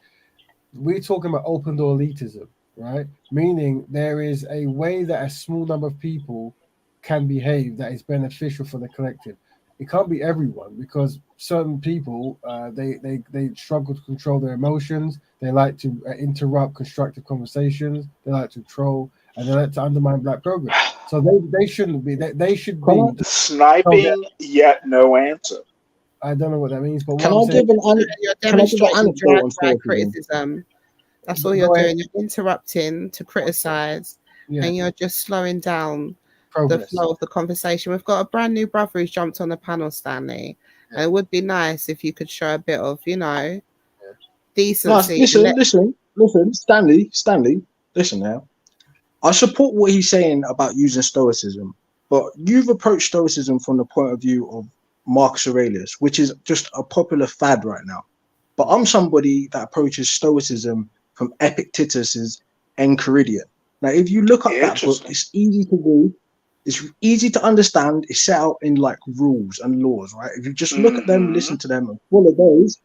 we're talking about open door elitism, right? Meaning there is a way that a small number of people can behave that is beneficial for the collective. It can't be everyone, because certain people they struggle to control their emotions. They like to interrupt constructive conversations. They like to troll, and they like to undermine Black progress. So they shouldn't be. They should be sniping. Yet no answer. I don't know what that means, but Can I give an anecdote on criticism? That's all you're doing. You're interrupting to criticize, and you're just slowing down the flow of the conversation. We've got a brand new brother who's jumped on the panel, Stanley, and it would be nice if you could show a bit of, decency. Listen, Stanley, listen now. I support what he's saying about using stoicism, but you've approached stoicism from the point of view of Marcus Aurelius, which is just a popular fad right now. But I'm somebody that approaches stoicism from Epictetus's Enchiridion. Now, if you look up that book, it's easy to read. It's easy to understand. It's set out in like rules and laws, right? If you just look at them, listen to them, and follow those,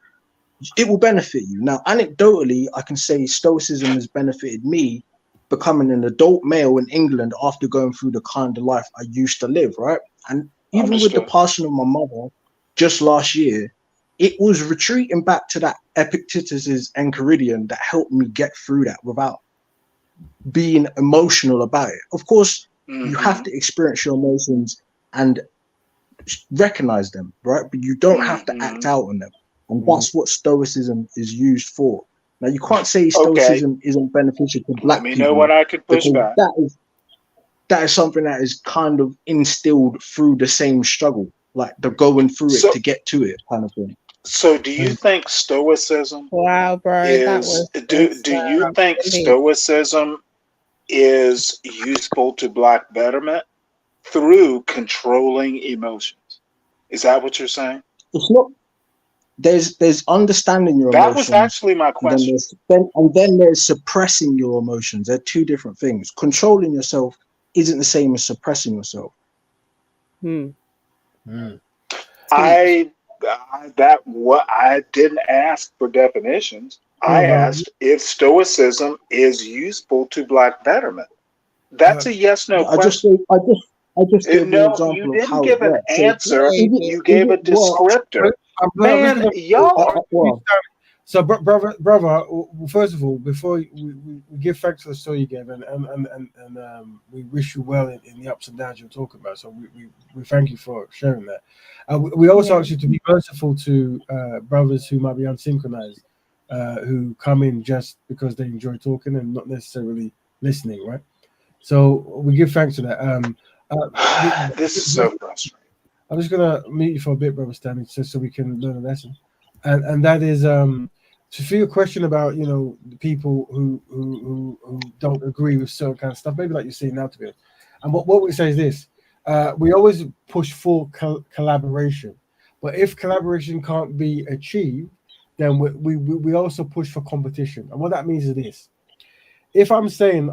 it will benefit you. Now, anecdotally, I can say Stoicism has benefited me becoming an adult male in England after going through the kind of life I used to live, right? And even with the passing of my mother just last year, it was retreating back to that Epictetus's Enchiridion that helped me get through that without being emotional about it. Of course, you have to experience your emotions and recognize them, right? But you don't have to act out on them. And that's what Stoicism is used for. Now, you can't say Stoicism isn't beneficial to Black people. Let me know when I can push back. That is something that is kind of instilled through the same struggle, like the going through it to get to it kind of thing. So do you think Stoicism do you think Stoicism is useful to Black betterment through controlling emotions? Is that what you're saying? It's not. There's understanding your emotions. That was actually my question. And then there's suppressing your emotions. They're two different things. Controlling yourself isn't the same as suppressing yourself. I didn't ask for definitions. I asked if Stoicism is useful to Black betterment. That's a yes/no question. I just gave an example you of how didn't give an answer. You gave a descriptor. Man, y'all are. So, brother, first of all, before we give thanks for the story you gave, and we wish you well in the ups and downs you're talking about. So we thank you for sharing that. We also ask you to be merciful to brothers who might be unsynchronized, who come in just because they enjoy talking and not necessarily listening, right? So we give thanks to that. This is so frustrating. I'm just gonna mute you for a bit, brother Stanley, just so we can learn a lesson. And that is to feel a question about the people who don't agree with certain kind of stuff, maybe like you're seeing now, to be honest. And what we say is this: we always push for collaboration, but if collaboration can't be achieved, then we also push for competition. And what that means is this: if I'm saying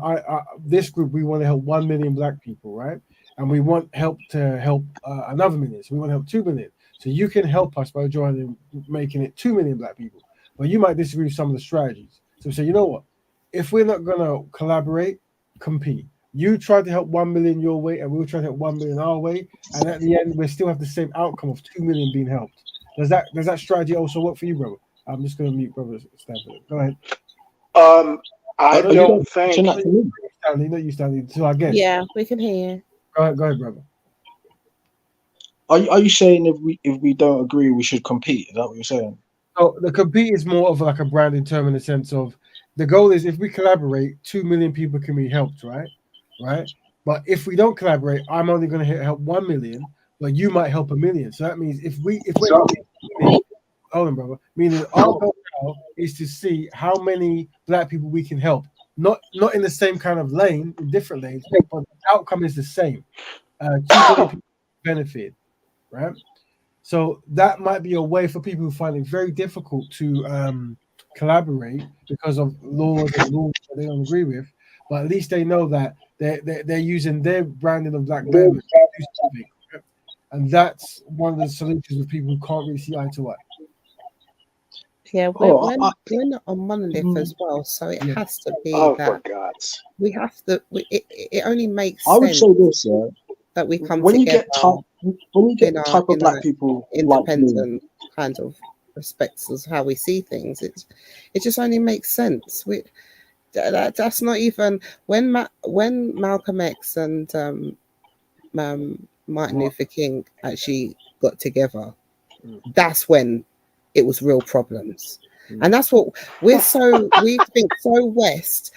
this group, we want to help 1 million Black people, right? And we want help to help another million. So we want to help 2 million. So you can help us by joining, making it 2 million Black people. But you might disagree with some of the strategies. So we say, you know what? If we're not going to collaborate, compete. You try to help 1 million your way, and we'll try to help 1 million our way. And at the end, we still have the same outcome of 2 million being helped. Does that strategy also work for you, brother? I'm just going to mute Brother Stanley. Go ahead. I don't think. Stanley, not you, Stanley. So I guess. Yeah, we can hear you. Go ahead, brother. Are you saying if we don't agree, we should compete? Is that what you're saying? Oh, the compete is more of like a branding term in the sense of the goal is if we collaborate, 2 million people can be helped, right? Right. But if we don't collaborate, I'm only going to help 1 million, but you might help 1 million. So that means if we're hold on, brother. Meaning our goal now is to see how many black people we can help. Not in the same kind of lane, in different lanes, but the outcome is the same. 2 million people benefit, right? So that might be a way for people who find it very difficult to collaborate because of laws and rules that they don't agree with. But at least they know that they're using their branding of black men to do something. And that's one of the solutions with people who can't really see eye to eye. Yeah, we're not on monolith as well, so it has to be that. For God's. We have to. It only makes I would sense say this, yeah. that we come When you together get the type of black people independent kind of respects as how we see things. It just only makes sense. That's not even when Malcolm X and Martin Luther King actually got together. That's when it was real problems. And that's what we think so West.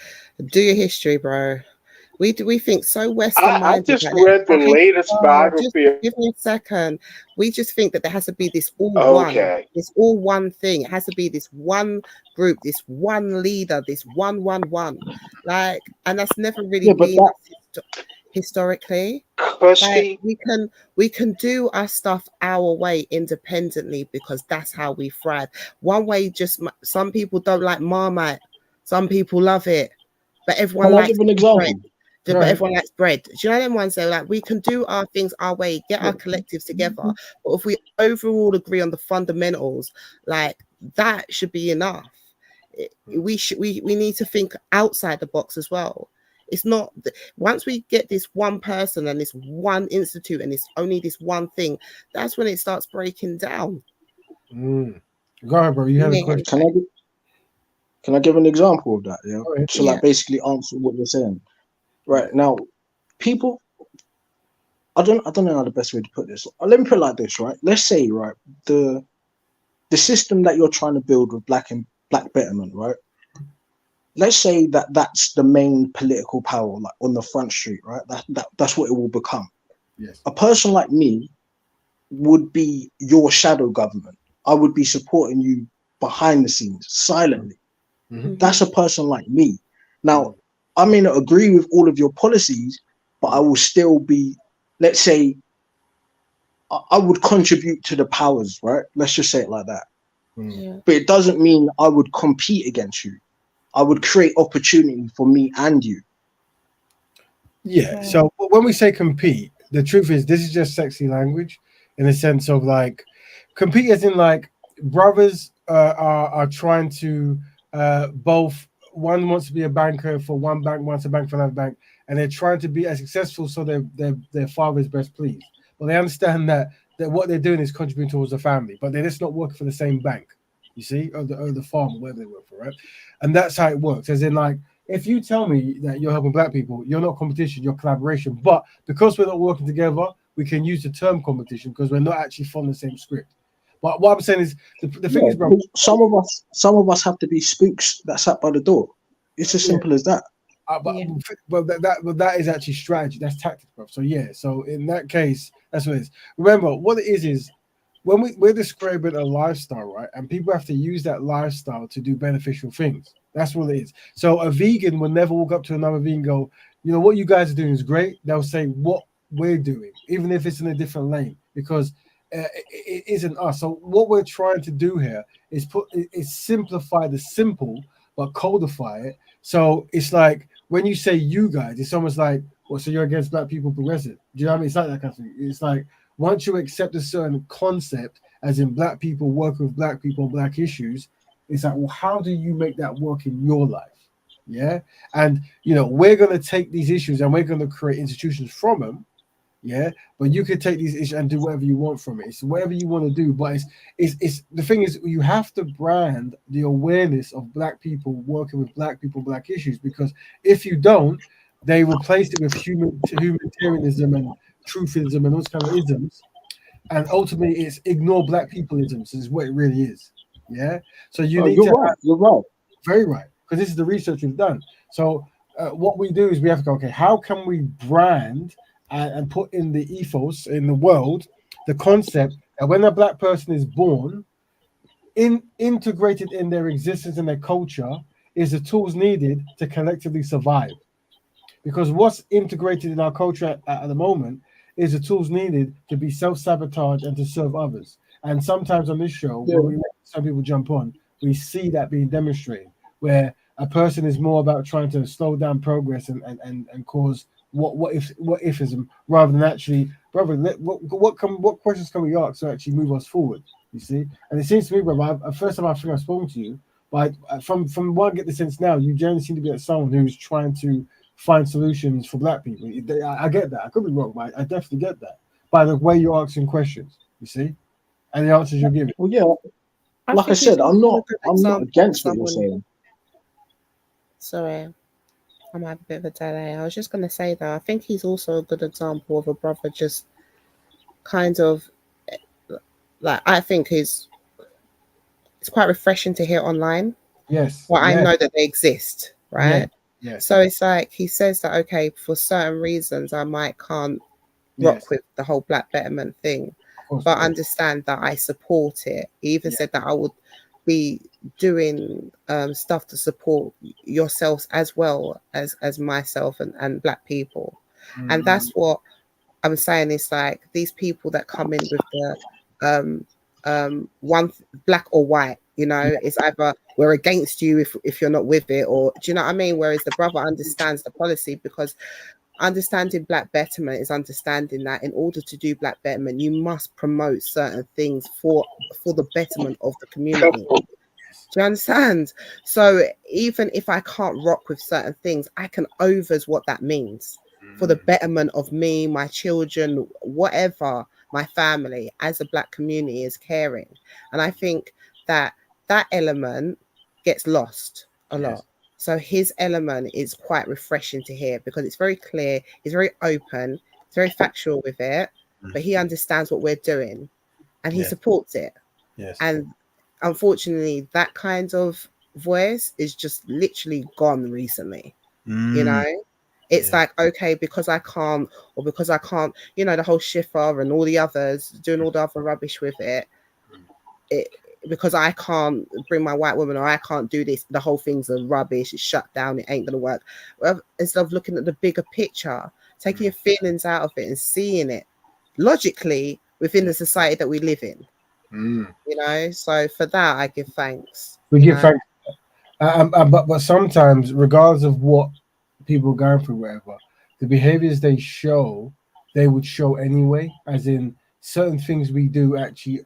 Do your history, bro. We think so Western minded. I just read the latest biography. Give me a second. We just think that there has to be this all one thing. It has to be this one group, this one leader, this one. Like, and that's never really been historically. Like, we can do our stuff our way independently because that's how we thrive. One way, just some people don't like Marmite, some people love it, but everyone likes an example. bread. But everyone likes bread. Do you know them ones? So like we can do our things our way, get our collectives together. But if we overall agree on the fundamentals, like that should be enough. We need to think outside the box as well. It's not once we get this one person and this one institute and it's only this one thing, that's when it starts breaking down. Go ahead, bro. You have a question. Can I give an example of that? Yeah. So like basically answer what you're saying. Right now, people. I don't know how the best way to put this. Let me put it like this, right? Let's say, right, the system that you're trying to build with black betterment, right? Let's say that's the main political power, like on the front street, right? That's what it will become. Yes. A person like me would be your shadow government. I would be supporting you behind the scenes, silently. Mm-hmm. That's a person like me. Now, I may not agree with all of your policies, but I will still be, let's say, I would contribute to the powers, right? Let's just say it like that. Yeah. But it doesn't mean I would compete against you. I would create opportunity for me and you. Yeah. So when we say compete, the truth is this is just sexy language in the sense of like compete as in like brothers are trying to both. One wants to be a banker for one bank, wants a bank for another bank, and they're trying to be as successful so their father is best pleased. But they understand that what they're doing is contributing towards the family, but they're just not working for the same bank, you see, or the farm, or whatever they work for, right? And that's how it works. As in, like, if you tell me that you're helping black people, you're not competition, you're collaboration. But because we're not working together, we can use the term competition because we're not actually following the same script. But what I'm saying is the thing is, bro, some of us have to be spooks that sat by the door. It's as simple as that. But that is actually strategy. That's tactics, bro. So yeah. So in that case, that's what it is. Remember, what it is when we're describing a lifestyle, right? And people have to use that lifestyle to do beneficial things. That's what it is. So a vegan will never walk up to another vegan and go, you know, what you guys are doing is great. They'll say what we're doing, even if it's in a different lane, because it isn't us. So what we're trying to do here is simplify the simple, but codify it. So it's like when you say you guys, it's almost like, well, so you're against black people progressive. Do you know what I mean? It's like that kind of thing. It's like once you accept a certain concept, as in black people working with black people on black issues, it's like, well, how do you make that work in your life? Yeah. And, you know, we're going to take these issues and we're going to create institutions from them Yeah, but you could take these issues and do whatever you want from it. It's whatever you want to do, but it's the thing is you have to brand the awareness of black people working with black people, black issues, because if you don't, they replace it with humanitarianism and truthism and those kind of isms, and ultimately it's ignore black people isms is what it really is. Yeah, so you Oh, need you're to right. You're right. very right, because this is the research we've done. So what we do is we have to go, okay, how can we brand and put in the ethos in the world, the concept that when a black person is born, integrated in their existence and their culture is the tools needed to collectively survive. Because what's integrated in our culture at the moment is the tools needed to be self-sabotage and to serve others. And sometimes on this show, Yeah. when we let some people jump on, we see that being demonstrated, where a person is more about trying to slow down progress and cause what ifism rather than actually, brother, what questions can we ask to actually move us forward? You see, and it seems to me, brother, first time I think I've spoken to you, but from what I get the sense now, you generally seem to be someone who's trying to find solutions for black people. I get that. I could be wrong, but I definitely get that by the way you're asking questions. You see, and the answers you're giving. Well, yeah, I like I think he's said, I'm also a not good I'm not example of against what you're someone. saying. Sorry, I might have a bit of a delay. I was just going to say that I think he's also a good example of a brother just kind of like I think it's quite refreshing to hear online. Yes. Well, I Yes. know that they exist, Yes. right? Yes. So it's like he says that okay, for certain reasons I can't rock Yes. with the whole black betterment thing, Of course, but of course. understand that I support it. He even Yeah. said that I would be doing stuff to support yourselves as well as myself and black people. And that's what I'm saying. It's like these people that come in with the black or white, you know, it's either we're against you if you're not with it, or do you know what I mean? Whereas the brother understands the policy, because understanding black betterment is understanding that in order to do black betterment, you must promote certain things for the betterment of the community. Do you understand? So even if I can't rock with certain things, I can overs what that means for the betterment of me, my children, whatever, my family, as a black community is caring. And I think that element gets lost a lot. So his element is quite refreshing to hear because it's very clear, he's very open, he's very factual with it, but he understands what we're doing and he supports it. Yes. And unfortunately, that kind of voice is just literally gone recently. You know, it's like, okay, because I can't, you know, the whole Schiffer and all the others doing all the other rubbish with it, because I can't bring my white woman, or I can't do this, the whole thing's a rubbish, it's shut down, it ain't gonna work. Well, instead of looking at the bigger picture, taking your feelings out of it and seeing it logically within the society that we live in. You know, so for that I give thanks. We give thanks. But sometimes, regardless of what people are going through, whatever, the behaviors they would show anyway. As in, certain things we do actually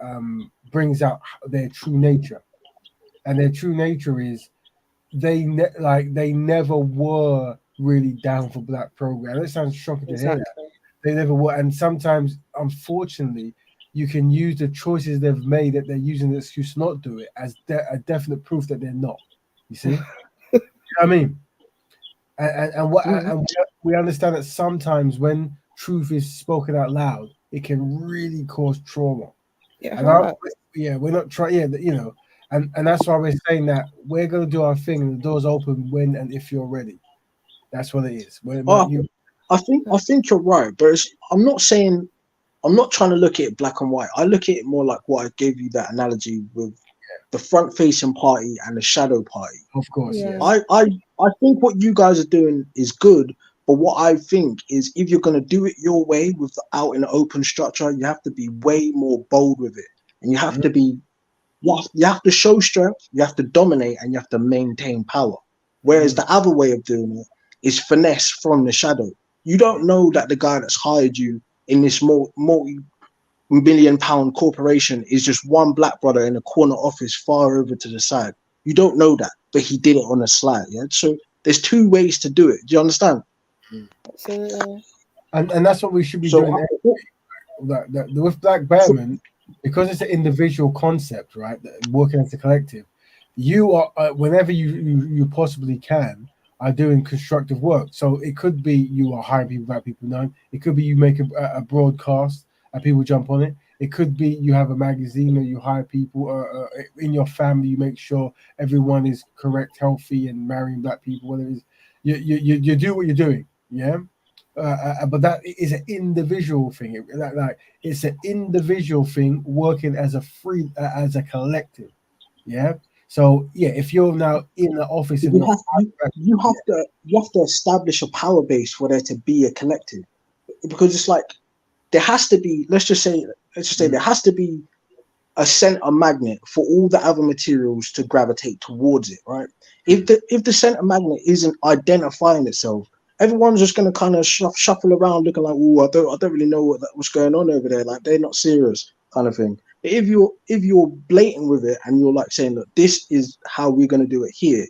brings out their true nature, and their true nature is they never were really down for black program. That sounds shocking to hear. That. They never were, and sometimes, unfortunately, you can use the choices they've made that they're using the excuse to not do it as a definite proof that they're not. You see, you know what I mean? And we understand that sometimes when truth is spoken out loud, it can really cause trauma. We're not trying. You know, and that's why we're saying that we're going to do our thing, and the doors open when and if you're ready. That's what it is. I think you're right, but I'm not trying to look at it black and white. I look at it more like what I gave you that analogy with the front-facing party and the shadow party. Of course, I think what you guys are doing is good, but what I think is if you're going to do it your way out in an open structure, you have to be way more bold with it, and you have to be, you have to show strength, you have to dominate, and you have to maintain power. Whereas the other way of doing it is finesse from the shadow. You don't know that the guy that's hired you in this multi-million-pound corporation is just one black brother in a corner office far over to the side. You don't know that, but he did it on a slide. Yeah. So there's two ways to do it. Do you understand? Absolutely. And that's what we should be So doing. With Black Betterment, because it's an individual concept, right? Working as a collective, you are whenever you possibly can are doing constructive work. So it could be you are hiring people, Black people know. It could be you make a broadcast and people jump on it. It could be you have a magazine or you hire people in your family. You make sure everyone is correct, healthy, and marrying Black people. Whatever it is, you do what you're doing. Yeah. But that is an individual thing. It's an individual thing working as a collective. Yeah. So yeah, if you're now in the office and you have to establish a power base for there to be a collective, because it's like there has to be. Let's just say there has to be a center magnet for all the other materials to gravitate towards it, right? If the center magnet isn't identifying itself, everyone's just going to kind of shuffle around looking like, oh, I don't really know what's going on over there. Like they're not serious, kind of thing. But if you're blatant with it and you're like saying, look, this is how we're going to do it here,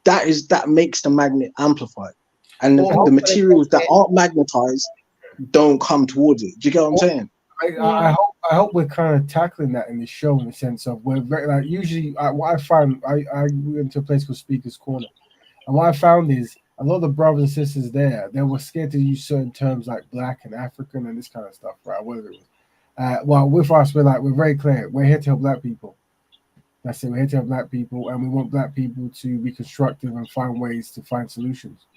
that makes the magnet amplified, and the materials that aren't magnetized don't come towards it. Do you get what I'm saying? I hope we're kind of tackling that in the show, in the sense of we're very, like, usually what I find, I went to a place called Speaker's Corner, and what I found is a lot of the brothers and sisters there, they were scared to use certain terms like Black and African and this kind of stuff, right? Whatever it was. Well, with us, we're very clear. We're here to help Black people. That's it. We're here to help Black people, and we want Black people to be constructive and find ways to find solutions,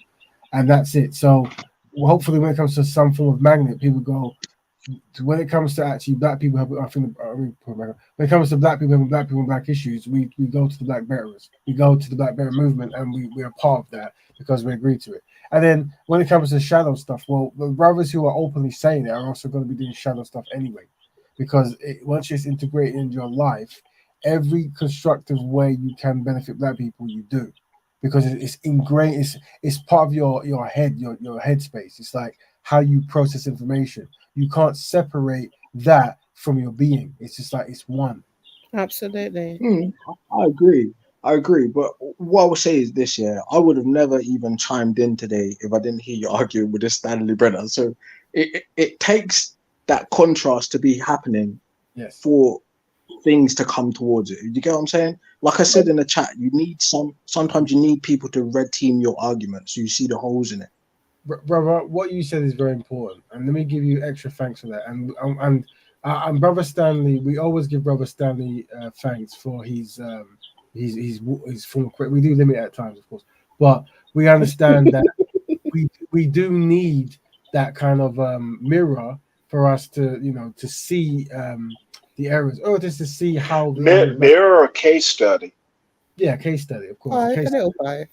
and that's it. So hopefully, when it comes to some form of magnet, people go. When it comes to actually Black people, when it comes to Black people and Black issues, we go to the Black Betterers. We go to the Black Better movement, and we are part of that because we agree to it. And then when it comes to shadow stuff, well, the brothers who are openly saying it are also going to be doing shadow stuff anyway, because once it's integrated into your life, every constructive way you can benefit Black people, you do, because it's ingrained. It's part of your head, your headspace. It's like how you process information. You can't separate that from your being. It's just like it's one. Absolutely. I agree. But what I would say is this: I would have never even chimed in today if I didn't hear you arguing with this Stanley Brenner. So it takes that contrast to be happening for things to come towards it. You get what I'm saying? Like I said in the chat, sometimes you need people to red team your argument so you see the holes in it. Brother, what you said is very important, and let me give you extra thanks for that. And Brother Stanley, we always give Brother Stanley thanks for his form of. We do limit it at times, of course, but we understand that we do need that kind of mirror for us to to see the errors, or just to see how the mirror or case study. Yeah, case study, of course. A little bit.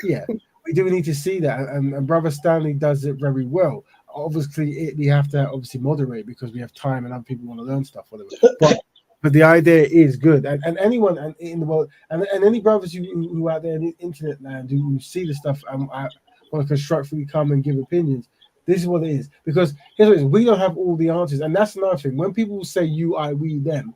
Yeah. We do need to see that, and Brother Stanley does it very well. Obviously, we have to moderate because we have time and other people want to learn stuff, whatever. But the idea is good, and anyone in the world, and any brothers who out there in the internet land who see the stuff and want to constructively come and give opinions. This is what it is, because here's what it is: we don't have all the answers, and that's another thing. When people say you, I, we, them,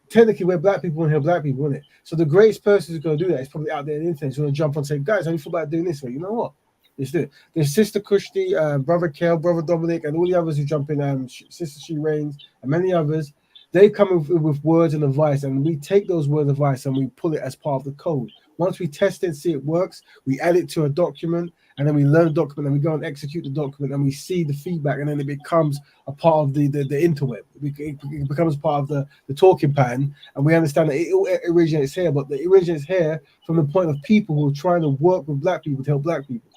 technically we're Black people and here Black people, isn't it? So the greatest person who's going to do that is probably out there on the internet. He's going to jump on and say, guys, how do you feel about doing this? Well, you know what? Let's do it. There's Sister Kushti, Brother Kel, Brother Dominic, and all the others who jump in, Sister She Reigns, and many others. They come with words and advice, and we take those words of advice and we pull it as part of the code. Once we test it and see it works, we add it to a document, and then we learn the document, and we go and execute the document, and we see the feedback, and then it becomes a part of the interweb. It becomes part of the talking pattern, and we understand that it originates here, but it originates here from the point of people who are trying to work with Black people to help Black people.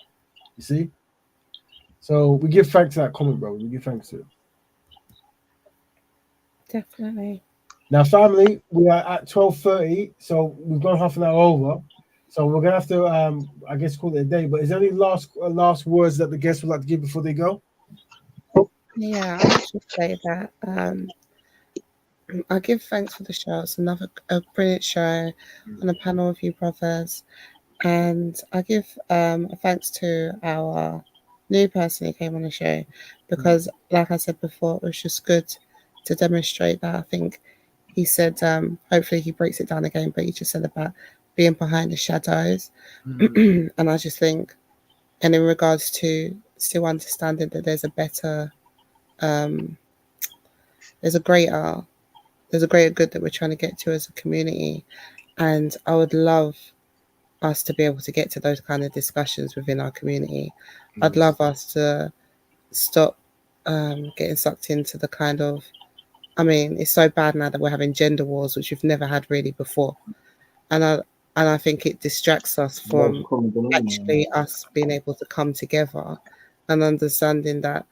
You see? So we give thanks to that comment, bro. We give thanks to it. Definitely. Now, family, we are at 12:30, so we've gone half an hour over. So we're gonna have to, I guess, call it a day. But is there any last words that the guests would like to give before they go? Yeah, I should say that. I give thanks for the show. It's a brilliant show on a panel with you brothers, and I give thanks to our new person who came on the show, because, like I said before, it was just good to demonstrate that. I think he said, hopefully he breaks it down again, but he just said about being behind the shadows. And I just think, and in regards to still understanding that there's a better, there's a greater good that we're trying to get to as a community. And I would love us to be able to get to those kind of discussions within our community. I'd love us to stop getting sucked into the kind of, I mean, it's so bad now that we're having gender wars, which we've never had really before. And I think it distracts us from actually us being able to come together and understanding that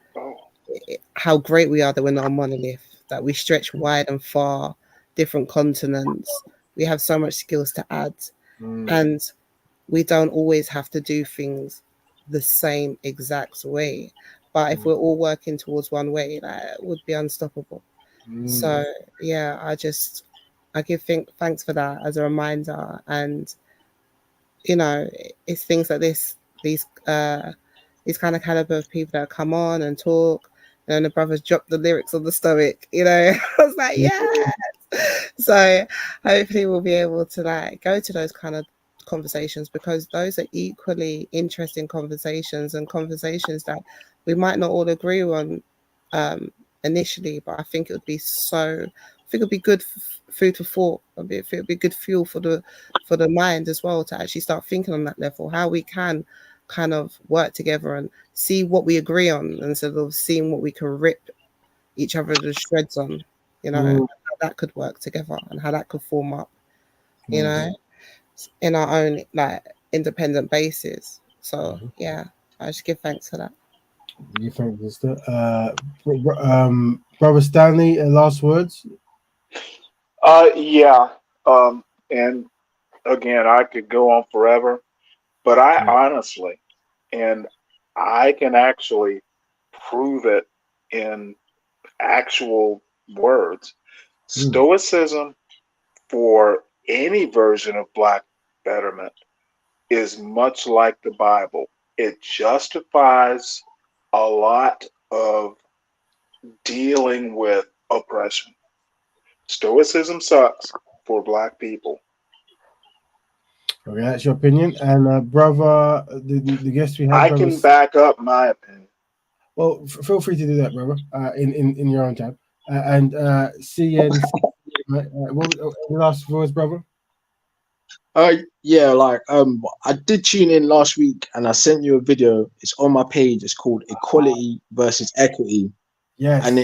how great we are that we're not a monolith, that we stretch wide and far, different continents. We have so much skills to add, and we don't always have to do things the same exact way. But if we're all working towards one way, that would be unstoppable. So yeah, I give thanks for that as a reminder. And you know, it's things like this, these kind of caliber of people that come on and talk. And the brothers drop the lyrics on the stomach, you know. I was like, yes. So hopefully we'll be able to like go to those kind of conversations, because those are equally interesting conversations, and conversations that we might not all agree on initially, but I think it would be good food for thought. It would be good fuel for the mind as well, to actually start thinking on that level, how we can kind of work together and see what we agree on, instead of seeing what we can rip each other to shreds on, you know, how that could work together and how that could form up, you know, in our own like independent basis. So yeah, I just give thanks for that. You think sister? Brother Stanley, last words? Yeah. And again, I could go on forever, but I honestly, and I can actually prove it in actual words. Stoicism for any version of Black betterment is much like the Bible. It justifies a lot of dealing with oppression. Stoicism sucks for Black people. Okay, that's your opinion. And brother, the guest we have, I can back up my opinion. Well, feel free to do that, brother, in your own time. And CN, what was the last words, brother? Yeah, like I did tune in last week and I sent you a video. It's on my page. It's called Equality versus Equity. Yes. And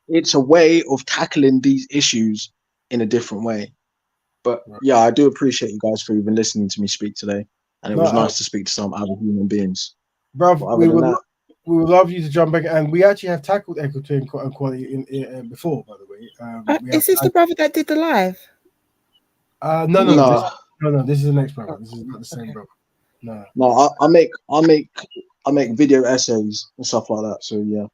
it's a way of tackling these issues in a different way. But yeah, I do appreciate you guys for even listening to me speak today. And it was nice to speak to some other human beings. Bruv, we would love you to jump back, and we actually have tackled equity and equality before, by the way. Is this the brother that did the live? No. This is the next brother. This is not the same brother. No, I make video essays and stuff like that. So yeah,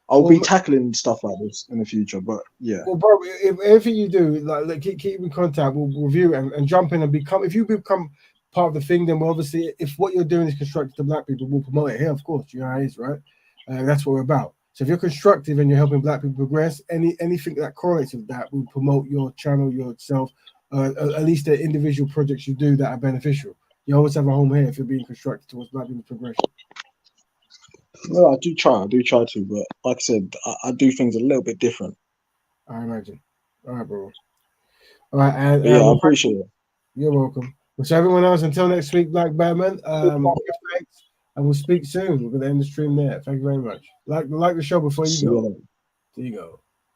I'll be tackling stuff like this in the future. But yeah. Well, bro, if everything you do, like keep in contact, we'll review it and jump in and become. If you become part of the thing, then we'll obviously, if what you're doing is constructive to Black people, we'll promote it here. Of course, you know how it is, right? That's what we're about. So if you're constructive and you're helping Black people progress, anything that correlates with that will promote your channel, yourself, at least the individual projects you do that are beneficial. You always have a home here if you're being constructive towards Black people's progression. No, I do try to, but like I said, I do things a little bit different. I imagine. All right, bro. All right, and yeah, I appreciate it. You're welcome. Well, so everyone else, until next week, Black Batman, thanks, and we'll speak soon. We're going to end the stream there. Thank you very much. Like the show before you go. There you go.